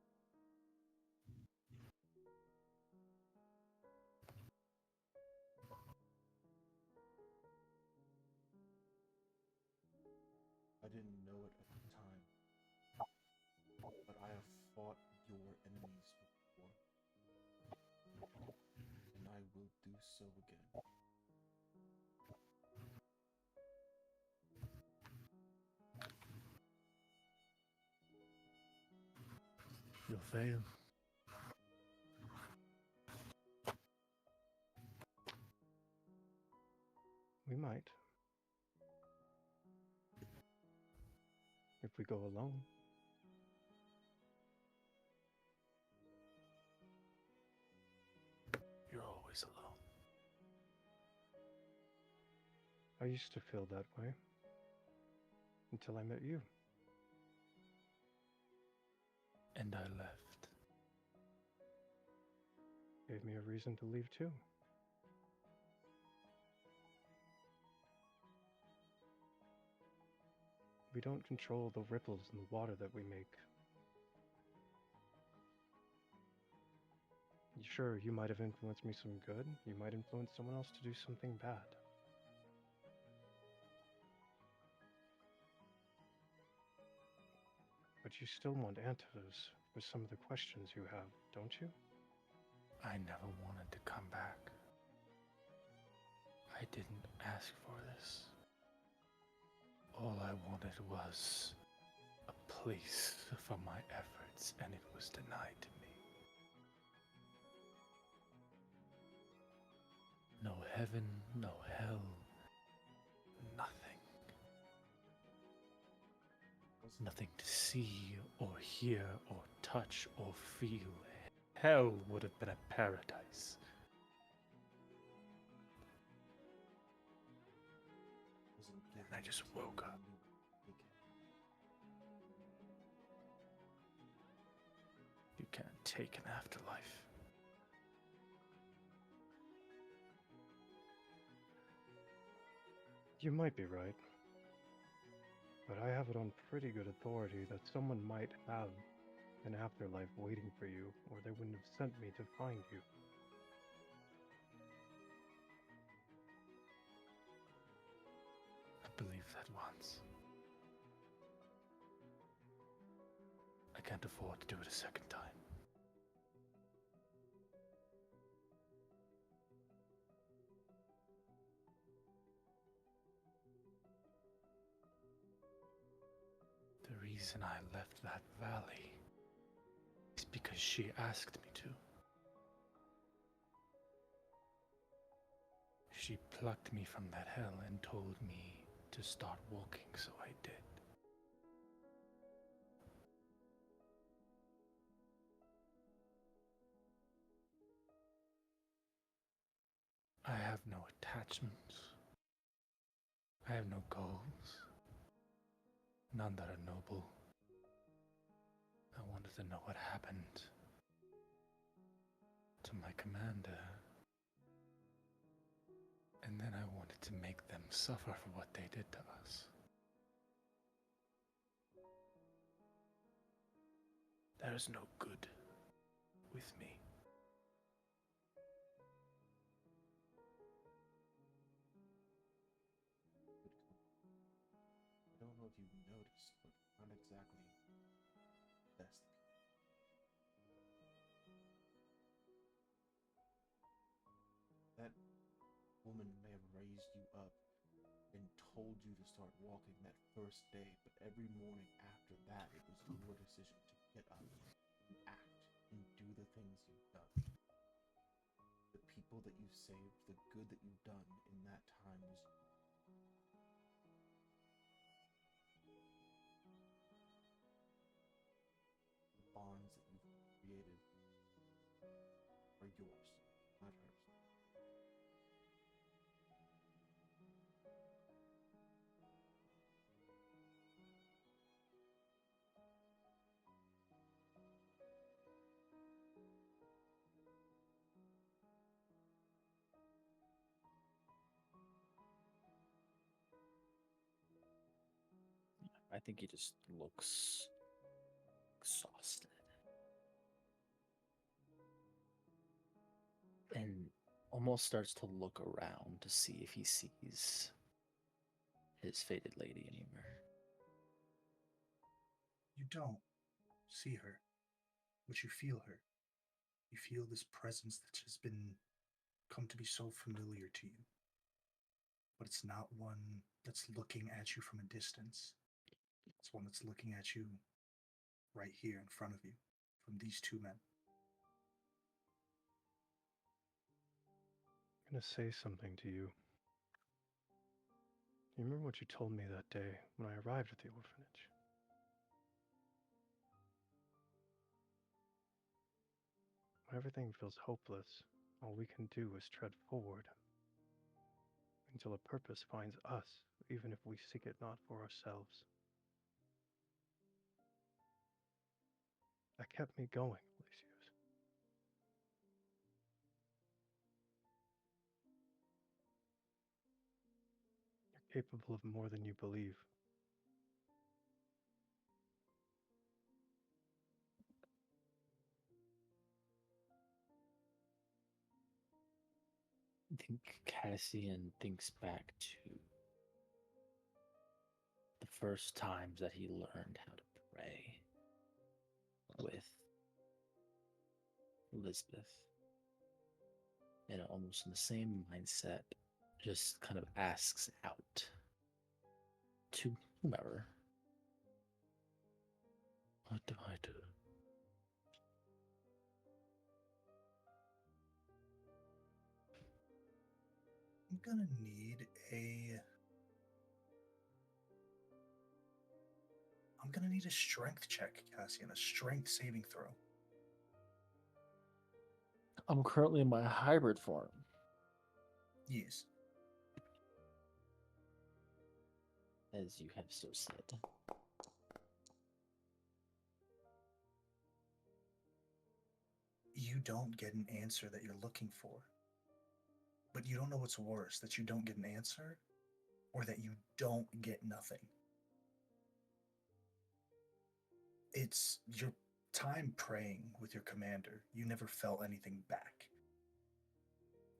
I didn't know it at the time, but I have fought your enemies before, and I will do so again. You'll fail. We might. If we go alone. You're always alone. I used to feel that way. Until I met you. And I left. Gave me a reason to leave too. We don't control the ripples in the water that we make. Sure, you might have influenced me some good. You might influence someone else to do something bad. But you still want answers for some of the questions you have, don't you? I never wanted to come back. I didn't ask for this. All I wanted was a place for my efforts, and it was denied to me. No heaven, no hell, nothing. Nothing to see, or hear, or touch, or feel. Hell would have been a paradise. wasn't given I just until woke up. you knew it again. You can't take an afterlife. You might be right. But I have it on pretty good authority that someone might have an afterlife waiting for you, or they wouldn't have sent me to find you. I believed that once. I can't afford to do it a second time. The reason I left that valley is because she asked me to. She plucked me from that hell and told me to start walking, so I did. I have no attachments. I have no goals. None that are noble. I wanted to know what happened to my commander. And then I wanted to make them suffer for what they did to us. There is no good with me. I don't know if you've noticed, but not exactly best people. That woman may have raised you up and told you to start walking that first day, but every morning after that, it was your decision to get up and act and do the things you've done. The people that you saved, the good that you've done in that time was the bonds that you've created are yours, not hers. I think he just looks exhausted. And almost starts to look around to see if he sees his fated lady anywhere. You don't see her, but you feel her. You feel this presence that has been come to be so familiar to you. But it's not one that's looking at you from a distance. It's one that's looking at you right here in front of you, from these two men. I'm gonna say something to you. You remember what you told me that day when I arrived at the orphanage? When everything feels hopeless, all we can do is tread forward until a purpose finds us, even if we seek it not for ourselves. That kept me going, Lucius. You're capable of more than you believe. I think Cassian thinks back to the first times that he learned how to pray with Elizabeth. And almost in the same mindset, just kind of asks out to whomever, what do I do? I'm gonna need a. I'm gonna need a strength check, Cassian, a strength saving throw. I'm currently in my hybrid form. Yes. as you have so said. You don't get an answer that you're looking for. But you don't know what's worse, that you don't get an answer or that you don't get nothing. It's your time praying with your commander. You never felt anything back.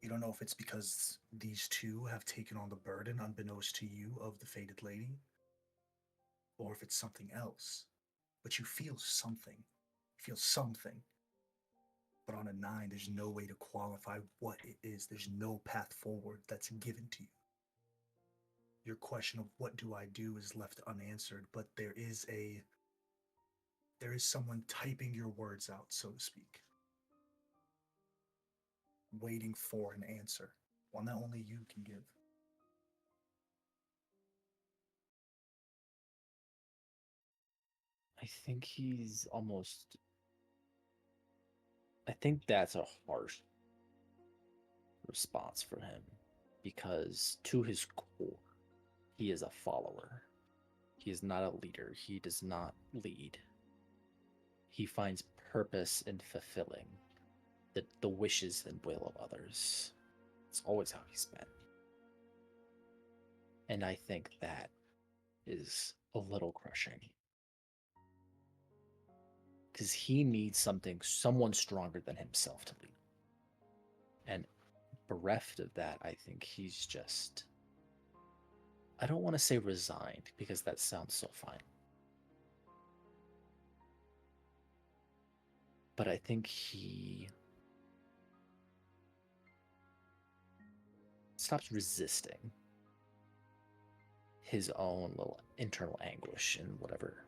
You don't know if it's because these two have taken on the burden unbeknownst to you of the fated lady, or if it's something else. But you feel something. You feel something. But on a 9, there's no way to qualify what it is. There's no path forward that's given to you. Your question of what do I do is left unanswered, but there is someone typing your words out, so to speak, waiting for an answer, one that only you can give. I think he's almost. I think that's a harsh response for him because, to his core, he is a follower. He is not a leader. He does not lead. He finds purpose in fulfilling the wishes and will of others. It's always how he's been. And I think that is a little crushing. Because he needs someone stronger than himself to lead. And bereft of that, I think he's just, I don't want to say resigned, because that sounds so fine. But I think he stops resisting his own little internal anguish in whatever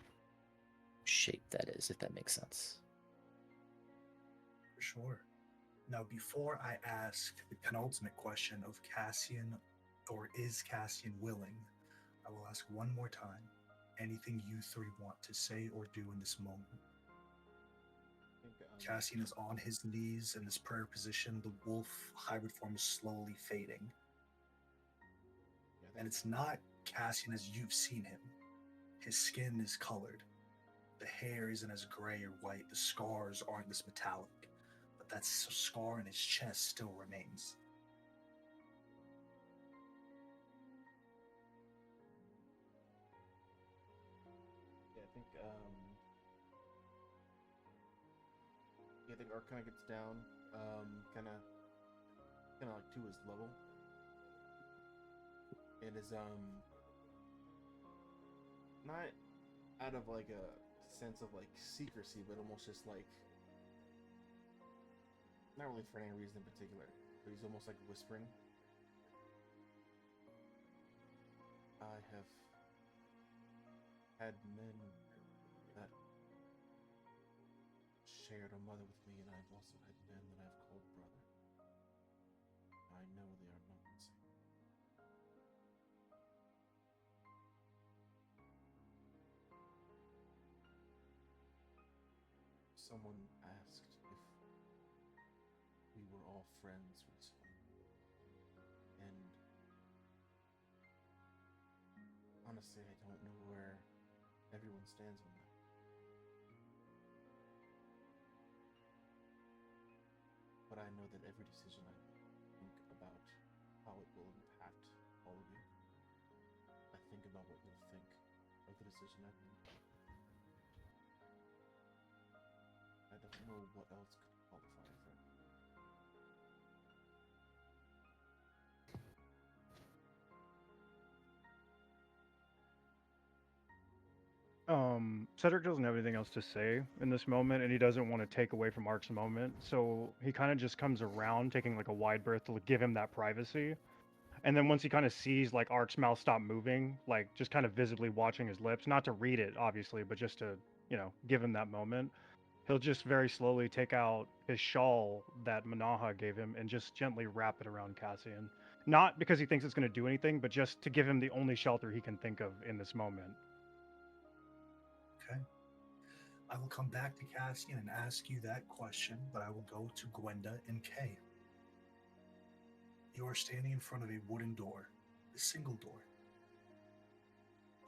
shape that is, if that makes sense. For sure. Now, before I ask the penultimate question of Cassian, or is Cassian willing, I will ask one more time anything you three want to say or do in this moment. Cassian is on his knees in this prayer position. The wolf hybrid form is slowly fading. And it's not Cassian as you've seen him. His skin is colored. The hair isn't as gray or white. The scars aren't this metallic. But that scar in his chest still remains. Yeah, I think Ark kind of gets down, kind of like to his level, and is not out of like a sense of like secrecy, but almost just like not really for any reason in particular, but he's almost like whispering. I have had men that shared a mother with me, and I've also had men that I've called brother. I know they are not the same. Someone asked if we were all friends recently, and honestly, I don't know where everyone stands on that. But I know that every decision I think about how it will impact all of you. I think about what you'll think of the decision I've made. I don't know what else could qualify as that. Cedric doesn't have anything else to say in this moment, and he doesn't want to take away from Ark's moment, so he kind of just comes around, taking like a wide berth to give him that privacy. And then once he kind of sees like Ark's mouth stop moving, like just kind of visibly watching his lips, not to read it obviously, but just to, give him that moment, he'll just very slowly take out his shawl that Manaha gave him and just gently wrap it around Cassian. Not because he thinks it's going to do anything, but just to give him the only shelter he can think of in this moment. Okay. I will come back to Cassian and ask you that question, but I will go to Gwenda and Kay. You are standing in front of a wooden door, a single door.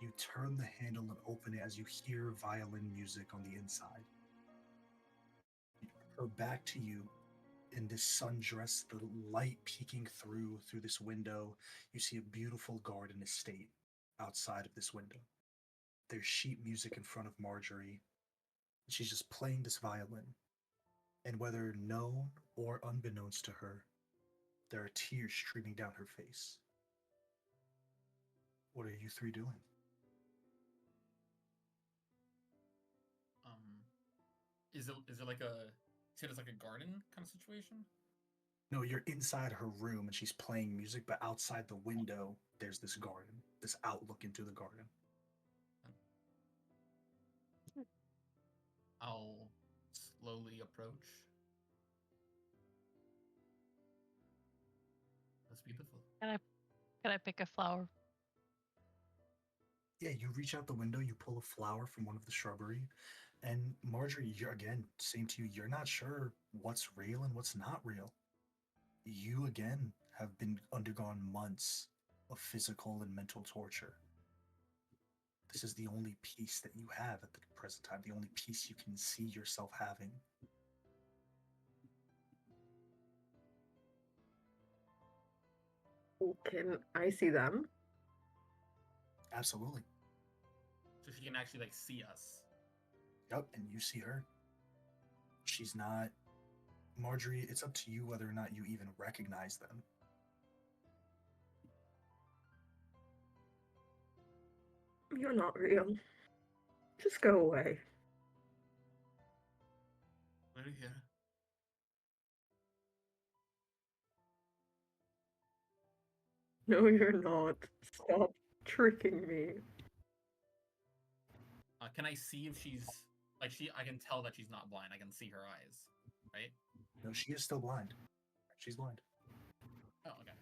You turn the handle and open it as you hear violin music on the inside. Her back to you in this sundress, the light peeking through this window. You see a beautiful garden estate outside of this window. There's sheet music in front of Marjorie. She's just playing this violin. And whether known or unbeknownst to her, there are tears streaming down her face. What are you three doing? Is it like a, you said it's like a garden kind of situation? No, you're inside her room and she's playing music, but outside the window, there's this garden, this outlook into the garden. I'll slowly approach. That's beautiful. Can I pick a flower? Yeah, you reach out the window, you pull a flower from one of the shrubbery, and Marjorie, you're again, same to you, you're not sure what's real and what's not real. You again have been undergone months of physical and mental torture. This is the only peace that you have at the present time, the only peace you can see yourself having. Can I see them? Absolutely. So she can actually like see us. Yep, and you see her. She's not. Marjorie, it's up to you whether or not you even recognize them. You're not real. Just go away. We're here. No, you're not. Stop tricking me. Can I see if she's like I can tell that she's not blind. I can see her eyes, right? No, she is still blind. She's blind. Oh, okay.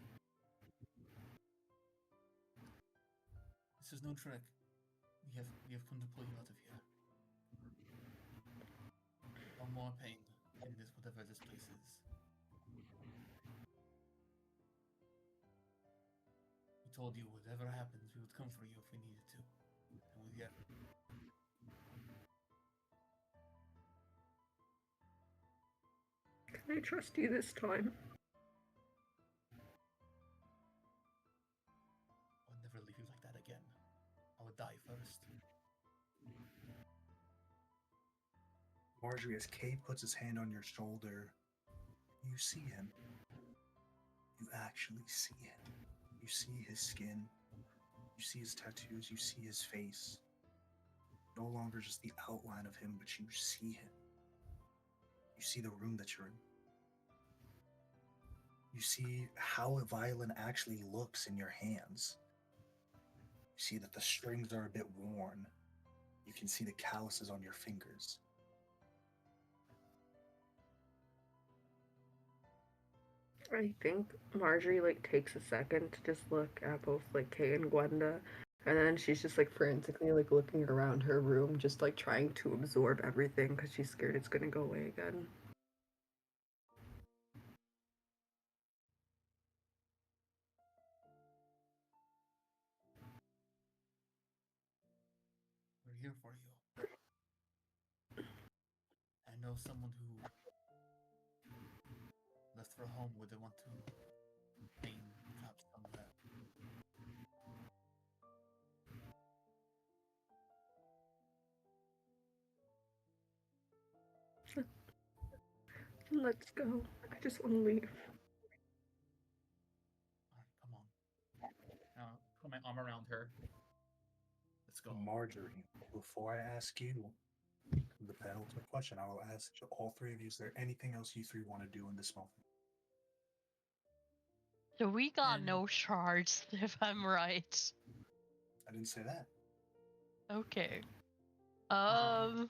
This is no trick. We have come to pull you out of here. No more pain in this, whatever this place is. We told you whatever happens, we would come for you if we needed to. And we're here. Can I trust you this time? I would never leave you like that again. I would die first. Marjorie, as Kay puts his hand on your shoulder, you see him. You actually see him. You see his skin. You see his tattoos. You see his face. No longer just the outline of him, but you see him. You see the room that you're in. You see how a violin actually looks in your hands. You see that the strings are a bit worn. You can see the calluses on your fingers. I think Marjorie takes a second to just look at both Kay and Gwenda, and then she's just frantically looking around her room, just trying to absorb everything because she's scared it's gonna go away again. We're here for you. I know someone who left for home would want to pain perhaps somewhere. Let's go. I just want to leave. Alright, come on. Put my arm around her. Let's go. Marjorie, before I ask you the penultimate question, I will ask all three of you, is there anything else you three want to do in this moment? So we got no shards, if I'm right. I didn't say that. Okay. Can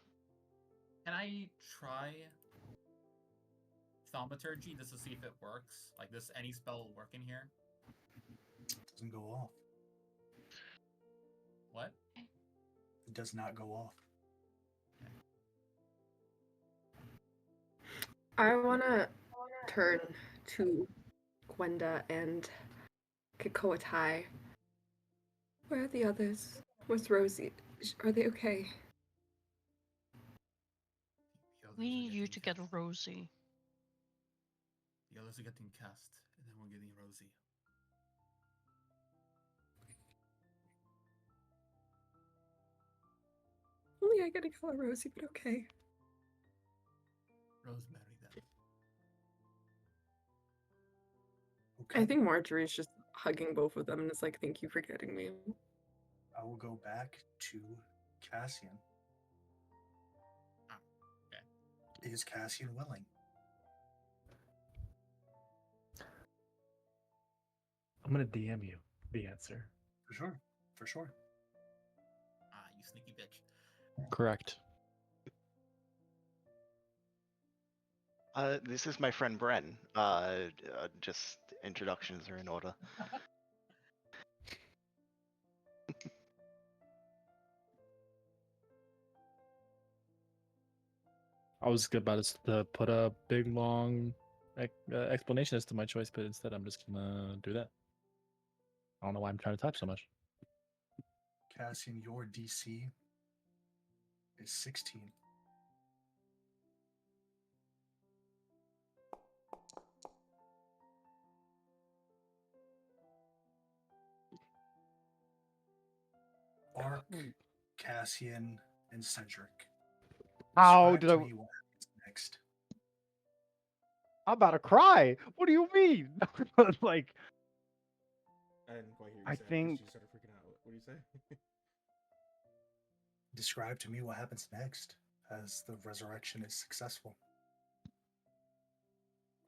I try thaumaturgy just to see if it works? Does any spell work in here? It doesn't go off. What? It does not go off. I want to turn to Gwenda and Kikoatai. Where are the others? With Rosie. Are they okay? The others We are need you getting to get cast. Rosie. The others are getting cast, and then we're getting Rosie. Only I get to call her Rosie, but okay. Rosemary, then. Okay. I think Marjorie's just hugging both of them and is like, thank you for getting me. I will go back to Cassian. Okay. Is Cassian willing? I'm gonna DM you the answer. For sure. For sure. Ah, you sneaky bitch. Correct. This is my friend Bren. Just introductions are in order. I was about to put a big long explanation as to my choice, but instead I'm just gonna do that. I don't know why I'm trying to type so much. Cassian, your DC is 16. Ark, Cassian, and Cedric. How Describe did to I? me what happens next. I'm about to cry. What do you mean? Like, I didn't quite hear you I say it think because you started freaking out. What do you say? Describe to me what happens next as the resurrection is successful.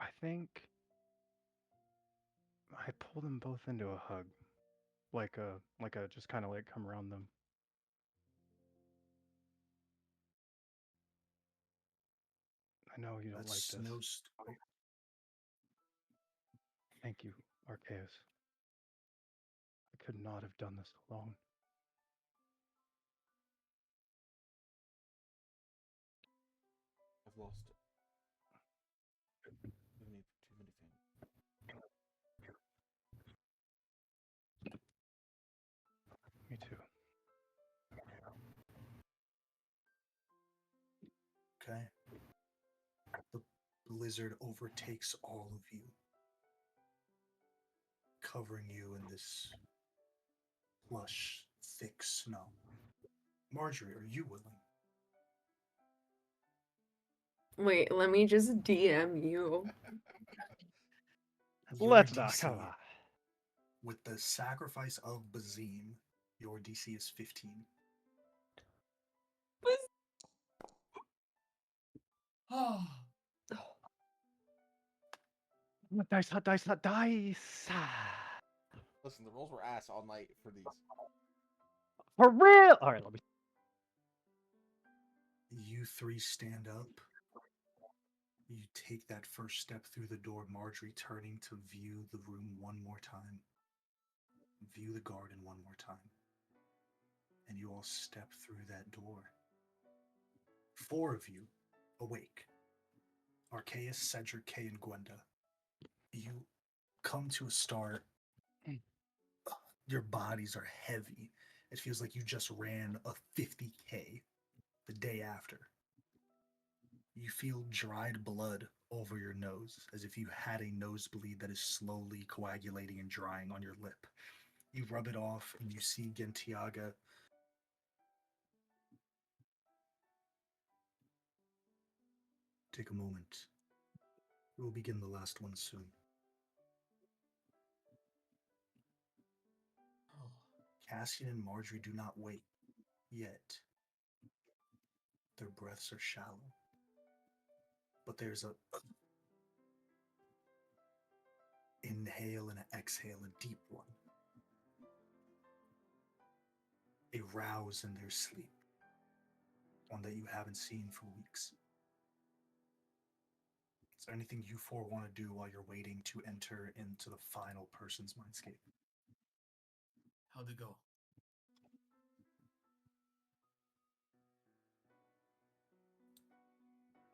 I think I pull them both into a hug, like a just kind of like come around them. I know you don't like That's this. no story. Thank you, Arceus. I could not have done this alone. I've lost it. Too many family. Me too. Okay. The blizzard overtakes all of you, covering you in this lush, thick snow. Marjorie, are you willing? Wait, let me just DM you. Your Let's not DC, come on. with the sacrifice of Bazim, your DC is 15. Oh. Hot dice, hot dice, hot dice. Listen, the rolls were ass all night for these. For real. All right, let me. You three stand up. You take that first step through the door, Marjorie turning to view the room one more time. View the garden one more time. And you all step through that door. 4 of you awake. Arceus, Cedric, Kay, and Gwenda. You come to a start. Your bodies are heavy. It feels like you just ran a 50K the day after. You feel dried blood over your nose, as if you had a nosebleed that is slowly coagulating and drying on your lip. You rub it off, and you see Gentiaga. Take a moment. We'll begin the last one soon. Cassian and Marjorie do not wake yet. Their breaths are shallow. But there's a inhale and an exhale, a deep one. A rouse in their sleep. One that you haven't seen for weeks. Is there anything you four want to do while you're waiting to enter into the final person's mindscape? How'd it go?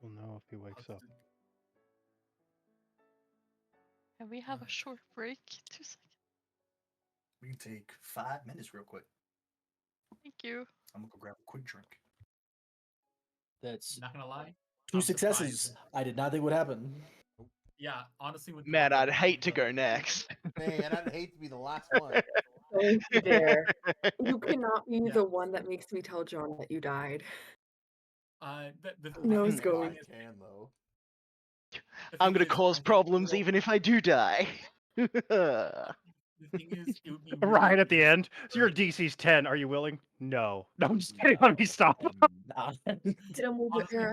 We'll know if he wakes up. Can we have a short break? 2 seconds. We can take 5 minutes real quick. Thank you. I'm gonna go grab a quick drink. That's Not gonna lie. 2 I'm successes. surprised. I did not think would happen. Yeah, honestly, with Man, the- I'd hate to the- go next. Man, I'd hate to be the last one. Don't you dare. You cannot be Yeah. the one that makes me tell John that you died. The No, thing it's is, going. I can though. the I'm thing gonna is, cause I think problems real- even if I do die. The thing is, it would be really Right at the easy end. So your for- DC's 10. Are you willing? No. No, I'm just kidding. Let me stop. Not- honestly,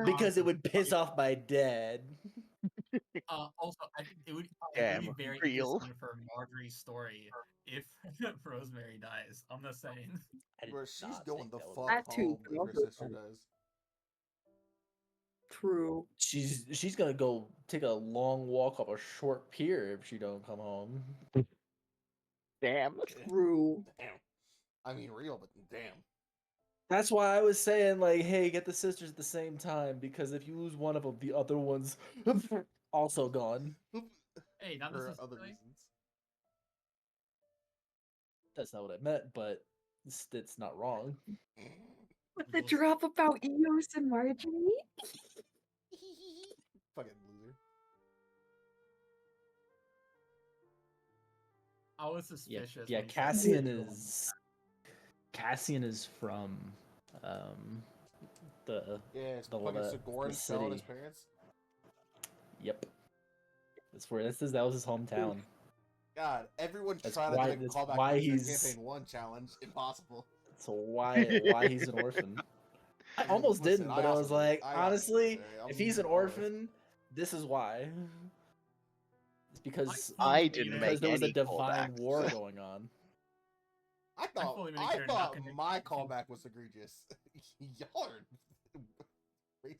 because it would piss off my dad. Also, I think it would Damn, be very real. interesting for Marjorie's story if Rosemary dies. I'm just saying. I did Bro, she's not going think the that would- fuck That too, home if but her also- sister does. True. She's gonna go take a long walk up a short pier if she don't come home. Damn. True. Damn. I mean, real, but damn. That's why I was saying, like, hey, get the sisters at the same time, because if you lose one of them, the other one's also gone. Hey, not For other necessarily. reasons. That's not what I meant, but it's not wrong. With the drop about Eos and Marjorie? Fucking loser. I was Yeah, suspicious. yeah. when he said Cassian that. is from the Yeah, it's the, fucking the Sigourn's telling his city. parents. Yep. That was his hometown. God, everyone That's trying why- to do a that's callback why to Wizard he's- Campaign 1 challenge. Impossible. So why he's an orphan? I almost Listen, didn't, but I also was did. like, I also honestly, did. if he's an I'm aware. orphan, this is why. It's because I didn't because make there was a any divine callbacks. war going on. I thought fully made it clear not connected my to- callback was egregious. Y'all are crazy.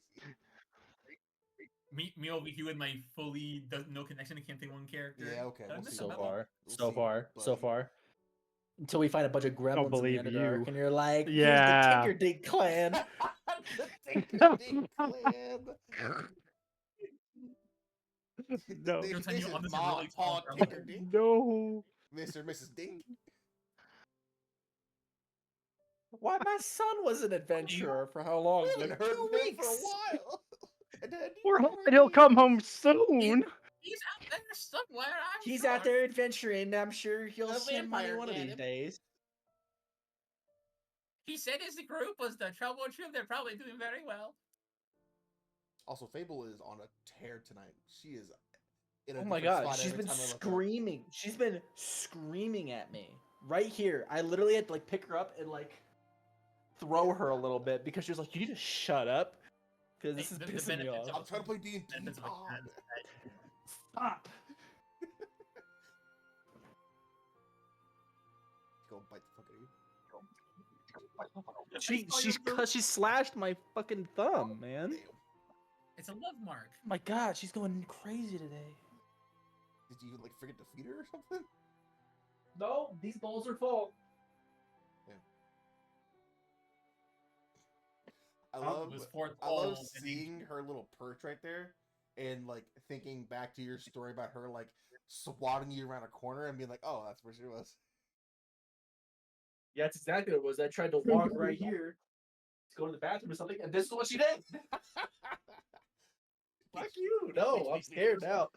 Me over here with my fully no connection to Campaign 1 character. Yeah, okay, Did I we'll miss see So a about memo? that. far, We'll so see, far. Until we find a bunch of gremlins in the believe Underdark, you. and you're like, Yeah. here's the Tinkerdink clan. the Tinkerdink clan. No. You're This telling you is on this Ma really Paw tall Tinkerdink, No. Mr. and Mrs. Dink. Why my son was an adventurer for how long? We haven't Like heard 2 from him for a weeks. while. And, do you We're remember hoping he'll any come of home this? soon. He's out there somewhere. I'm He's sure. out there adventuring. I'm sure he'll A send money vampire one of get these him. days. He said his group was the trouble troop. They're probably doing very well. Also, Fable is on a tear tonight. She is in a Oh my different god, spot she's every been time I look up. screaming. She's been screaming at me right here. I literally had to like pick her up and like throw her a little bit because she was like, "You need to shut up," because this Hey, is the pissing me benefits off. I'm trying to play D&D. benefits of a God. cat is that Stop. Go bite the fuck out of you. She slashed my fucking thumb, man. Damn. It's a love mark. Oh my god, she's going crazy today. Did you like forget to feed her or something? No, these bowls are full. I It love was fourth I love hole, and seeing her little perch right there and like thinking back to your story about her like swatting you around a corner and being like, oh, that's where she was. Yeah, that's exactly what it was. I tried to walk right here to go to the bathroom or something, and this is what she did. Fuck you. No, I'm scared now.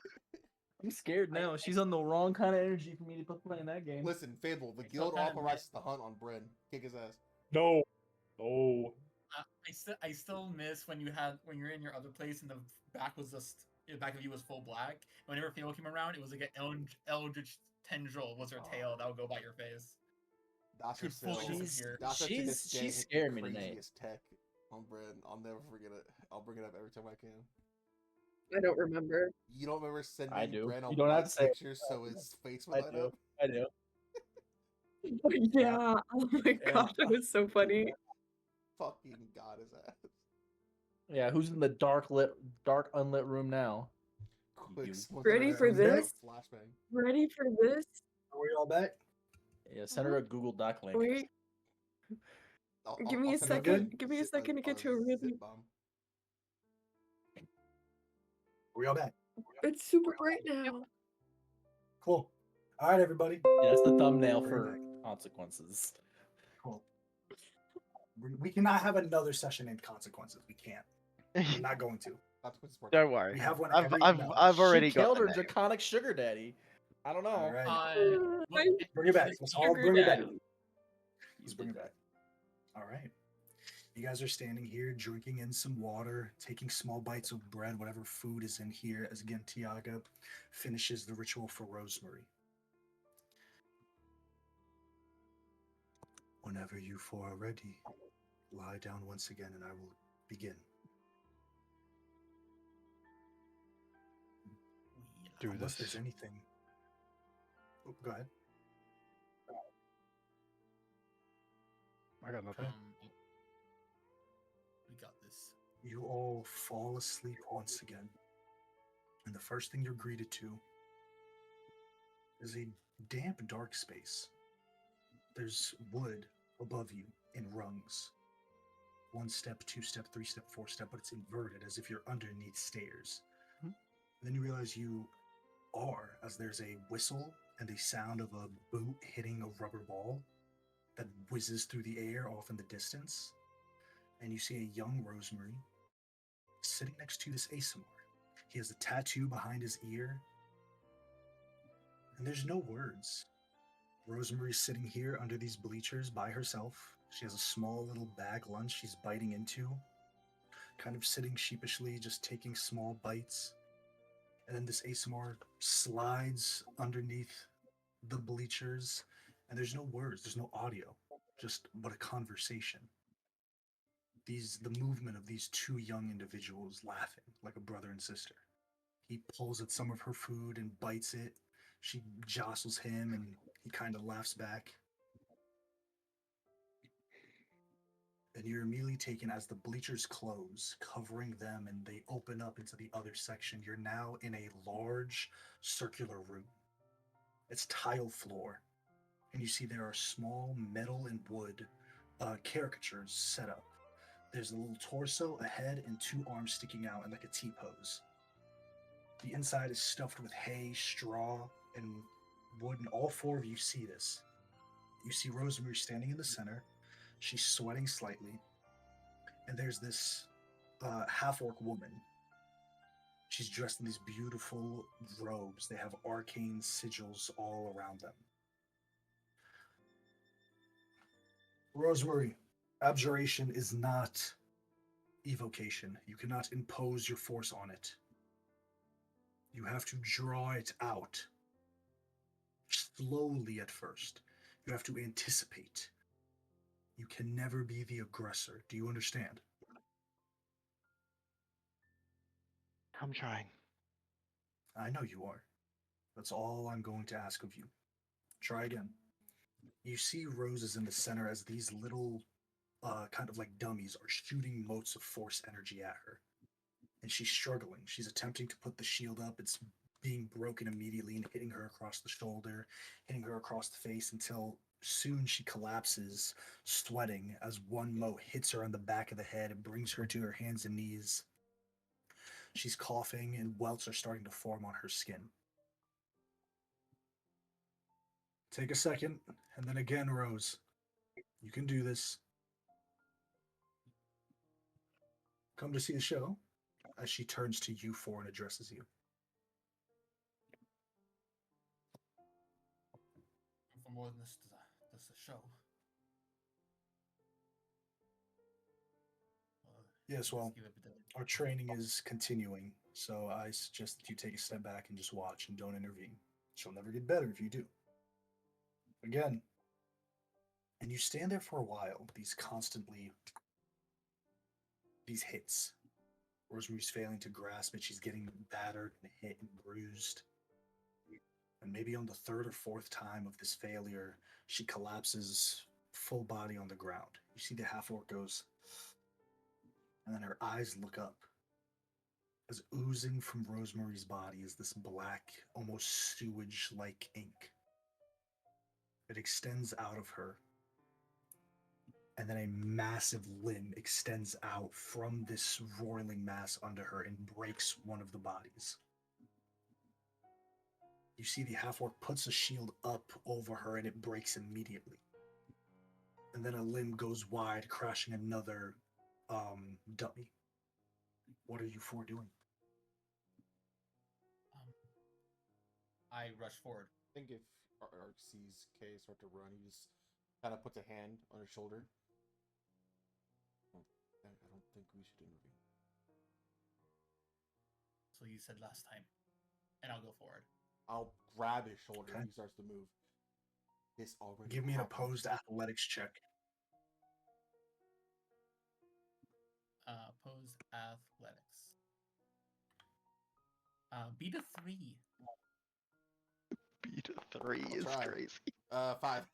I'm scared now. She's on the wrong kind of energy for me to put playing that game. Listen, Fable, the I still guild kinda authorizes the hunt on Bryn. Kick his ass. No. Oh. I still miss when you're in your other place and the back was just the back of you was full black. Whenever Fable came around, it was like an eldritch tendril was her tail that would go by your face. Dr. Could fully Sill. disappear. Dr. to this day she's hit the scared me tonight. craziest tech on Bryn. I'll never forget it. I'll bring it up every time I can. I don't remember. You don't remember sending I do. Bryn a You don't have white to say it. picture so his face would I light do. up? I do. Yeah. Oh my Yeah. god, that was so funny. Fucking got his ass. Yeah, who's in the dark unlit room now? Quick You. splinter Ready ass for with a this? flashbang. Ready for this? Are we all back? Yeah, send her a Google Doc link. Wait, give me a send her second. Give me a zip- second to get to a zip really. bomb. Are we all back? It's super bright now. Cool. All right, everybody. Yeah, that's the thumbnail Bring it for back. consequences. Cool. We cannot have another session named Consequences. We can't. We're not going to. Don't worry. We have one I've every. I've, no. I've She already got killed the her name. draconic sugar daddy. I don't know. All right. Look, Bring it back. Let's all bring it back. Daddy. Let's bring it back. All right. You guys are standing here drinking in some water, taking small bites of bread, whatever food is in here, as again Tiaga finishes the ritual for Rosemary. Whenever you four are ready, lie down once again and I will begin. Do Unless this. there's anything. Oh, go ahead. I got nothing. We got this. You all fall asleep once again. And the first thing you're greeted to is a damp, dark space. There's wood above you in rungs. 1 step, 2 step, 3 step, 4 step, but it's inverted as if you're underneath stairs. Hmm. Then you realize you are, as there's a whistle and the sound of a boot hitting a rubber ball that whizzes through the air off in the distance. And you see a young Rosemary sitting next to this ASMR. He has a tattoo behind his ear. And there's no words. Rosemary's sitting here under these bleachers by herself. She has a small little bag lunch she's biting into, kind of sitting sheepishly, just taking small bites. And then this ASMR slides underneath the bleachers, and there's no words, there's no audio, just but a conversation. The movement of these two young individuals laughing like a brother and sister. He pulls at some of her food and bites it. She jostles him and he kind of laughs back. And you're immediately taken as the bleachers close, covering them, and they open up into the other section. You're now in a large circular room. It's tile floor, and you see there are small metal and wood caricatures set up. There's a little torso, a head, and 2 arms sticking out in like a T-pose. The inside is stuffed with hay, straw, and wood, and all 4 of you see this. You see Rosemary standing in the center. She's sweating slightly. And there's this half-orc woman. She's dressed in these beautiful robes. They have arcane sigils all around them. Rosemary, abjuration is not evocation. You cannot impose your force on it. You have to draw it out. Slowly at first. You have to anticipate. You can never be the aggressor. Do you understand? I'm trying. I know you are. That's all I'm going to ask of you. Try again. You see roses in the center as these little kind of like dummies are shooting motes of force energy at her. And she's struggling. She's attempting to put the shield up. It's being broken immediately and hitting her across the shoulder, hitting her across the face until soon she collapses, sweating as one mote hits her on the back of the head and brings her to her hands and knees. She's coughing and welts are starting to form on her skin. Take a second, and then again, Rose. You can do this. Come to see the show, as she turns to you 4 and addresses you. For more than this the show. Yes, well, our training is continuing, so I suggest that you take a step back and just watch and don't intervene. She'll never get better if you do. Again. And you stand there for a while, these hits. Rosemary's failing to grasp it. She's getting battered and hit and bruised. And maybe on the 3rd or 4th time of this failure, she collapses full body on the ground. You see the half-orc goes, and then her eyes look up. As oozing from Rosemary's body is this black, almost sewage-like ink. It extends out of her, and then a massive limb extends out from this roiling mass under her and breaks one of the bodies. You see the half-orc puts a shield up over her and it breaks immediately. and then a limb goes wide, crashing another dummy. What are you four doing? I rush forward. I think if Ark sees Kay start to run, he just kind of puts a hand on his shoulder. I don't think we should intervene. So you said last time, and I'll go forward. I'll grab his shoulder Okay. if he starts to move. This already. Give me an happened. opposed athletics check. Opposed athletics. Beat a 3. Beat a 3 I'll is try. crazy. 5. 5.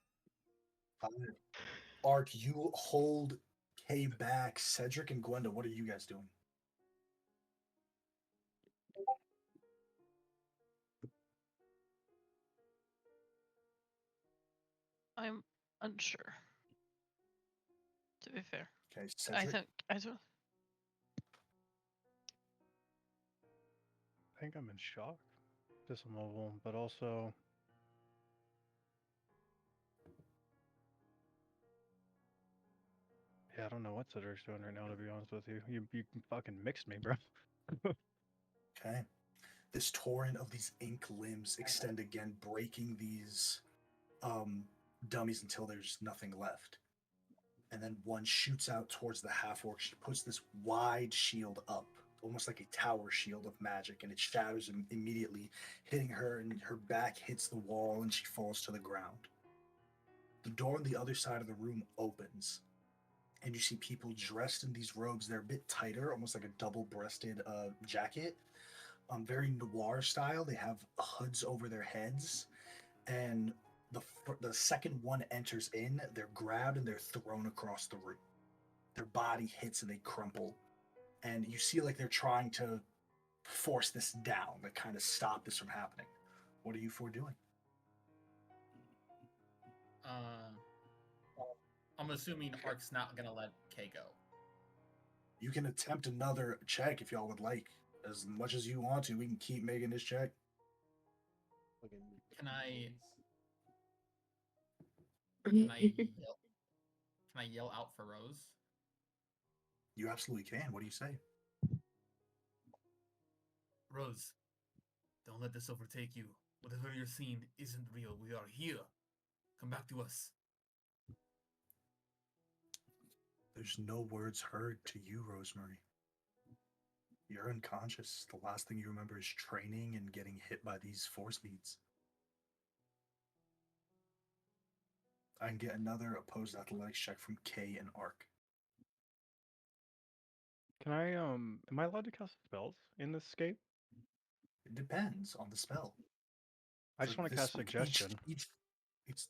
Ark, you hold Kay back. Cedric and Gwenda, what are you guys doing? I'm unsure. To be fair, Okay, Cedric. I don't. I think I'm in shock. Disimmovable, but also yeah, I don't know what Cedric's doing right now. To be honest with you, you fucking mixed me, bro. Okay. This torrent of these ink limbs extend again, breaking these dummies until there's nothing left. And then one shoots out towards the half orc. She puts this wide shield up, almost like a tower shield of magic, and it shatters immediately, hitting her, and her back hits the wall, and she falls to the ground. The door on the other side of the room opens, and you see people dressed in these robes. They're a bit tighter, almost like a double-breasted jacket, very noir style. They have hoods over their heads, and the second one enters in, they're grabbed and they're thrown across the room. Their body hits and they crumple, and you see like they're trying to force this down, like kind of stop this from happening. What are you four doing? I'm assuming Ark's not gonna let Kay go. You can attempt another check if y'all would like. As much as you want to, we can keep making this check. Can I Can I yell out for Rose? You absolutely can. What do you say? Rose, don't let this overtake you. Whatever you're seeing isn't real. We are here. Come back to us. There's no words heard to you, Rosemary. You're unconscious. The last thing you remember is training and getting hit by these force beads. I can get another opposed athletics check from Kay and Ark. Can I am I allowed to cast spells in this scape? It depends on the spell. I just want to cast suggestion. Each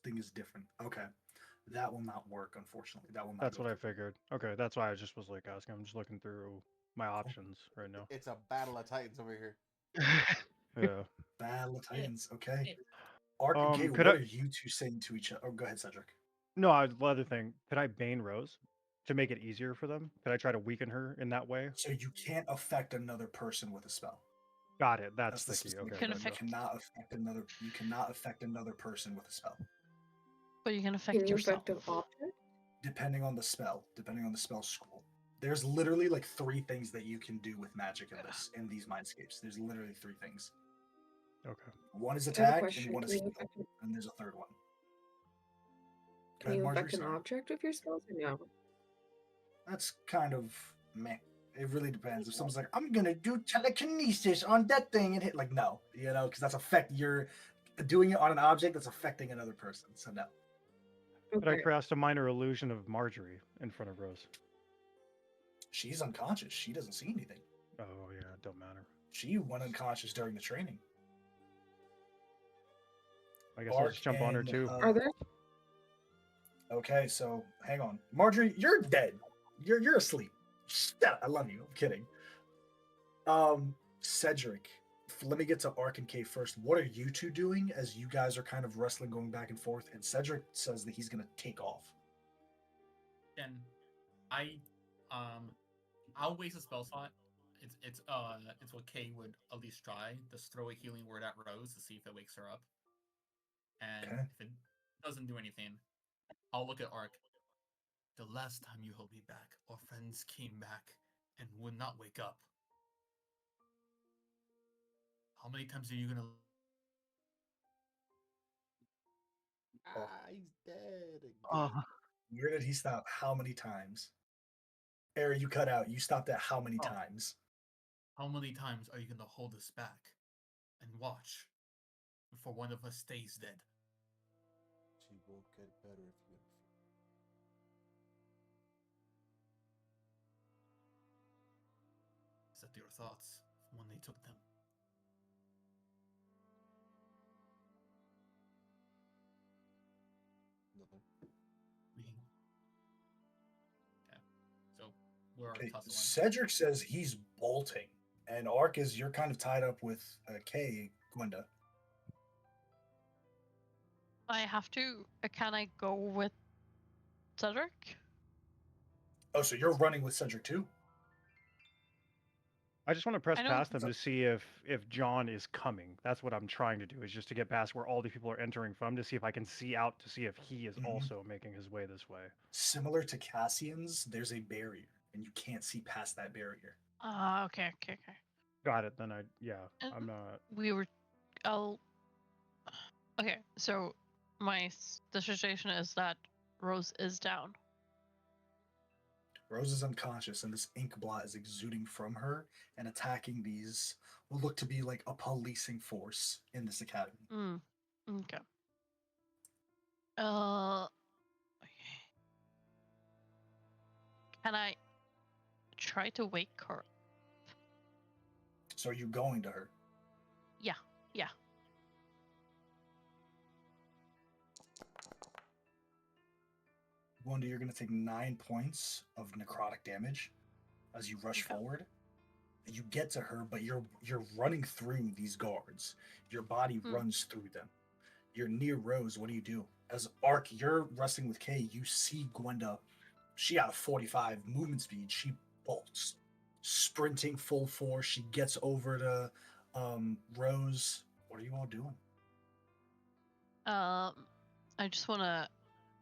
thing is different. Okay. That will not work, unfortunately. That will not. That's what I figured. Okay, that's why I just was like asking. I'm just looking through my options right now. It's a battle of titans over here. Yeah. Battle of Titans. Okay. Ark and Kay, what are you two saying to each other? Oh, go ahead, Cedric. No, the other thing. Could I Bane Rose to make it easier for them? Could I try to weaken her in that way? So you can't affect another person with a spell. Got it. That's the key. Okay. You cannot affect another. You cannot affect another person with a spell. But you can affect yourself. Affect an object? Depending on the spell school. There's literally like 3 things that you can do with magic in these mindscapes. There's literally 3 things. Okay. One is attack, and one is heal, and there's a third one. Can you affect an object with your spells or no? That's kind of meh. It really depends. If someone's like, I'm gonna do telekinesis on that thing and hit, like, no, because that's you're doing it on an object that's affecting another person. So no. But I cast a minor illusion of Marjorie in front of Rose. She's unconscious. She doesn't see anything. Oh yeah, it don't matter. She went unconscious during the training. I guess I'll just jump on her too. Are there? Okay, so hang on, Marjorie, you're dead. You're asleep. I love you. I'm kidding. Cedric, let me get to Ark and Kay first. What are you two doing as you guys are kind of wrestling, going back and forth? And Cedric says that he's gonna take off. And I'll waste a spell slot. It's what Kay would at least try. Just throw a healing word at Rose to see if it wakes her up. And if it doesn't do anything, I'll look at Ark. The last time you held me back, our friends came back and would not wake up. How many times are you gonna... He's dead again. Where did he stop? How many times? Aaron, you cut out. You stopped at how many times? How many times are you gonna hold us back and watch before one of us stays dead? She will get better if you interfere. Is that your thoughts from when they took them? Nothing. Okay. So we're Okay, tussling. Cedric says he's bolting, and Arcus, you're kind of tied up with Kay, Gwenda. I have to. Can I go with Cedric? Oh, so you're running with Cedric too? I just want to press I know. past them to see if John is coming. That's what I'm trying to do, is just to get past where all the people are entering from, to see if I can see out to see if he is also making his way this way. Similar to Cassian's, there's a barrier, and you can't see past that barrier. Okay. Got it. Then And I'm not. Okay, so the situation is that Rose is down. Rose is unconscious, and this ink blot is exuding from her and attacking these what look to be like a policing force in this academy. Okay. Okay. Can I try to wake her? So are you going to her? Yeah. Wanda, you're going to take 9 points of necrotic damage as you rush forward. You get to her, but you're running through these guards. Your body runs through them. You're near Rose. What do you do? As Ark, you're wrestling with Kay. You see Gwenda. She got a 45 movement speed. She bolts, sprinting full force. She gets over to Rose. What are you all doing? I just want to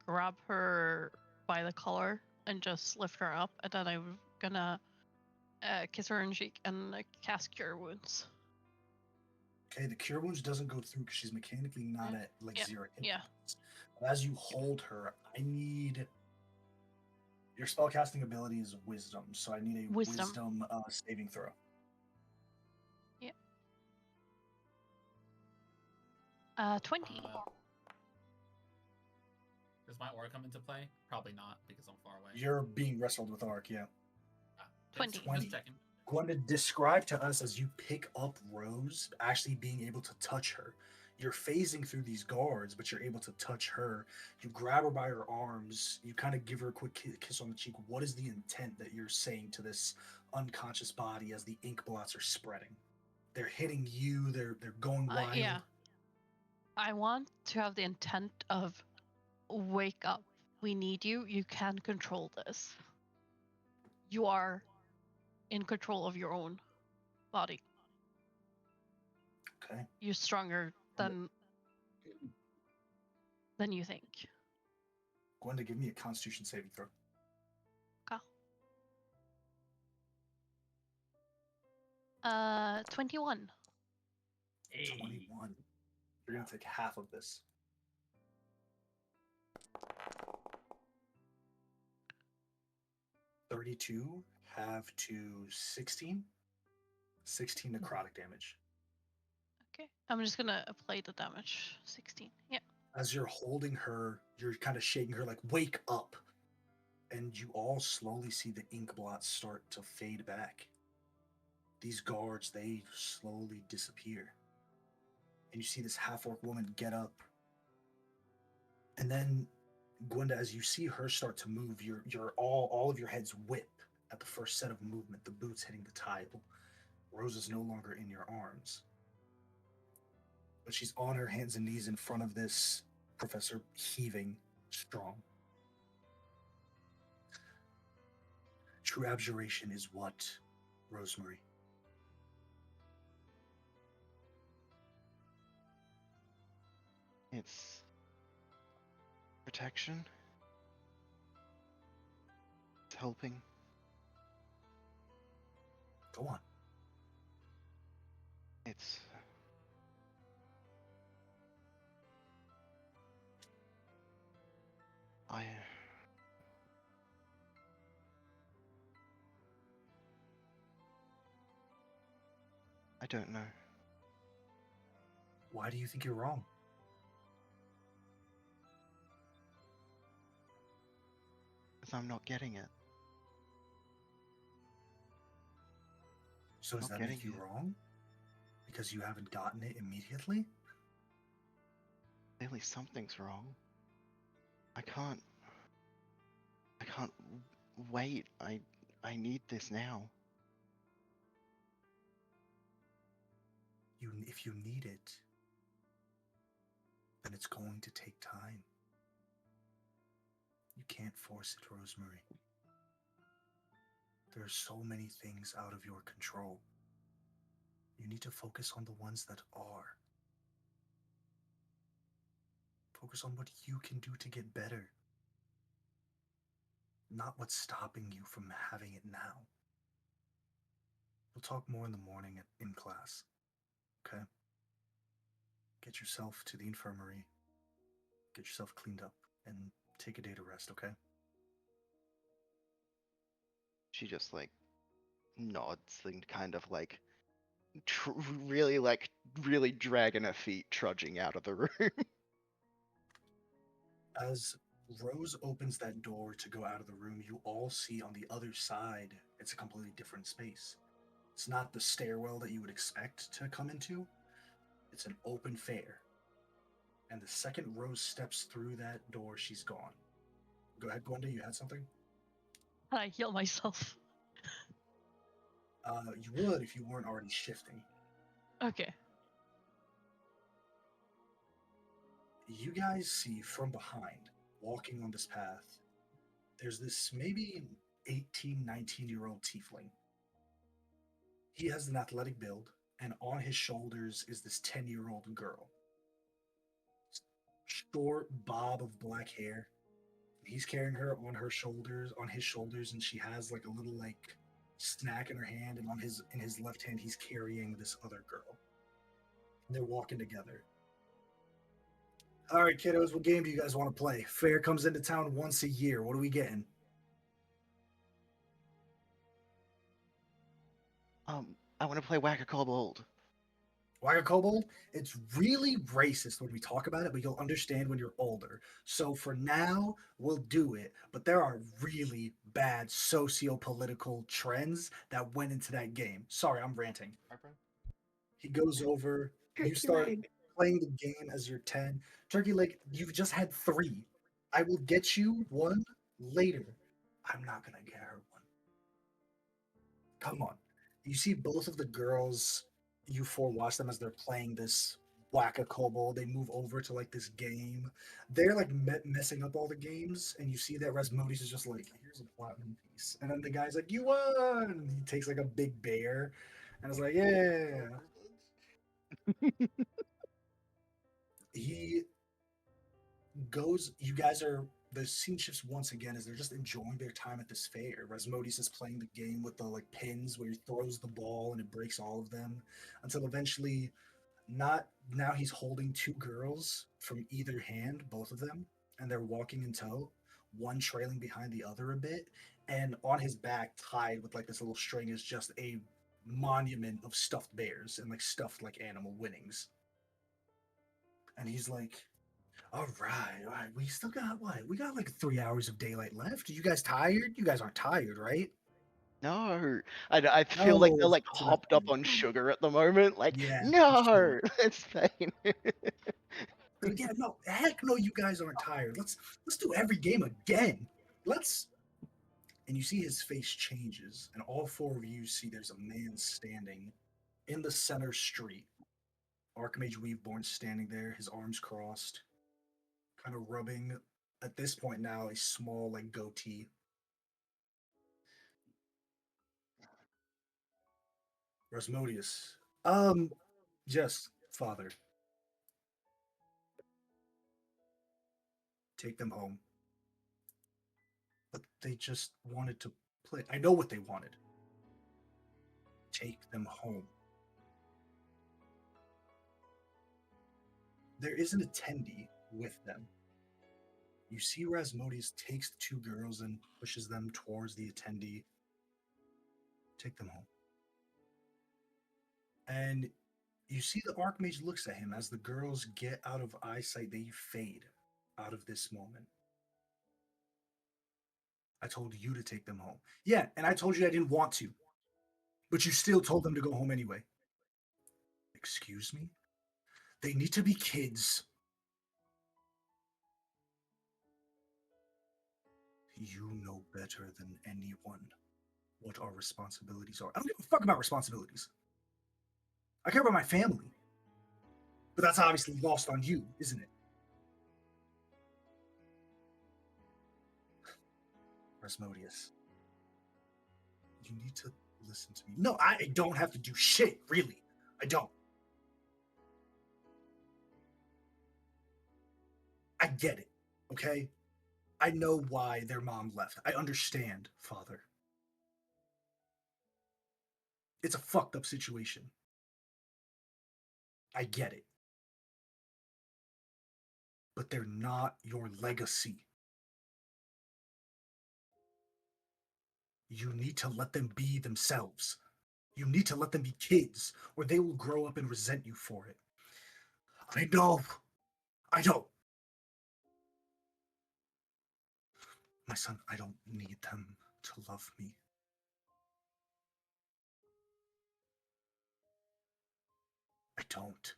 grab her by the collar and just lift her up, and then I'm gonna kiss her on the cheek and cast Cure Wounds. Okay, the Cure Wounds doesn't go through because she's mechanically not at like 0 hit Yeah. points. But as you hold her, I need your spellcasting ability is Wisdom, so I need a Wisdom saving throw. Yeah. 20. Does my aura come into play? Probably not, because I'm far away. You're being wrestled with Ark, yeah. 20. Just checking. Gwenda, describe to us as you pick up Rose, actually being able to touch her. You're phasing through these guards, but you're able to touch her. You grab her by her arms. You kind of give her a quick kiss on the cheek. What is the intent that you're saying to this unconscious body as the ink blots are spreading? They're hitting you. They're going wild. Yeah. I want to have the intent of wake up. We need you. You can control this. You are in control of your own body. Okay. You're stronger than you think. Gwenda, give me a Constitution saving throw. Okay. 21. 21. You're gonna take half of this. 32 half to 16. 16 necrotic damage. Okay. I'm just gonna apply the damage. 16. Yeah. As you're holding her, you're kind of shaking her like, wake up. And you all slowly see the ink blots start to fade back. These guards, they slowly disappear. And you see this half-orc woman get up. And then, Gwenda, as you see her start to move, you're all of your heads whip at the first set of movement, the boots hitting the tile. Rose is no longer in your arms. But she's on her hands and knees in front of this professor, heaving strong. True abjuration is what, Rosemary? It's protection. helping. Go on. It's... I don't know. Why do you think you're wrong? Because I'm not getting it. So does Not that make getting you it. wrong? Because you haven't gotten it immediately? Clearly something's wrong. I can't wait. I need this now. If you need it, then it's going to take time. You can't force it, Rosemary. There are so many things out of your control. You need to focus on the ones that are. Focus on what you can do to get better, not what's stopping you from having it now. We'll talk more in the morning in class, okay? Get yourself to the infirmary, get yourself cleaned up, and take a day to rest, okay? She just like nods and kind of like really dragging her feet, trudging out of the room. As Rose opens that door to go out of the room, you all see on the other side, it's a completely different space. It's not the stairwell that you would expect to come into. It's an open fair. And the second Rose steps through that door, she's gone. Go ahead, Gwenda, you had something? Can I heal myself? You would if you weren't already shifting. Okay. You guys see from behind, walking on this path, there's this maybe 18, 19-year-old tiefling. He has an athletic build, and on his shoulders is this 10-year-old girl. Short bob of black hair. He's carrying her on his shoulders, and she has like a little like snack in her hand, and in his left hand he's carrying this other girl. And they're walking together. All right, kiddos, what game do you guys want to play? Fair comes into town once a year. What are we getting? I want to play Whack a Kobold. Whack a Kobold? It's really racist when we talk about it, but you'll understand when you're older. So for now, we'll do it. But there are really bad socio-political trends that went into that game. Sorry, I'm ranting. He goes over, you start playing the game as you're 10. Turkey Lake, you've just had 3. I will get you one later. I'm not going to get her one. Come on. You see both of the girls, you 4 watch them as they're playing this Whack a Kobold. They move over to like this game. They're like messing up all the games, and you see that Rasmodis is just like, here's a platinum piece. And then the guy's like, you won! He takes like a big bear, and it's like, yeah. He goes, you guys are, the scene shifts once again as they're just enjoying their time at this fair. Rasmodis is playing the game with the like pins where he throws the ball and it breaks all of them until eventually not now he's holding 2 girls from either hand, both of them, and they're walking in tow, one trailing behind the other a bit, and on his back tied with like this little string is just a monument of stuffed bears and like stuffed like animal winnings. And he's like, all right. We still got what? We got like 3 hours of daylight left. Are you guys tired? You guys aren't tired, right? No, I feel like they're like So that's hopped up fine. on sugar at the moment. Like, Yeah, no, sure. it's fine. But yeah, no, heck no, you guys aren't tired. Let's do every game again. Let's. And you see his face changes, and all 4 of you see there's a man standing in the center street. Archmage Weaveborn standing there, his arms crossed, kind of rubbing, at this point now, a small like goatee. Rasmodius. Just father. Take them home. They just wanted to play. I know what they wanted. Take them home. There is an attendee with them. You see Rasmodius takes the two girls and pushes them towards the attendee. Take them home. And you see the Archmage looks at him as the girls get out of eyesight. They fade out of this moment. I told you to take them home. Yeah, and I told you I didn't want to. But you still told them to go home anyway. Excuse me? They need to be kids. You know better than anyone what our responsibilities are. I don't give a fuck about responsibilities. I care about my family. But that's obviously lost on you, isn't it? Rasmodius, you need to listen to me. No, I don't have to do shit, really. I don't. I get it, okay? I know why their mom left. I understand, Father. It's a fucked up situation. I get it. But they're not your legacy. You need to let them be themselves. You need to let them be kids, or they will grow up and resent you for it. I know. I know. My son, I don't need them to love me. I don't.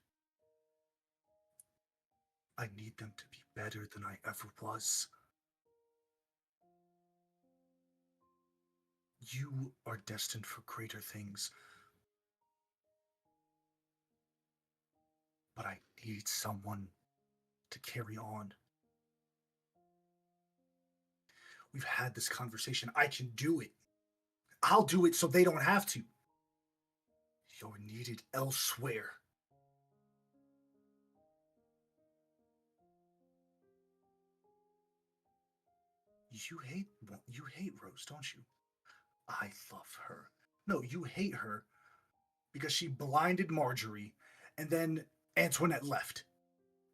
I need them to be better than I ever was. You are destined for greater things. But I need someone to carry on. We've had this conversation. I can do it. I'll do it so they don't have to. You're needed elsewhere. You hate Rose, don't you? I love her. No, you hate her because she blinded Marjorie and then Antoinette left.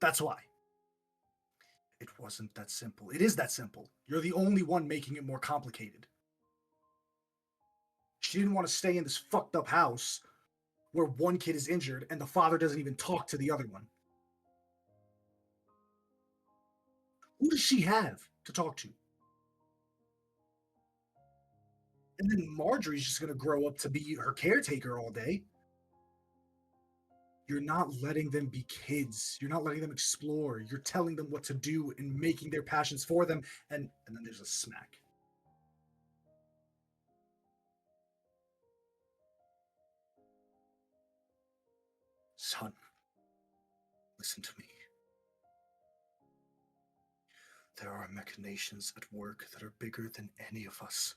That's why. It wasn't that simple. It is that simple. You're the only one making it more complicated. She didn't want to stay in this fucked up house where one kid is injured and the father doesn't even talk to the other one. Who does she have to talk to? And then Marjorie's just going to grow up to be her caretaker all day. You're not letting them be kids. You're not letting them explore. You're telling them what to do and making their passions for them. And then there's a smack. Son, listen to me. There are machinations at work that are bigger than any of us.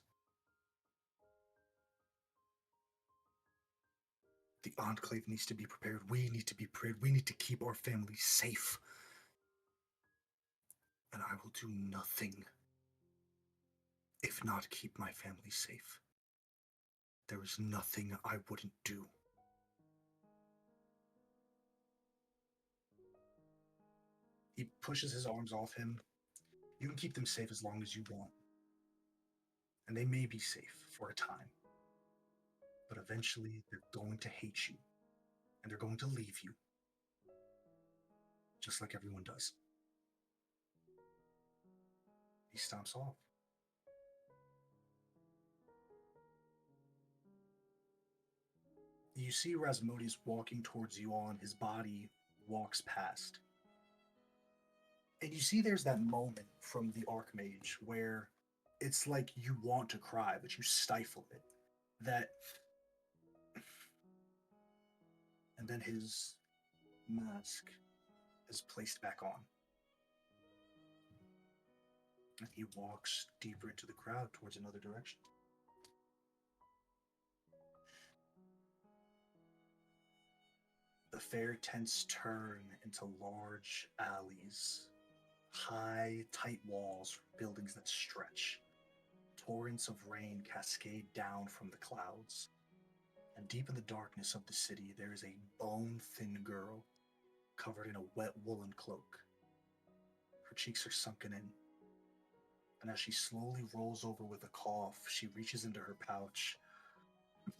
The Enclave needs to be prepared. We need to be prepared. We need to keep our family safe. And I will do nothing if not keep my family safe. There is nothing I wouldn't do. He pushes his arms off him. You can keep them safe as long as you want. And they may be safe for a time. But eventually, they're going to hate you. And they're going to leave you. Just like everyone does. He stomps off. You see Rasmodius walking towards you on, his body walks past. And you see there's that moment from the Archmage where it's like you want to cry, but you stifle it. And then his mask is placed back on. And he walks deeper into the crowd towards another direction. The fair tents turn into large alleys, high, tight walls, buildings that stretch. torrents of rain cascade down from the clouds. And deep in the darkness of the city, there is a bone-thin girl covered in a wet woolen cloak. Her cheeks are sunken in, and as she slowly rolls over with a cough, she reaches into her pouch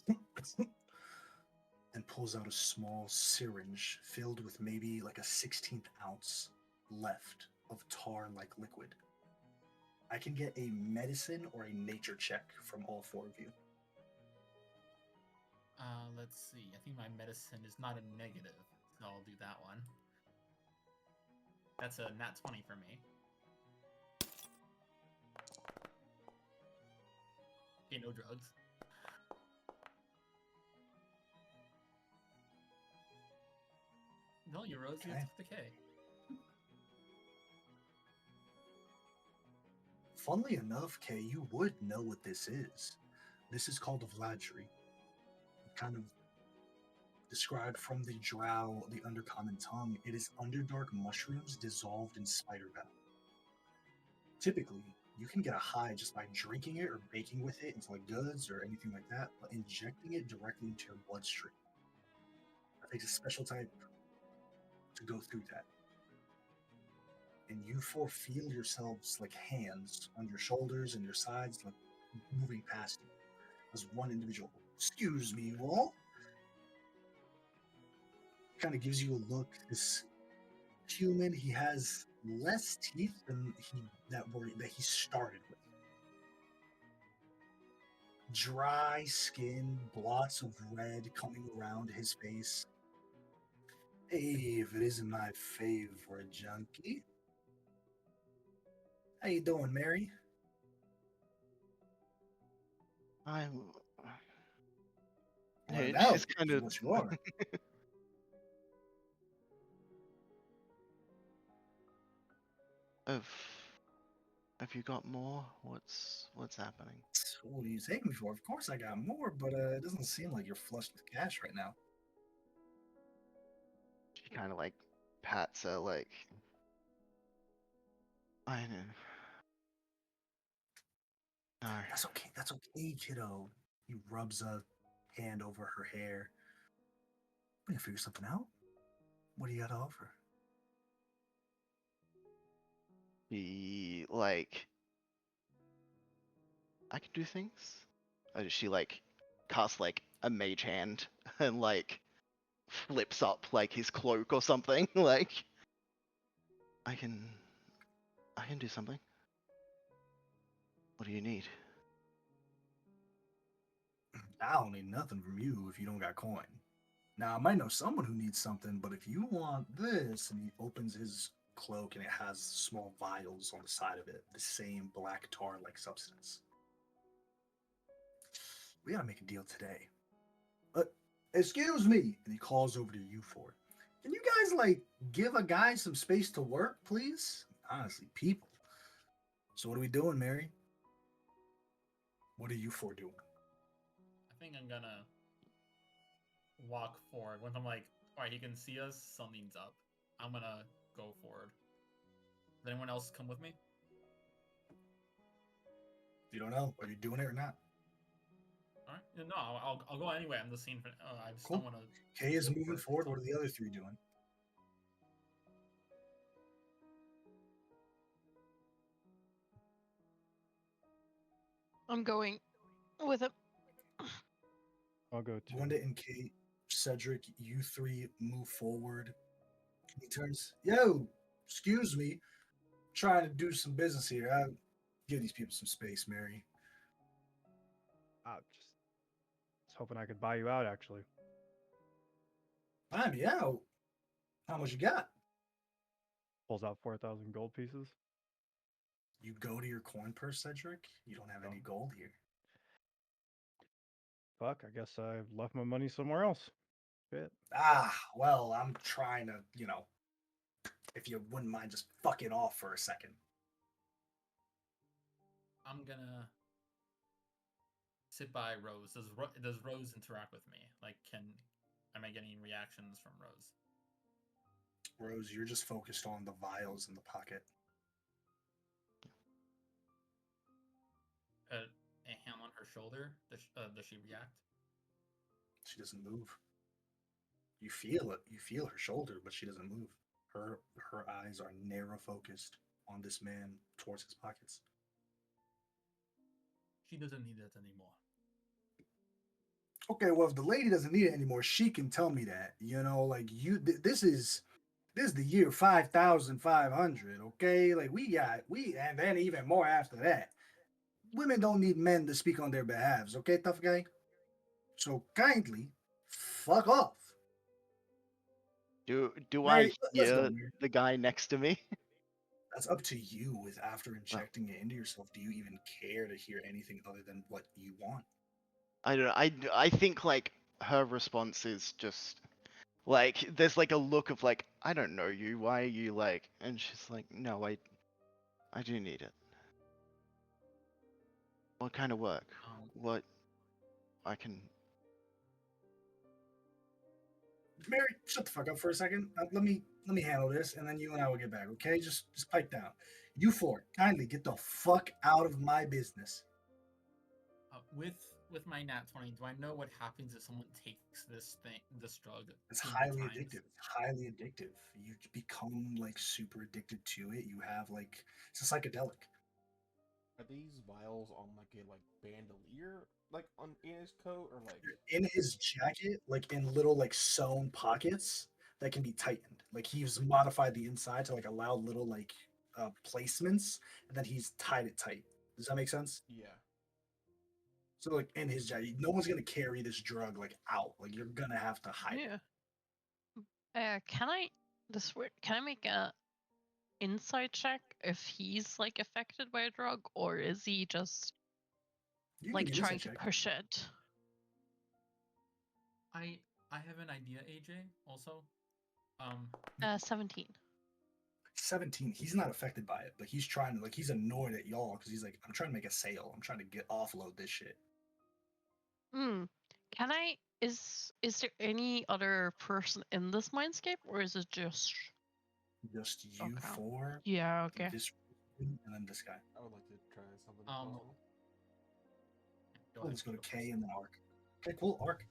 and pulls out a small syringe filled with maybe like a 16th ounce left of tar-like liquid. I can get a medicine or a nature check from all four of you. Let's see. I think my medicine is not a negative, so I'll do that one. That's a nat 20 for me. Okay, no drugs. No, you rose. You Okay. took the K. Funnily enough, Kay, you would know what this is. This is called a Vladry. Kind of described from the drow, the undercommon tongue, it is underdark mushrooms dissolved in spider venom. Typically, you can get a high just by drinking it or baking with it into like goods or anything like that, but injecting it directly into your bloodstream, it takes a special type to go through that. And you four feel yourselves like hands on your shoulders and your sides, like moving past you as one individual. Excuse me, you all. Kind of gives you a look. This human, he has less teeth than he started with. Dry skin, blots of red coming around his face. Hey, if it isn't my favorite junkie. How you doing, Mary? I'm. What Hey, about? she's kind of. What you are? Have you got more? What's happening? What do you take me for? Of course I got more, but it doesn't seem like you're flushed with cash right now. She kind of like pats her like. I know. No. That's okay. That's okay, kiddo. He rubs a hand over her hair. We can figure something out. What do you got to offer? She like. I can do things. She like casts like a mage hand and like flips up like his cloak or something. Like I can do something. What do you need? I don't need nothing from you if you don't got coin. Now, I might know someone who needs something, but if you want this, and he opens his cloak and it has small vials on the side of it, the same black tar-like substance. We gotta make a deal today. Excuse me, and he calls over to you for it. Can you guys like give a guy some space to work, please? Honestly, people. So what are we doing, Mary? What are you four doing? I think I'm gonna walk forward. Once I'm like, alright, he can see us, something's up. I'm gonna go forward. Does anyone else come with me? You don't know. Are you doing it or not? Alright. No, I'll go anyway. I'm just seeing. I just Cool. don't want to. Kay is moving forward. What are the other three doing? I'm going with him. I'll go too. Wanda and Kate, Cedric, you three move forward. He turns, yo, excuse me, trying to do some business here. I give these people some space, Mary. I just hoping I could buy you out, actually. Buy me out. How much you got? Pulls out 4,000 gold pieces. You go to your coin purse, Cedric. You don't have any gold here. Fuck, I guess I left my money somewhere else. Shit. Well, I'm trying to, if you wouldn't mind just fucking off for a second. I'm gonna sit by Rose. Does Rose interact with me? Like, am I getting reactions from Rose? Rose, you're just focused on the vials in the pocket. shoulder, does she react? She doesn't move. You feel it. You feel her shoulder, but she doesn't move. Her eyes are narrow focused on this man towards his pockets. She doesn't need it anymore. Okay, well, if the lady doesn't need it anymore, she can tell me that. You know, like this is the year 5,500. Okay, like and then even more after that. Women don't need men to speak on their behalves. Okay, tough guy. So kindly, fuck off. Do I Mary, let's go, hear Mary. the guy next to me? That's up to you. With after Oh, injecting it into yourself, do you even care to hear anything other than what you want? I don't know. I think like her response is just like there's like a look of like I don't know you. Why are you like? And she's like, no, I do need it. What kind of work? What I can. Mary, shut the fuck up for a second. Let me handle this, and then you and I will get back. Okay, just pipe down. You four, kindly get the fuck out of my business. With my nat 20, do I know what happens if someone takes this drug? It's too highly many times? addictive. It's highly addictive. You become like super addicted to it. You have like it's a psychedelic. Are these vials on like a bandolier, like on in his coat, or like In his jacket, like in little like sewn pockets that can be tightened. Like he's modified the inside to like allow little like placements, and then he's tied it tight. Does that make sense? yeah? So like in his jacket, no one's gonna carry this drug like out. Like you're gonna have to hide it. Yeah. Can I make a insight check if he's like affected by a drug, or is he just You can like give trying insight to check. push it? I have an idea, AJ. Also, 17. 17. He's not affected by it, but he's trying to like he's annoyed at y'all because he's like, I'm trying to make a sale. I'm trying to get offload this shit. Hmm. Can I? Is there any other person in this mindscape, or is it just? Just you Okay. four, Yeah. Okay. this and then this guy. I would like to try something if possible. go Oh, ahead, let's go to first. K and then Arc. Okay, cool. Arc.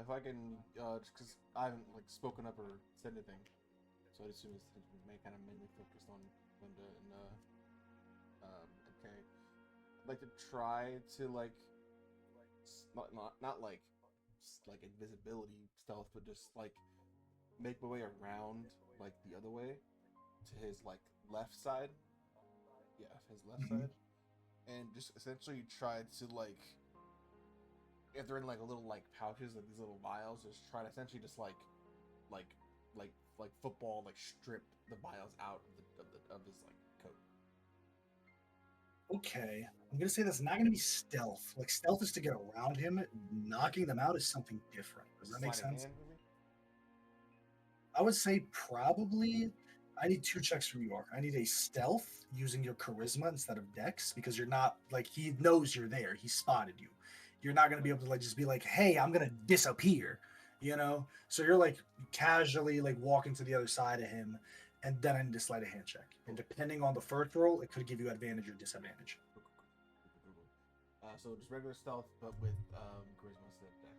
If I can, just because I haven't like spoken up or said anything, so I'd assume his attention may kind of mainly focused on Linda and Kay. I'd like to try to like not like like invisibility stealth, but just like make my way around like the other way to his like left side. Yeah, his left side, and just essentially try to like if they're in like a little like pouches, like these little vials, just try to essentially just like football like strip the vials out of his like coat. Okay, I'm gonna say that's not gonna be stealth. Like stealth is to get around him. Knocking them out is something different. Does that make Sleight of sense? hand, maybe? I would say probably. I need 2 checks from you, Arc. I need a stealth using your charisma instead of dex because you're not like he knows you're there. He spotted you. You're not gonna be able to like just be like, hey, I'm gonna disappear, you know. So you're like casually like walking to the other side of him, and then I need to slide a hand check. And depending on the first roll, it could give you advantage or disadvantage. So just regular stealth, but with charisma instead of dex.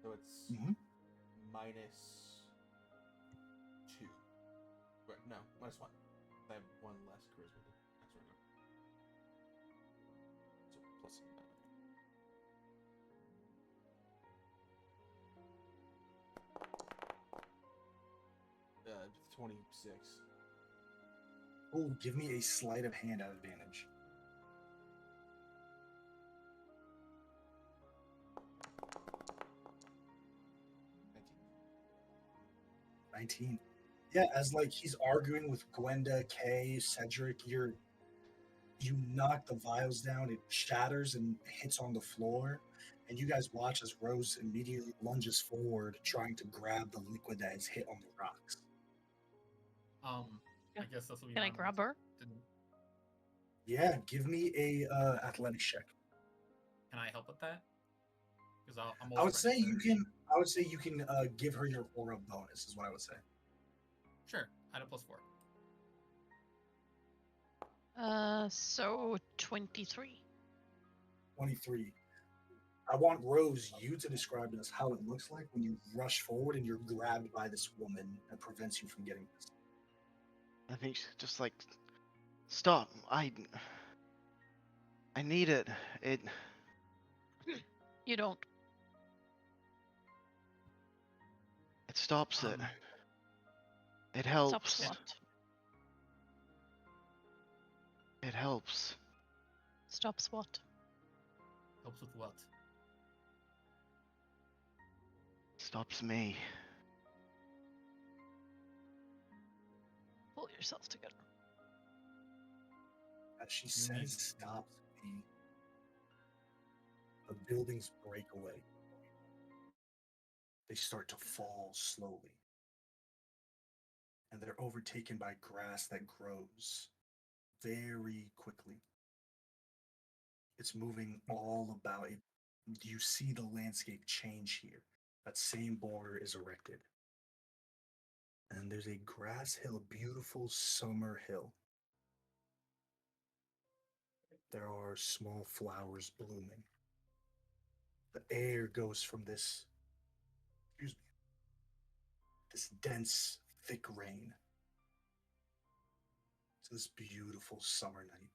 So it's -2. Right, no, -1. I have 1 less charisma than dex right now. So plus 26. Oh, give me a sleight of hand advantage. 19. Yeah, as like he's arguing with Gwenda, Kay, Cedric, you knock the vials down, it shatters and hits on the floor, and you guys watch as Rose immediately lunges forward, trying to grab the liquid that has hit on the rocks. I guess that's what we Can I grab her? Yeah, give me a athletics check. Can I help with that? Because I'm I would always say ready, you sir. can. I would say you can give her your aura bonus. Is what I would say. Sure, add a +4. So 23. 23. I want Rose, you to describe to us how it looks like when you rush forward and you're grabbed by this woman that prevents you from getting this. I think she's just like, stop. I need it. It. You don't. It stops it. It Stops helps. what? It helps. Stops what? Helps with what? Stops me. Pull yourself together. As she says, stops me. The buildings break away. They start to fall slowly. And they're overtaken by grass that grows very quickly. It's moving all about it. You see the landscape change here. That same border is erected. And there's a grass hill, a beautiful summer hill. There are small flowers blooming. The air goes from this, this dense, thick rain to this beautiful summer night.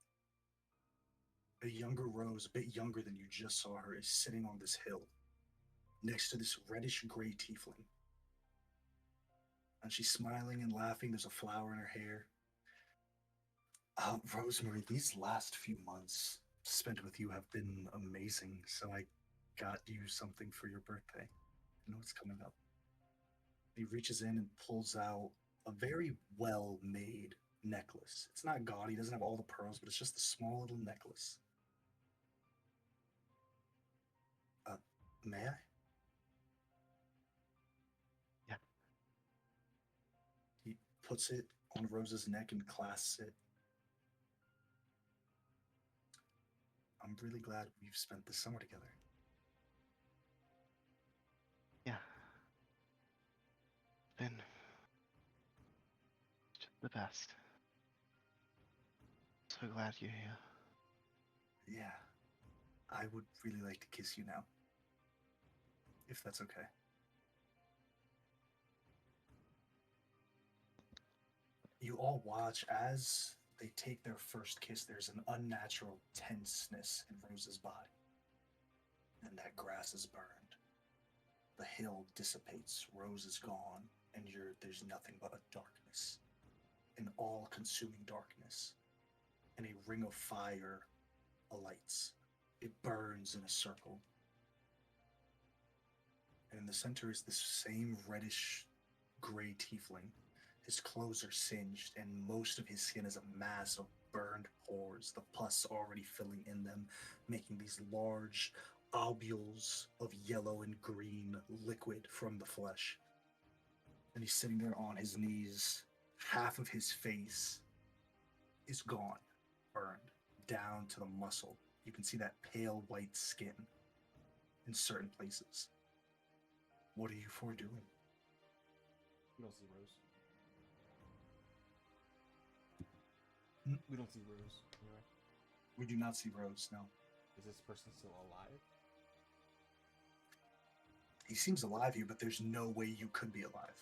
A younger Rose, a bit younger than you just saw her, is sitting on this hill next to this reddish gray tiefling. And she's smiling and laughing. There's a flower in her hair. Rosemary, these last few months spent with you have been amazing, so I got you something for your birthday. I know it's coming up. He reaches in and pulls out a very well-made necklace. It's not gaudy, doesn't have all the pearls, but it's just a small little necklace. May I? Yeah. He puts it on Rose's neck and clasps it. I'm really glad we've spent the summer together. Yeah. Been just the best. So glad you're here. Yeah. I would really like to kiss you now. If that's okay. You all watch as they take their first kiss. There's an unnatural tenseness in Rose's body. And that grass is burned. The hill dissipates, Rose is gone, and there's nothing but a darkness. An all-consuming darkness. And a ring of fire alights. It burns in a circle. And in the center is this same reddish gray tiefling. His clothes are singed, and most of his skin is a mass of burned pores, the pus already filling in them, making these large ovules of yellow and green liquid from the flesh. And he's sitting there on his knees. Half of his face is gone, burned, down to the muscle. You can see that pale white skin in certain places. What are you four doing? We don't see Rose. Hmm? We don't see Rose. Anyway. We do not see Rose, no. Is this person still alive? He seems alive here, but there's no way you could be alive.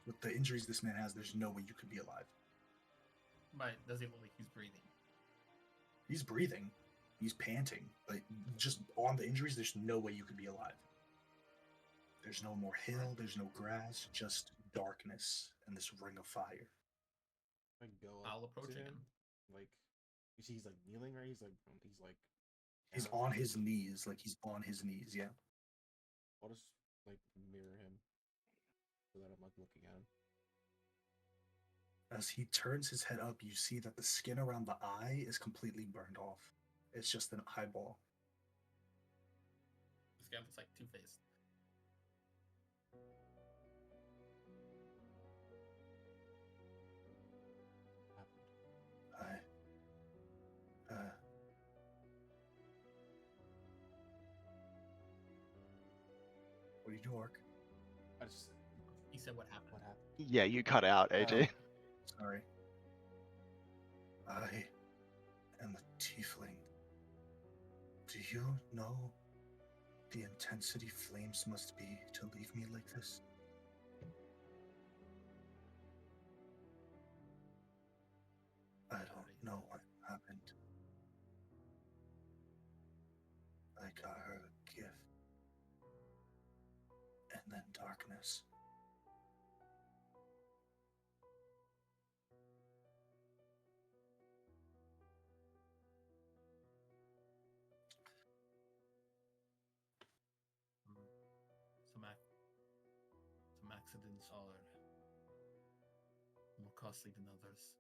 With the injuries this man has, there's no way you could be alive. But does he look like he's breathing? He's breathing. He's panting. But just on the injuries, there's no way you could be alive. There's no more hill, there's no grass, just darkness and this ring of fire. I go up I'll approach to him. Like, you see he's like kneeling, right? He's down. on his knees, yeah. I'll just like mirror him so that I'm like looking at him. As he turns his head up, you see that the skin around the eye is completely burned off. It's just an eyeball. This guy looks like Two-Faced. What do you do, Ark? He said what happened. What happened? Yeah, you cut out, AJ. Sorry. I am the tiefling. Do you know the intensity flames must be to leave me like this? I don't know what happened. I got her a gift. And then darkness. Some accidents are more costly than others.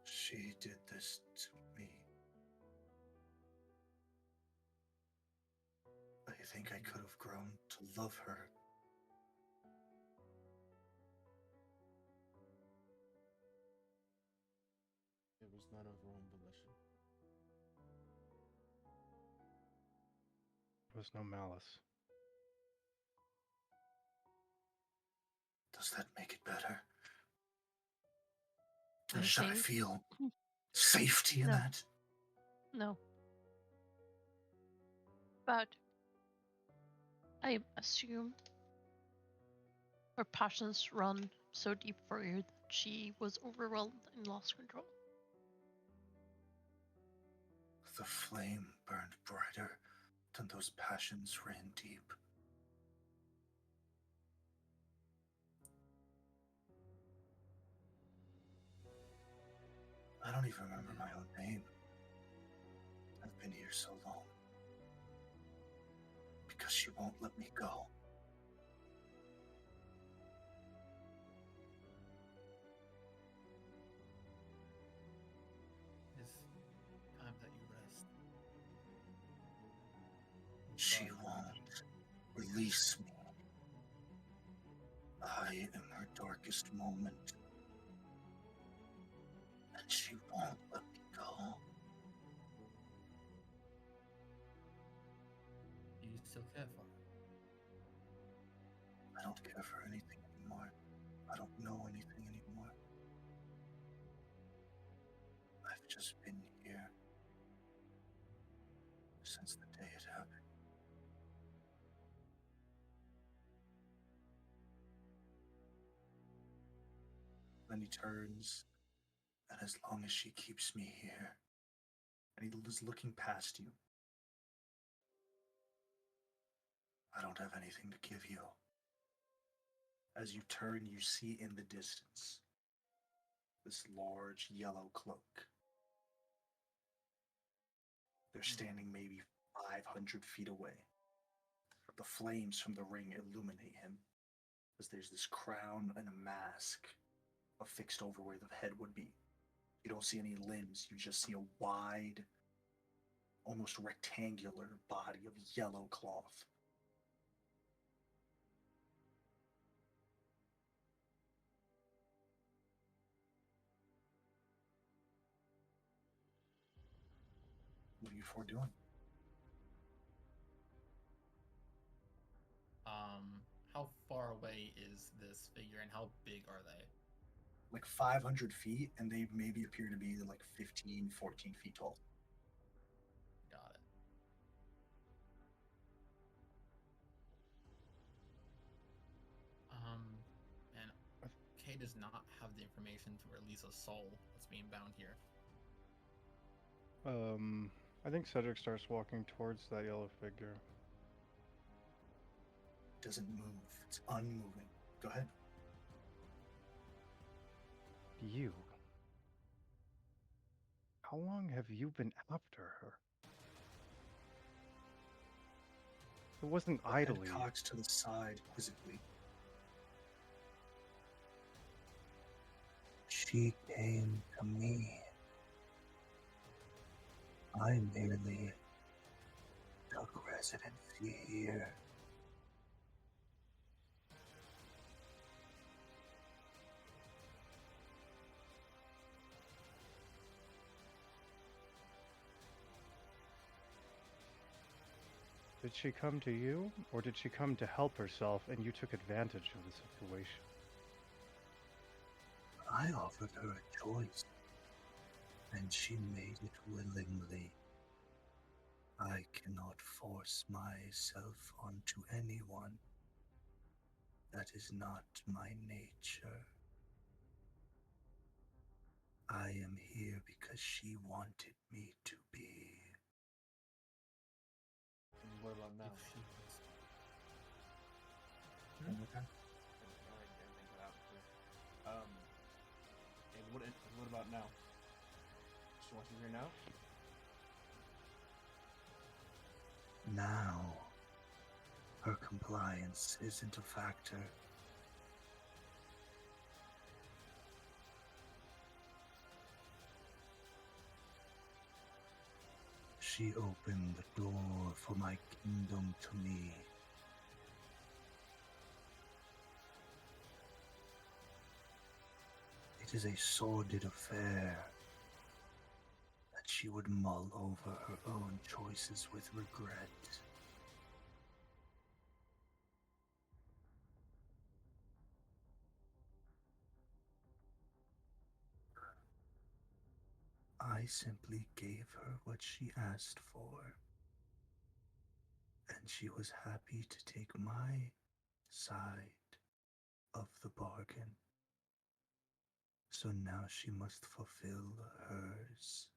She did this to me. I think I could have grown to love her. It was none of her own volition. There was no malice. Does that make it better? I Should I think- feel safety in No. that? No. But I assume her passions run so deep for her that she was overwhelmed and lost control. The flame burned brighter than those passions ran deep. I don't even remember my own name. I've been here so long. Because she won't let me go. It's time that you rest. She won't release me. I am her darkest moment. And she won't let me go. Do you still care for her? I don't care for anything anymore. I don't know anything anymore. I've just been here since the day it happened. Then he turns, and as long as she keeps me here, and he is looking past you, I don't have anything to give you. As you turn, you see in the distance this large yellow cloak. They're standing maybe 500 feet away. The flames from the ring illuminate him as there's this crown and a mask affixed over where the head would be. You don't see any limbs, you just see a wide, almost rectangular body of yellow cloth. What are you four doing? How far away is this figure and how big are they? Like 500 feet, and they maybe appear to be like 15, 14 feet tall. Got it. And Kay does not have the information to release a soul that's being bound here. I think Cedric starts walking towards that yellow figure. It doesn't move. It's unmoving. Go ahead. You. How long have you been after her? It wasn't The head idly. cocks to the side quizzically. She came to me. I merely took residency here. Did she come to you, or did she come to help herself and you took advantage of the situation? I offered her a choice. And she made it willingly. I cannot force myself onto anyone. That is not my nature. I am here because she wanted me to be. And what about now? If she wants One more time. Everything cut out. And what about now? She wants you here now? Now, her compliance isn't a factor. She opened the door for my kingdom to me. It is a sordid affair that she would mull over her own choices with regret. I simply gave her what she asked for, and she was happy to take my side of the bargain. So now she must fulfill hers.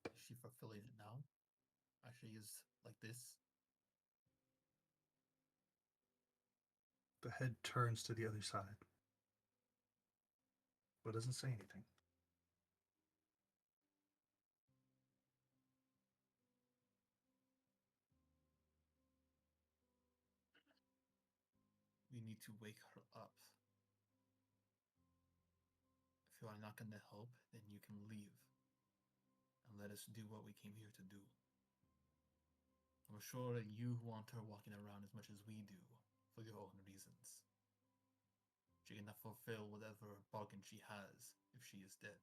is she fulfilling it now? Actually, is like this. The head turns to the other side, but doesn't say anything. We need to wake her up. If you are not going to help, then you can leave. And let us do what we came here to do. I'm sure that you want her walking around as much as we do, for your own reasons. She cannot fulfill whatever bargain she has if she is dead.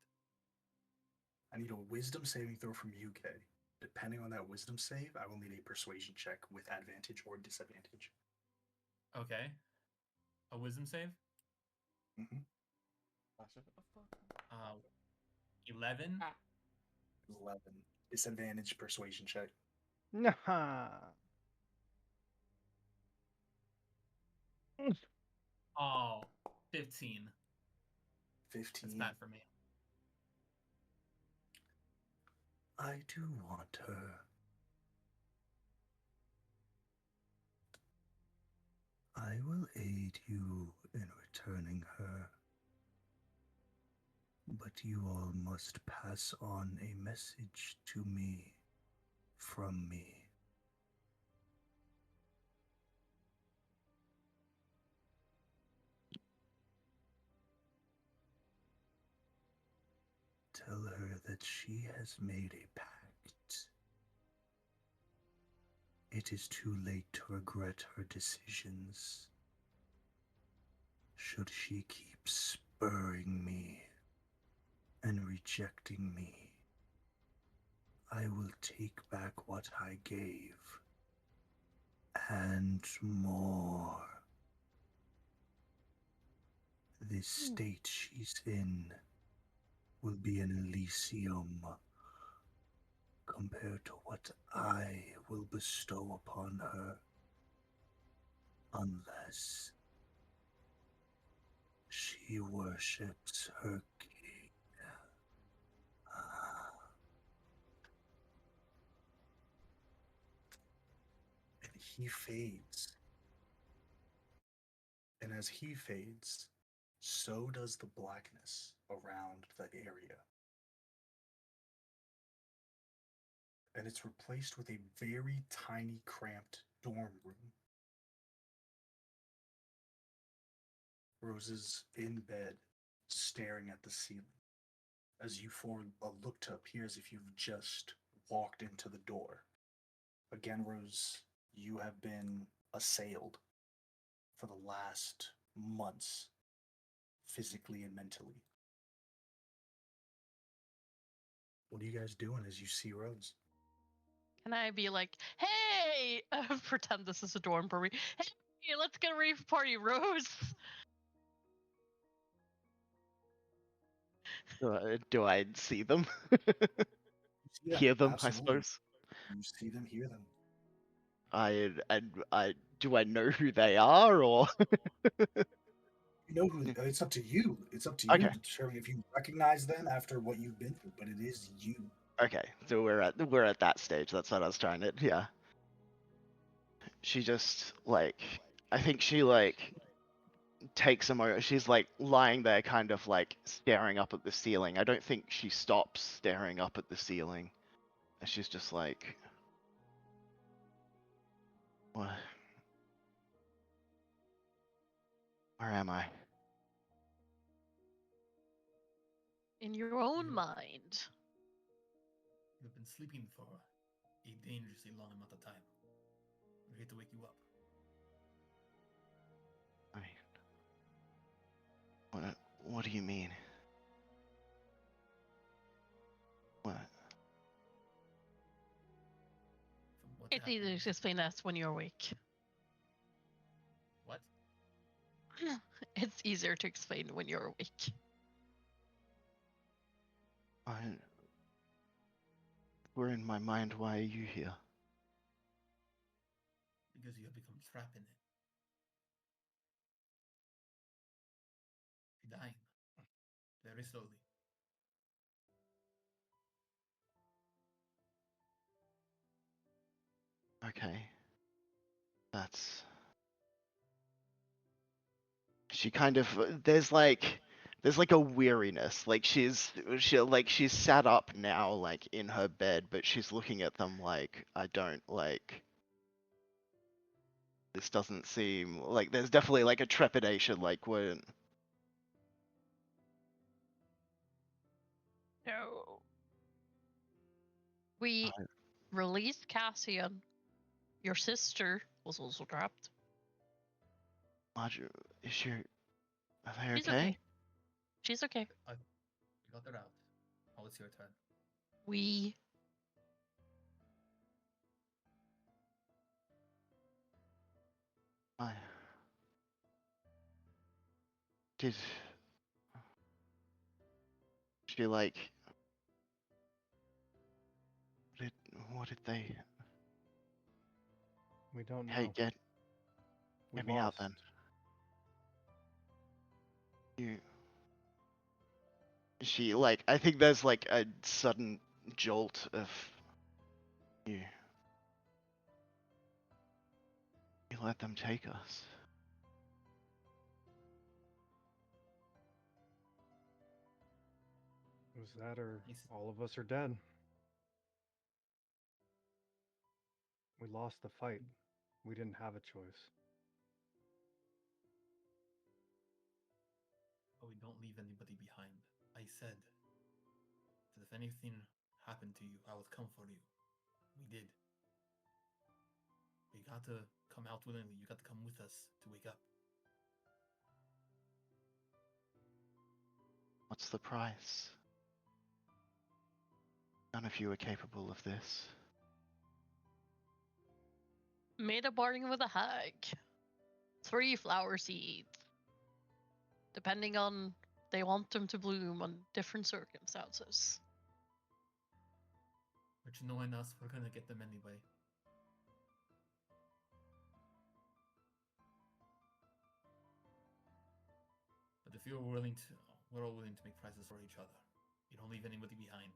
I need a wisdom saving throw from UK. Depending on that wisdom save, I will need a persuasion check with advantage or disadvantage. Okay. A wisdom save? Mm-hmm. 11? 11. Disadvantage persuasion check. Nah. Oh, 15. 15. That's bad for me. I do want her. I will aid you in returning her. But you all must pass on a message to me from me. Tell her that she has made a pact. It is too late to regret her decisions. Should she keep spurring me and rejecting me, I will take back what I gave and more. This state she's in will be an Elysium compared to what I will bestow upon her, unless she worships her king. And he fades. And as he fades, so does the blackness around the area. And it's replaced with a very tiny, cramped dorm room. Rose is in bed, staring at the ceiling. As you four look to appear as if you've just walked into the door. Again, Rose, you have been assailed for the last months, physically and mentally. What are you guys doing as you see Rose? Can I be like, hey, Hey, pretend this is a dorm party. Hey, let's get a rave party, Rose. Do I see them? You see them, Hear them, I absolutely. suppose. You see them, hear them. I do I know who they are or You know who? It's up to you. It's up to you Okay. to determine if you recognize them after what you've been through. But it is you. Okay, so we're at that stage. That's what I was trying to. Yeah. She just like I think she like takes a moment. She's like lying there, kind of like staring up at the ceiling. I don't think she stops staring up at the ceiling. She's just like, what? Where am I? In your own You- mind. You've been sleeping for a dangerously long amount of time. We're here to wake you up. I what do you mean? What? From what It's easy happened. to explain that when you're awake. What? It's easier to explain when you're awake. I we're in my mind. Why are you here? Because you have become trapped in it. You're dying. Very slowly. Okay. That's she kind of there's like a weariness. Like she's sat up now like in her bed, but she's looking at them like I don't like this doesn't seem like there's definitely like a trepidation like when No. We I- released Cassian. Your sister was also trapped. Marjorie, is she are they She's okay? okay. She's okay. You got her out. Now it's your turn. We I did she like did what did they We don't hey know. We get me out lost. then. You she like I think there's like a sudden jolt of you you let them take us. It was that or He's- all of us are dead. We lost the fight. We didn't have a choice. But we don't leave anybody behind. I said that if anything happened to you, I would come for you. We did. We got to come out willingly. You got to come with us to wake up. What's the price? None of you are capable of this. made a bargain with a hag. 3 flower seeds. Depending on they want them to bloom on different circumstances. But knowing us, we're gonna get them anyway. But if you're willing to, we're all willing to make prices for each other. You don't leave anybody behind.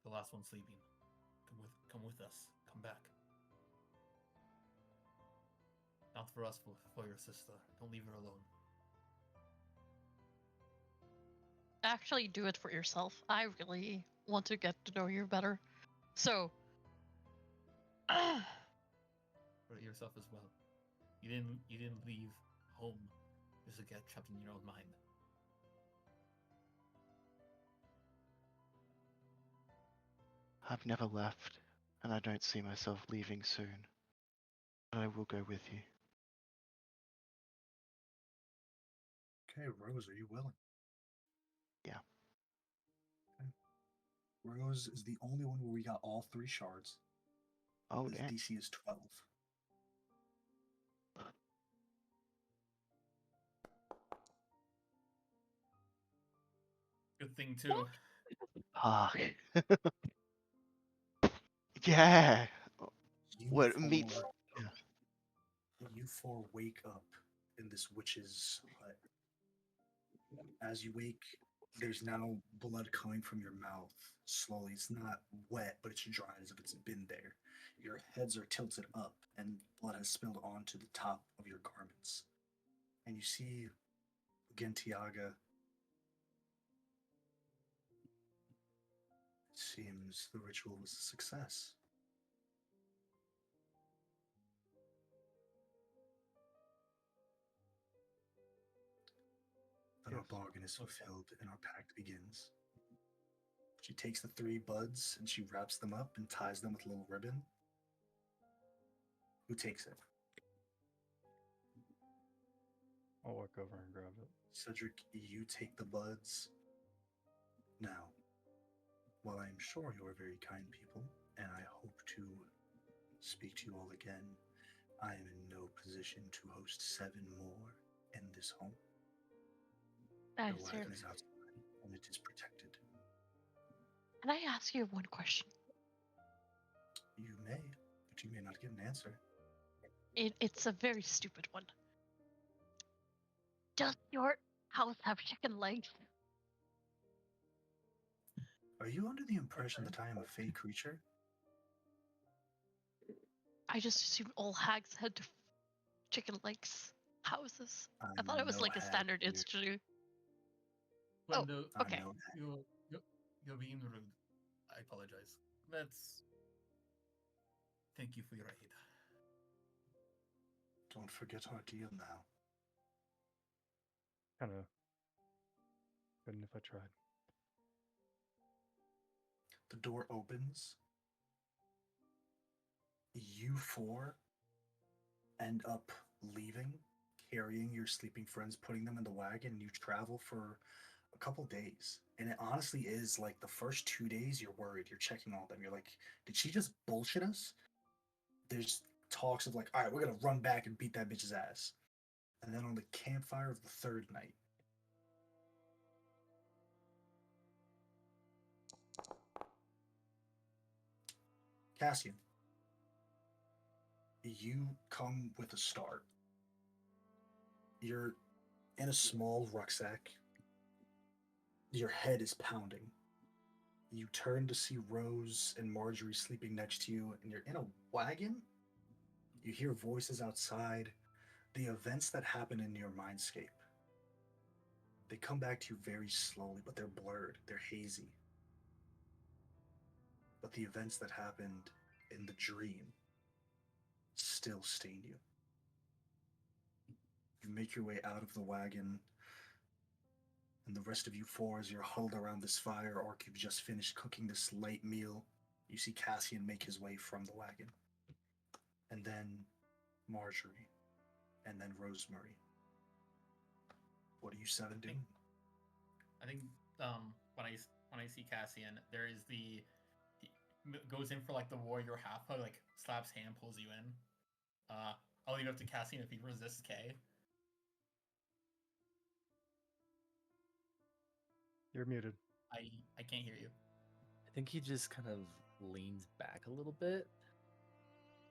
The last one sleeping. Come with us. Come back. Not for us, but for your sister. Don't leave her alone. Actually, do it for yourself. I really want to get to know you better. So, For yourself as well. You didn't leave home just to get trapped in your own mind. I've never left, and I don't see myself leaving soon. But I will go with you. Okay, Rose, are you willing? Yeah. Okay. Rose is the only one where we got all 3 shards. Oh His damn. DC is 12. Good thing too. Fuck. Yeah. You What four, meets? Yeah. you four wake up in this witch's hut. As you wake, there's now blood coming from your mouth slowly. It's not wet, but it's dry as if it's been there. Your heads are tilted up, and blood has spilled onto the top of your garments. And you see Gentiaga. Seems the ritual was a success. Then our Yes. bargain is fulfilled and our pact begins. She takes the 3 buds and she wraps them up and ties them with a little ribbon. Who takes it? I'll walk over and grab it. Cedric, you take the buds. Now, while I am sure you are very kind people, and I hope to speak to you all again, I am in no position to host 7 more in this home. That The is wagon fair. is outside and it is protected. Can I ask you one question? You may, but you may not get an answer. It's a very stupid one. Does your house have chicken legs? Are you under the impression that I am a fey creature? I just assumed all hags had chicken legs houses. I I'm thought it was no like a hag standard here. institute. When Oh, the, I'm okay. no hag. you're being rude. I apologize. Let's thank you for your aid. Don't forget our deal now. Kind of couldn't if I tried. The door opens. You 4 end up leaving, carrying your sleeping friends, putting them in the wagon, and you travel for a couple days. And it honestly is like the first 2 days you're worried, you're checking all of them. You're like, did she just bullshit us? There's talks of like, all right, we're gonna run back and beat that bitch's ass. And then on the campfire of the 3rd night, Cassian, you come with a start. You're in a small rucksack. Your head is pounding. You turn to see Rose and Marjorie sleeping next to you, and you're in a wagon. You hear voices outside. The events that happen in your mindscape, they come back to you very slowly, but they're blurred, they're hazy. But the events that happened in the dream still stain you. You make your way out of the wagon, and the rest of you 4, as you're huddled around this fire, or you've just finished cooking this light meal, you see Cassian make his way from the wagon. And then Marjorie, and then Rosemary. What are you 7 doing? I think when I see Cassian, there is he goes in for like the warrior half hug, like slaps hand, pulls you in. I'll leave it up to Cassian if he resists K. You're muted. I can't hear you. I think he just kind of leans back a little bit.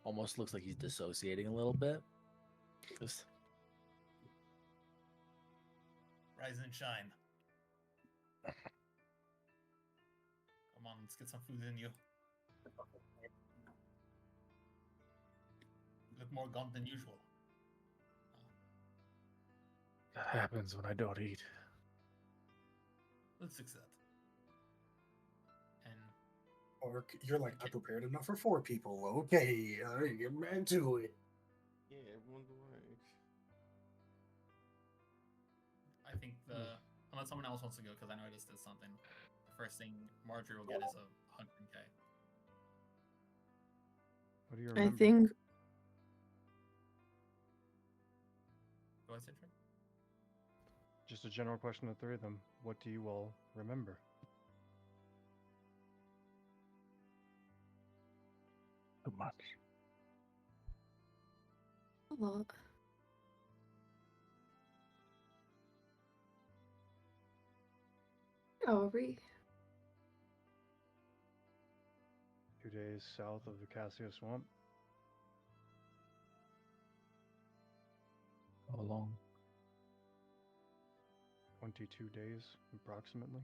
Almost looks like he's dissociating a little bit. Just Rise and shine. Come on, let's get some food in you. You look more gaunt than usual. That happens when I don't eat. Let's fix that. And Or you're like, I prepared enough for 4 people. Okay, all right, get back to it. Yeah, everyone's awake. I think unless someone else wants to go, because I know I just did something. The first thing Marjorie will get is a 100K. What do you I remember? think Go ahead, Citra. Just a general question to 3 of them. What do you all remember? much. A lot. How are we? 2 days south of the Cassia Swamp. How long? 22 days, approximately.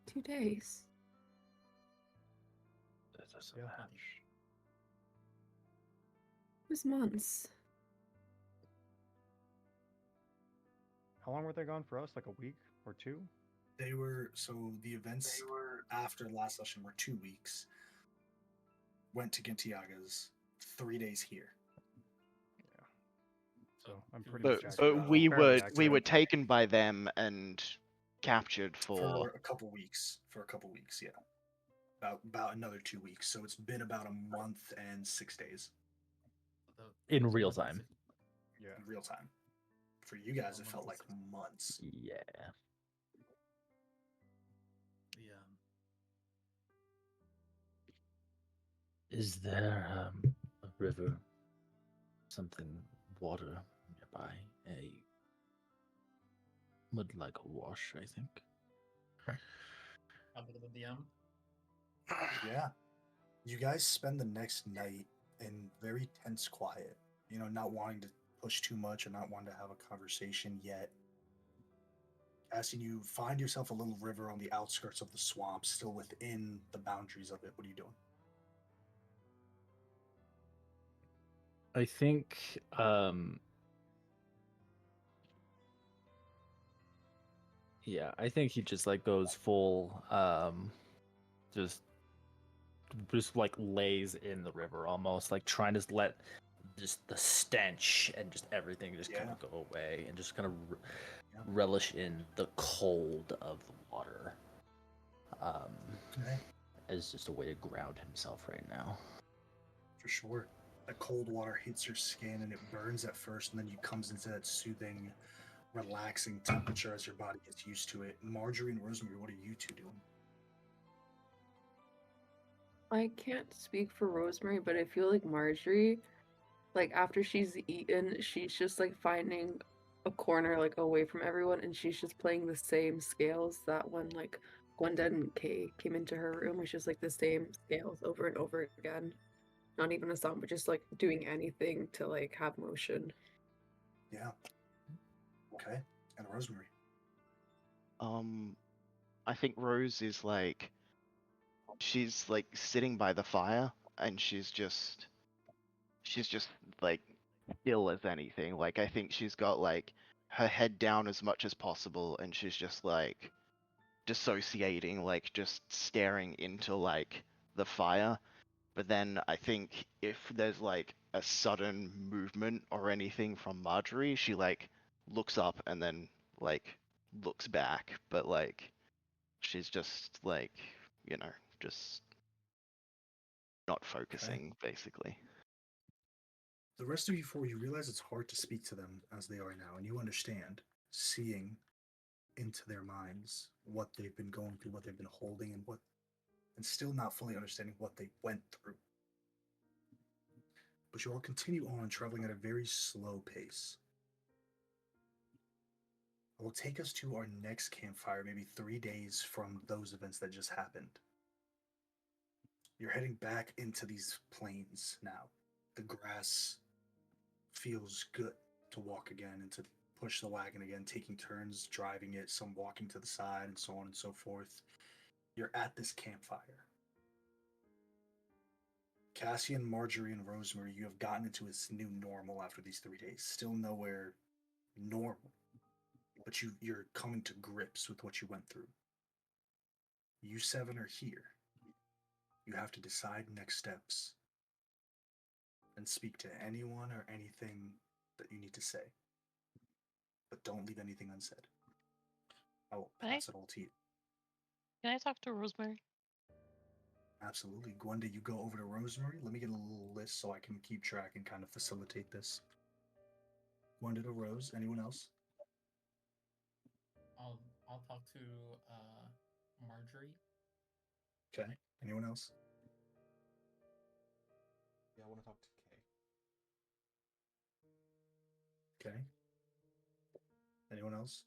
2 days. That's Yeah. a match. It was months. How long were they gone for us? Like a week or two? They were, so the events after last session were 2 weeks. Went to Gintiaga's, 3 days here. Yeah. So I'm pretty But much but accurate. we Fairly were accurate. taken by them and captured For a couple weeks. Yeah. About another 2 weeks. So it's been about a month and 6 days In real time. Yeah. in real time. For you guys, it felt like months. Yeah. Yeah. Is there a river, something, water nearby? Would like a wash, I think. A bit of a DM. Yeah. You guys spend the next night in very tense quiet. You know, not wanting to push too much or not wanting to have a conversation yet. Cassian, you find yourself a little river on the outskirts of the swamp, still within the boundaries of it. What are you doing? I think yeah, I think he just like goes full just like lays in the river almost, like trying to let just the stench and just everything just kind of go away and just kind of relish in the cold of the water. Okay. As just a way to ground himself right now. For sure. That cold water hits your skin and it burns at first, and then you comes into that soothing, relaxing temperature as your body gets used to it. Marjorie and Rosemary, what are you two doing? I can't speak for Rosemary, but I feel like Marjorie, like after she's eaten, she's just like finding a corner like away from everyone, and she's just playing the same scales that when like Gwenda and Kay came into her room. It's just like the same scales over and over again. Not even a song, but just like doing anything to like have motion. Yeah. Okay. And Rosemary. I think Rose is like, she's like sitting by the fire and she's just like still as anything. Like I think she's got like her head down as much as possible and she's just like dissociating, like just staring into like the fire. But then I think if there's like a sudden movement or anything from Marjorie, she like looks up and then like looks back, but like she's just like, you know, just not focusing basically. The rest of you four, you realize it's hard to speak to them as they are now, and you understand, seeing into their minds what they've been going through, what they've been holding, and still not fully understanding what they went through. But you all continue on traveling at a very slow pace. It will take us to our next campfire, maybe 3 days from those events that just happened. You're heading back into these plains now. The grass feels good to walk again and to push the wagon again, taking turns driving it, some walking to the side, and so on and so forth. You're at this campfire. Cassian, Marjorie, and Rosemary, you have gotten into this new normal after these 3 days. Still nowhere normal, but you're coming to grips with what you went through. You seven are here. You have to decide next steps and speak to anyone or anything that you need to say. But don't leave anything unsaid. I will pass it all to you. Can I talk to Rosemary? Absolutely. Gwenda, you go over to Rosemary. Let me get a little list so I can keep track and kind of facilitate this. Gwenda to Rose. Anyone else? I'll talk to Marjorie. Okay. Anyone else? Yeah, I want to talk to Kay. Okay. Anyone else?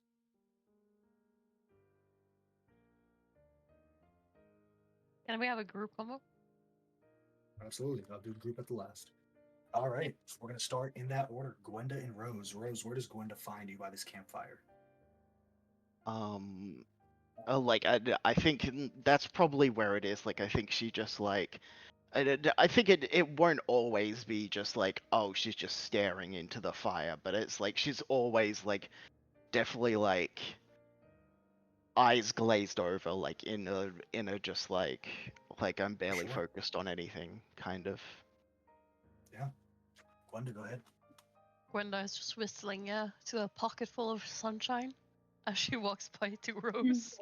Can we have a group combo? Absolutely. I'll do group at the last. All right. We're going to start in that order. Gwenda and Rose. Rose, where does Gwenda find you by this campfire? Like I think that's probably where it is. Like I think she just like I think it won't always be just like, oh, she's just staring into the fire, but it's like she's always like definitely like eyes glazed over, like in a just like I'm barely Sure. focused on anything kind of. Yeah. Gwenda, go ahead. Gwenda is just whistling to a pocket full of sunshine as she walks by to Rose.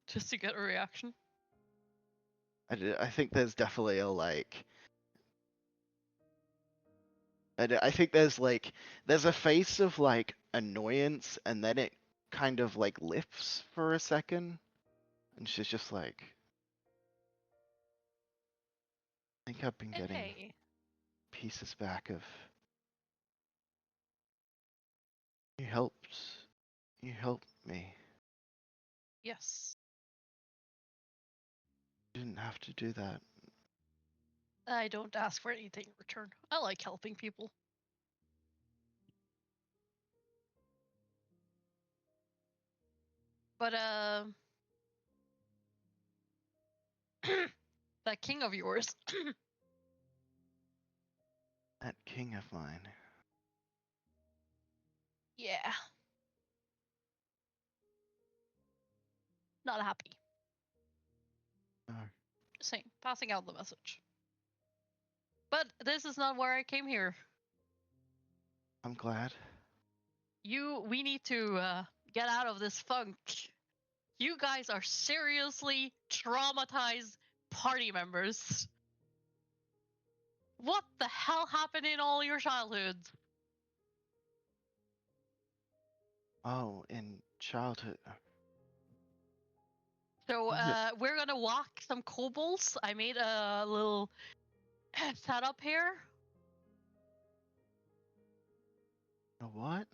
Just to get a reaction. I think there's definitely a like. I think there's a face of like annoyance, and then it kind of like lifts for a second, and she's just like, I think I've been getting Hey. pieces back of. You helped me. Yes. You didn't have to do that. I don't ask for anything in return. I like helping people. But that king of yours. That king of mine. Yeah. Not happy. Oh, Just saying, passing out the message. But this is not where I came here. I'm glad. We need to get out of this funk. You guys are seriously traumatized party members. What the hell happened in all your childhoods? Oh, in childhood. So Yeah. we're gonna walk some kobolds. I made a little setup here. A what?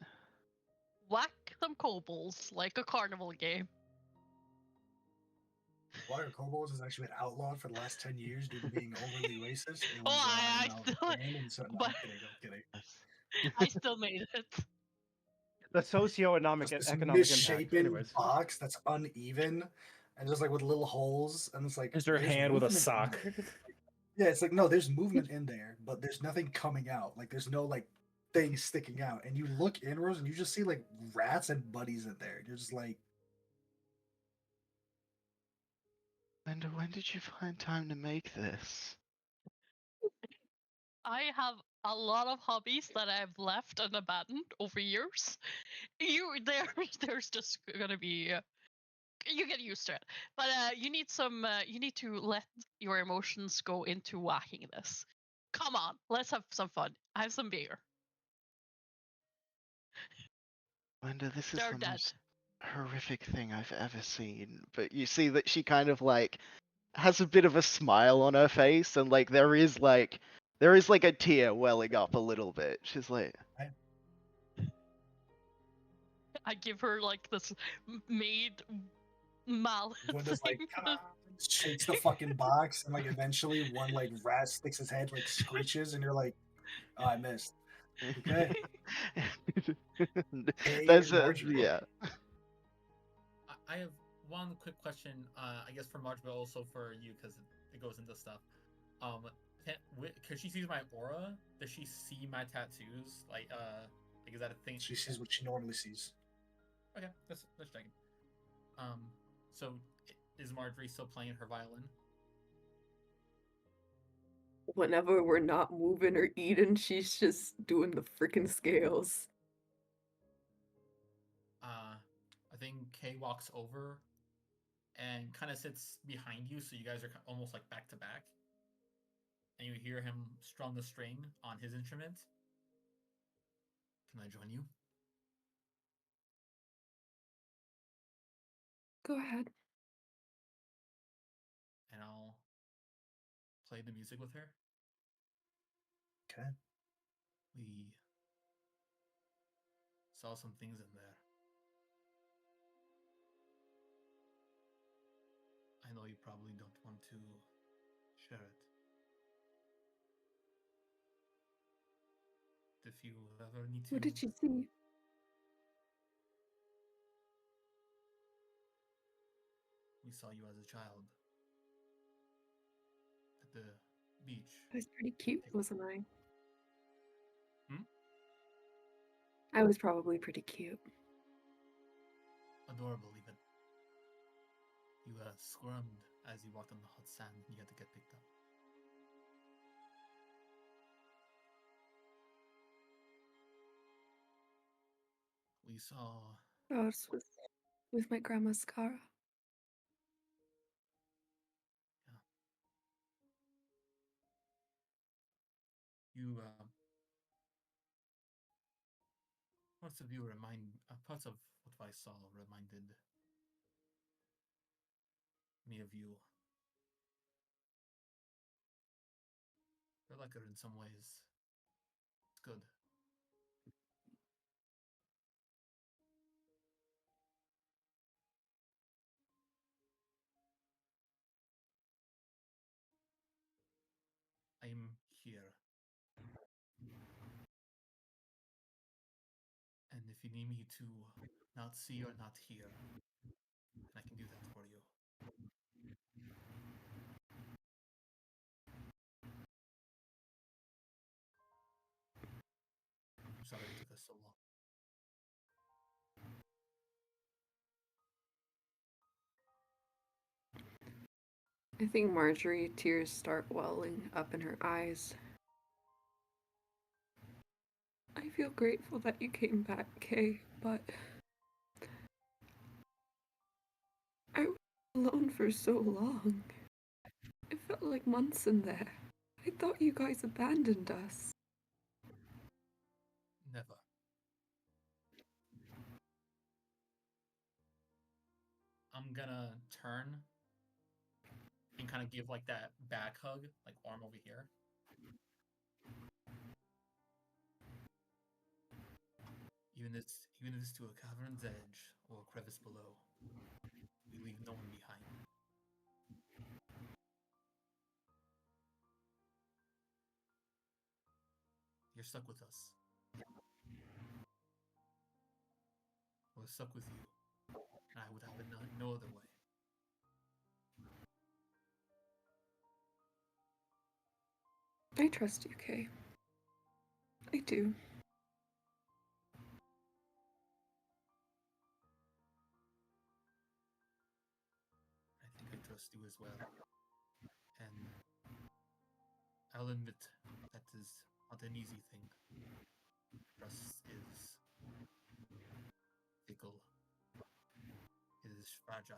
Whack some kobolds like a carnival game. Water kobolds has actually been outlawed for the last 10 years due to being overly racist. It Oh, was, I still, banned in certain. but I'm kidding. I'm kidding. I still made it. The socioeconomic Just this economic impact. misshapen Anyways, box that's uneven and just like with little holes, and it's like Is her there's hand with a movement in sock? there. Yeah, it's like no, there's movement in there, but there's nothing coming out. Like there's no like thing sticking out, and you look inwards and you just see like rats and buddies in there. You're just like, Linda, when did you find time to make this? I have a lot of hobbies that I've left and abandoned over years. There's just gonna be you get used to it. But you need to let your emotions go into whacking this. Come on, let's have some fun. Have some beer. Linda, this is They're the dead. most horrific thing I've ever seen. But you see that she kind of like has a bit of a smile on her face, and like there is like a tear welling up a little bit. She's like, I give her like this made mouth Gwenda's like, thing. come on, shakes the fucking box, and like eventually one like rat sticks his head, like screeches, and you're like, oh, I missed. Okay. Hey, There's Marjorie. yeah. I have one quick question. I guess for Marge, but also for you because it goes into stuff. Because she sees my aura, does she see my tattoos? Like is that a thing? She sees what she normally sees. Okay, let's check it. So is Marjorie still playing her violin? Whenever we're not moving or eating, she's just doing the freaking scales. I think Kay walks over and kind of sits behind you, so you guys are almost like back to back. And you hear him strum the string on his instrument. Can I join you? Go ahead. And I'll play the music with her. Okay. We saw some things in there. I know you probably don't want to share it. If you ever need to. What did you see? We saw you as a child at the beach. I was pretty cute, wasn't I? Hmm? I was probably pretty cute. Adorable, even. You squirmed as you walked on the hot sand and you had to get picked up. We saw. Oh, it's with my grandma's scar. Yeah. You, parts of you parts of what I saw reminded me of you. They're like her in some ways. It's good. I'm here. And if you need me to not see or not hear, then I can do that for you. I'm sorry it took us so long. I think Marjorie, tears start welling up in her eyes. I feel grateful that you came back, Kay, but I was alone for so long. It felt like months in there. I thought you guys abandoned us. Never. I'm gonna turn and kind of give like that back hug, like arm over here. Even if it's to a cavern's edge or a crevice below, we leave no one behind. You're stuck with us. We're stuck with you. And I would have it no other way. I trust you, Kay. I do. I think I trust you as well. And I'll admit that is not an easy thing. Trust is fickle. It is fragile.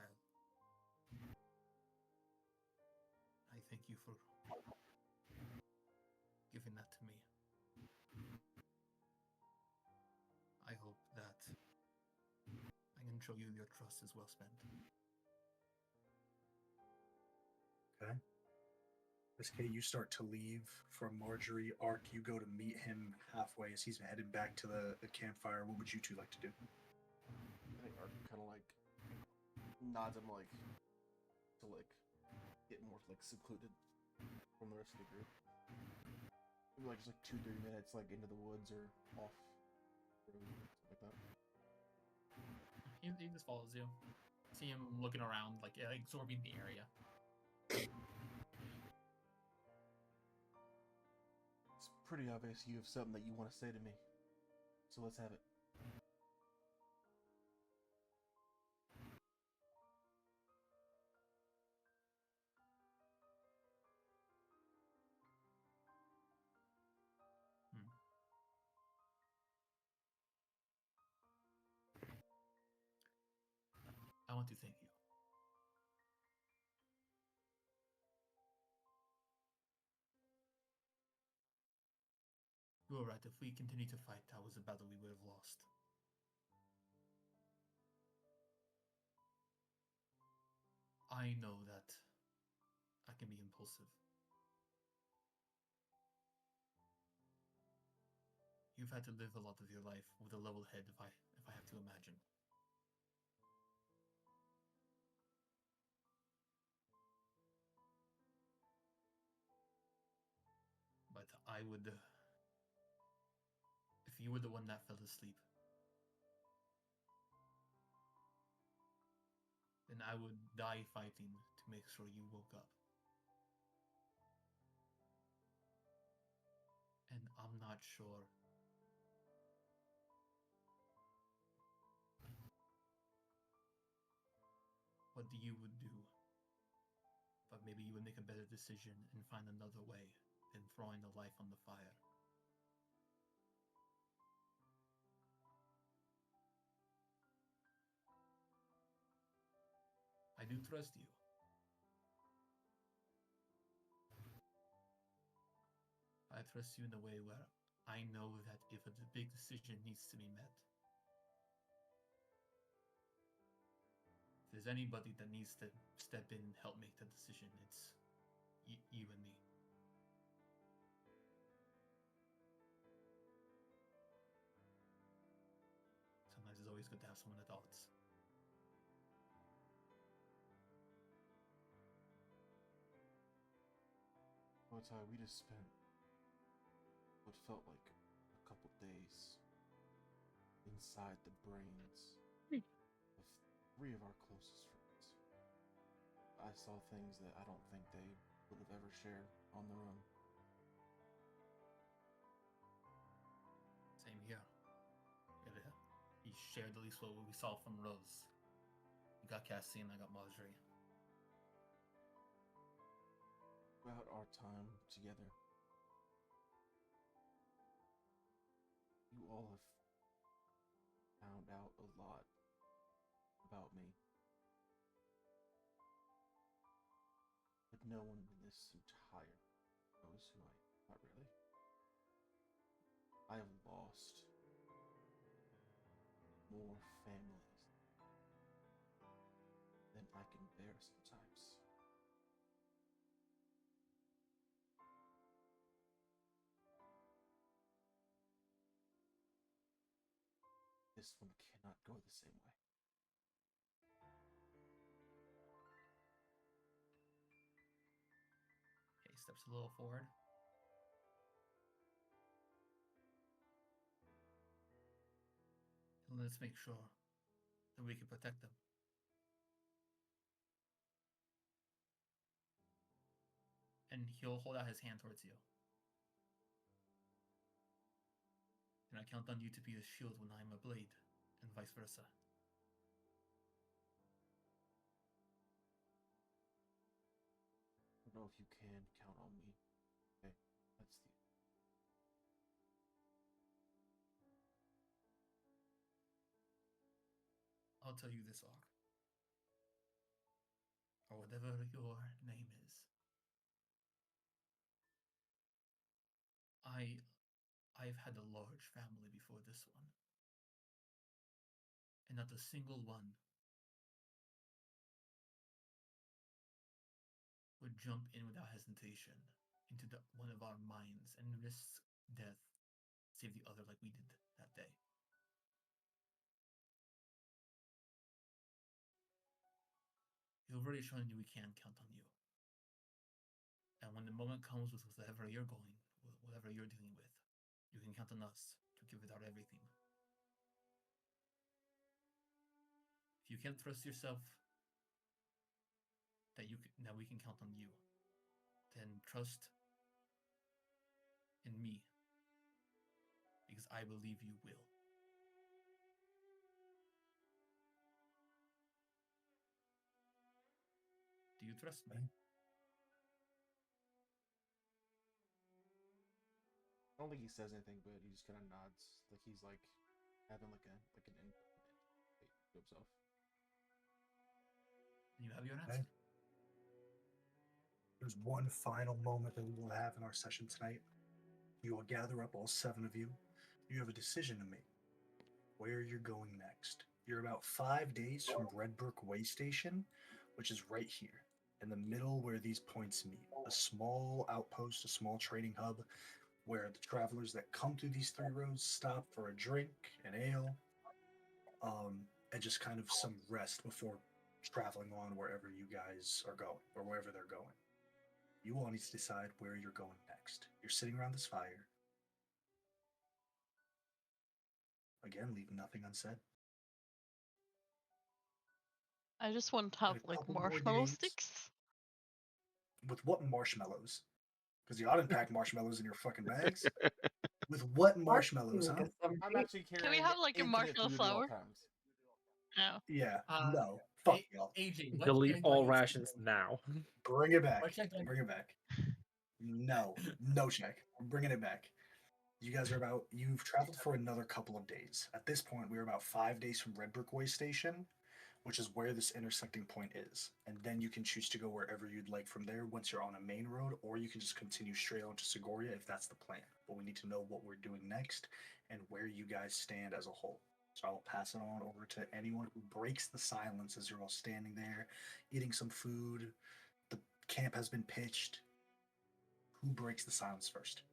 I thank you for giving that to me. I hope that I can show you your trust is well spent. Okay. As Kay, you start to leave from Marjorie. Ark, you go to meet him halfway as he's heading back to the campfire. What would you two like to do? I think Ark kind of like nods him like to like get more like secluded from the rest of the group. Maybe like just like 2-3 minutes like into the woods or off road, something like that. He just follows you. See him looking around, like absorbing the area. It's pretty obvious you have something that you want to say to me, so let's have it. I want to thank you. You were right. If we continue to fight, that was a battle we would have lost. I know that I can be impulsive. You've had to live a lot of your life with a level head, if I have to imagine. But I would, if you were the one that fell asleep, then I would die fighting to make sure you woke up. And I'm not sure what you would do, but maybe you would make a better decision and find another way than throwing the life on the fire. I do trust you. I trust you in a way where I know that if a big decision needs to be met, if there's anybody that needs to step in and help make that decision, it's you and me. Sometimes it's always good to have someone at odds. Well, Ty, we just spent what felt like a couple days inside the brains of 3 of our closest friends. I saw things that I don't think they would have ever shared on their own. Same here. He shared at least what we saw from Rose. You got Cassian, I got Marjorie. Throughout our time together, you all have found out a lot about me. But no one in this entire knows who I am. Not really. I have lost more families than I can bear sometimes. This one cannot go the same way. Okay, he steps a little forward. And let's make sure that we can protect them. And he'll hold out his hand towards you. And I count on you to be a shield when I'm a blade, and vice versa. I don't know if you can count on me. Okay, that's the. I'll tell you this, Ark. Or whatever your name is. I've had a large family before this one. And not a single one would jump in without hesitation into one of our minds and risk death, save the other like we did that day. You've already shown you we can count on you. And when the moment comes with whatever you're dealing with, you can count on us to give it our everything. If you can't trust yourself that we can count on you, then trust in me, because I believe you will. Do you trust me? I don't think he says anything, but he just kind of nods, like he's like having like an input to himself. You have your answer. There's one final moment that we will have in our session tonight. You will gather up, all 7 of you. You have a decision to make. Where you're going next. You're about 5 days from Redbrook Way Station, which is right here in the middle where these points meet. A small outpost, a small trading hub where the travelers that come through these 3 roads stop for a drink, an ale, and just kind of some rest before traveling on wherever you guys are going or wherever they're going. You all need to decide where you're going next. You're sitting around this fire. Again, leaving nothing unsaid. I just want to In have a like couple more marshmallow days, sticks. with what marshmallows? Because you ought to pack marshmallows in your fucking bags. With what marshmallows, huh? I'm actually Can we carrying have like a infinite marshmallow food at all flour? times. No. Yeah, no. Fuck y'all. AJ, what Delete egg do I all need to rations eat? now. Bring it back. What check do I Bring it back. No, no check. We're bringing it back. You guys are about, you've traveled for another couple of days. At this point, we're about 5 days from Red Brick Way Station, which is where this intersecting point is. And then you can choose to go wherever you'd like from there once you're on a main road, or you can just continue straight on to Segoria if that's the plan. But we need to know what we're doing next and where you guys stand as a whole. So I will pass it on over to anyone who breaks the silence as you're all standing there, eating some food. The camp has been pitched. Who breaks the silence first?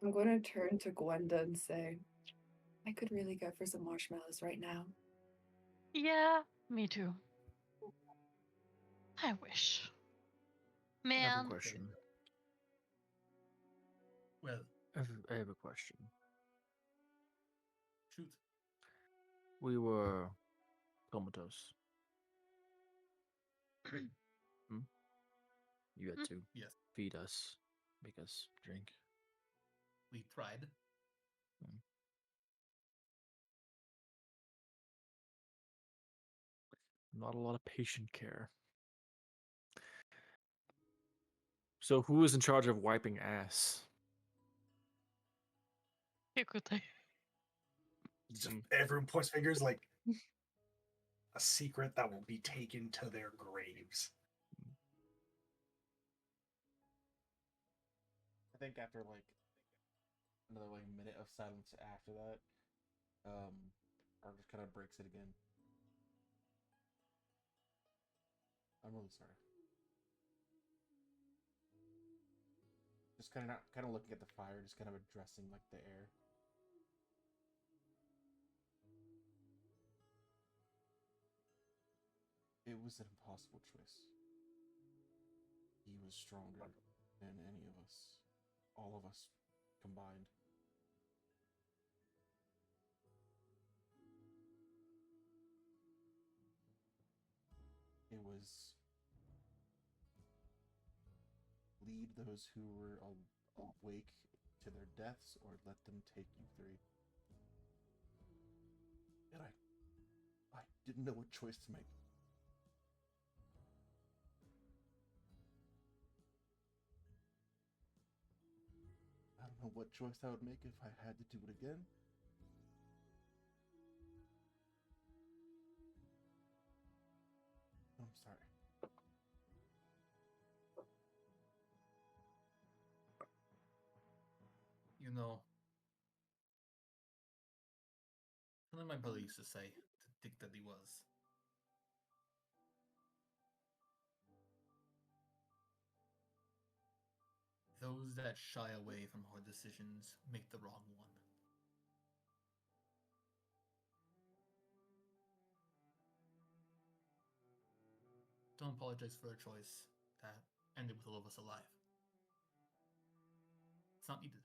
I'm going to turn to Gwenda and say, I could really go for some marshmallows right now. Yeah, me too. I wish. I have a Man. question. Well, I have a question. shoot. We were comatose. You had to Yes, feed us, make us drink. we tried. Not a lot of patient care. So who is in charge of wiping ass? Just everyone points fingers like a secret that will be taken to their graves. I think after like another like minute of silence after that, Ark just kind of breaks it again. I'm really sorry. Just kind of looking at the fire, just kind of addressing like the air. It was an impossible choice. He was stronger than any of us, all of us combined. It was lead those who were awake to their deaths or let them take you through. And I didn't know what choice to make. I don't know what choice I would make if I had to do it again. I'm sorry. You know, something my brother used to say, the dick that he was. Those that shy away from hard decisions make the wrong one. Don't apologize for a choice that ended with all of us alive. It's not needed.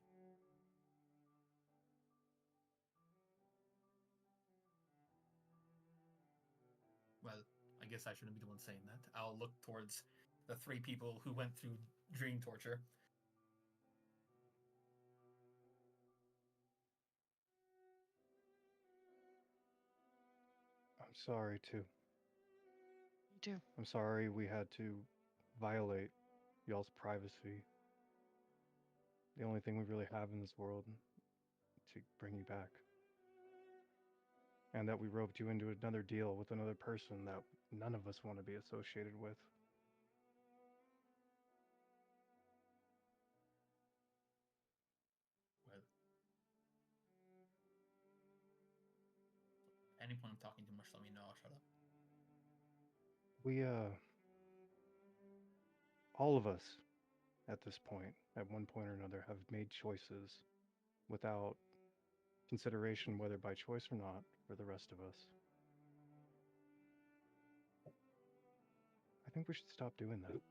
Well, I guess I shouldn't be the one saying that. I'll look towards the 3 people who went through dream torture. I'm sorry too. Me too. I'm sorry we had to violate y'all's privacy. The only thing we really have in this world to bring you back. And that we roped you into another deal with another person that none of us want to be associated with. Well, at any point I'm talking too much, let me know. I'll shut up. We all of us at this point, at one point or another, have made choices without consideration, whether by choice or not, for the rest of us. I think we should stop doing that.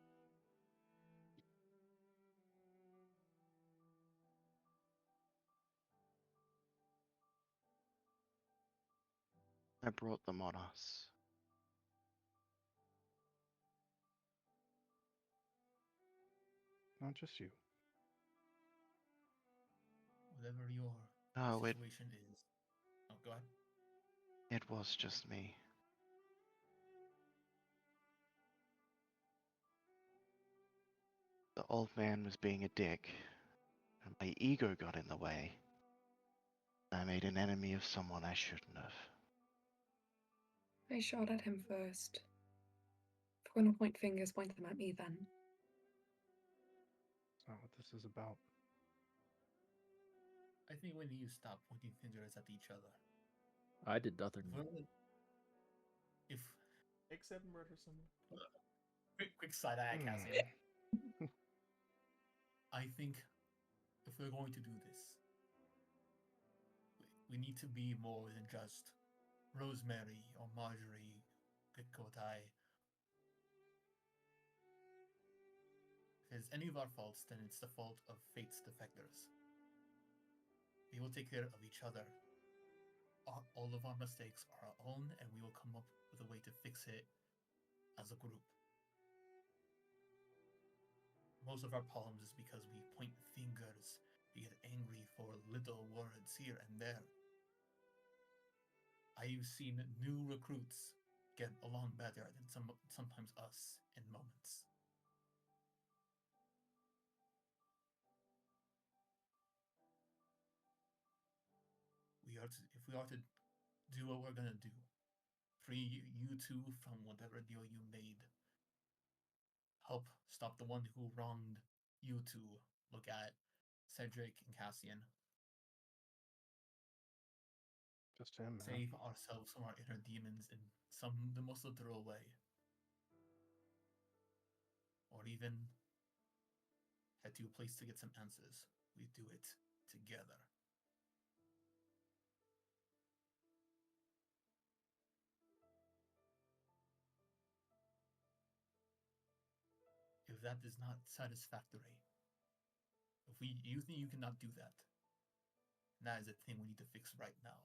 I brought them on us. Not just you. Whatever your No, situation is. Oh, go ahead. it was just me. The old man was being a dick, and my ego got in the way. I made an enemy of someone I shouldn't have. I shot at him first. If we're gonna point fingers, point them at me then. That's not what this is about. I think we need to stop pointing fingers at each other. I did nothing. If Except murder someone. quick side eye, Cassian. I think if we're going to do this, we need to be more than just Rosemary or Marjorie, Gikotai. If it's any of our faults, then it's the fault of Fate's defectors. We will take care of each other. All of our mistakes are our own, and we will come up with a way to fix it as a group. Most of our problems is because we point fingers, we get angry for little words here and there. I've seen new recruits get along better than sometimes us in moments. If we are to do what we're gonna do, free you two from whatever deal you made, help stop the one who wronged you two. Look at Cedric and Cassian. Just him, man. Save ourselves from our inner demons in the most literal way. Or even head to a place to get some answers. We do it together. If that is not satisfactory, if you think you cannot do that, that is a thing we need to fix right now.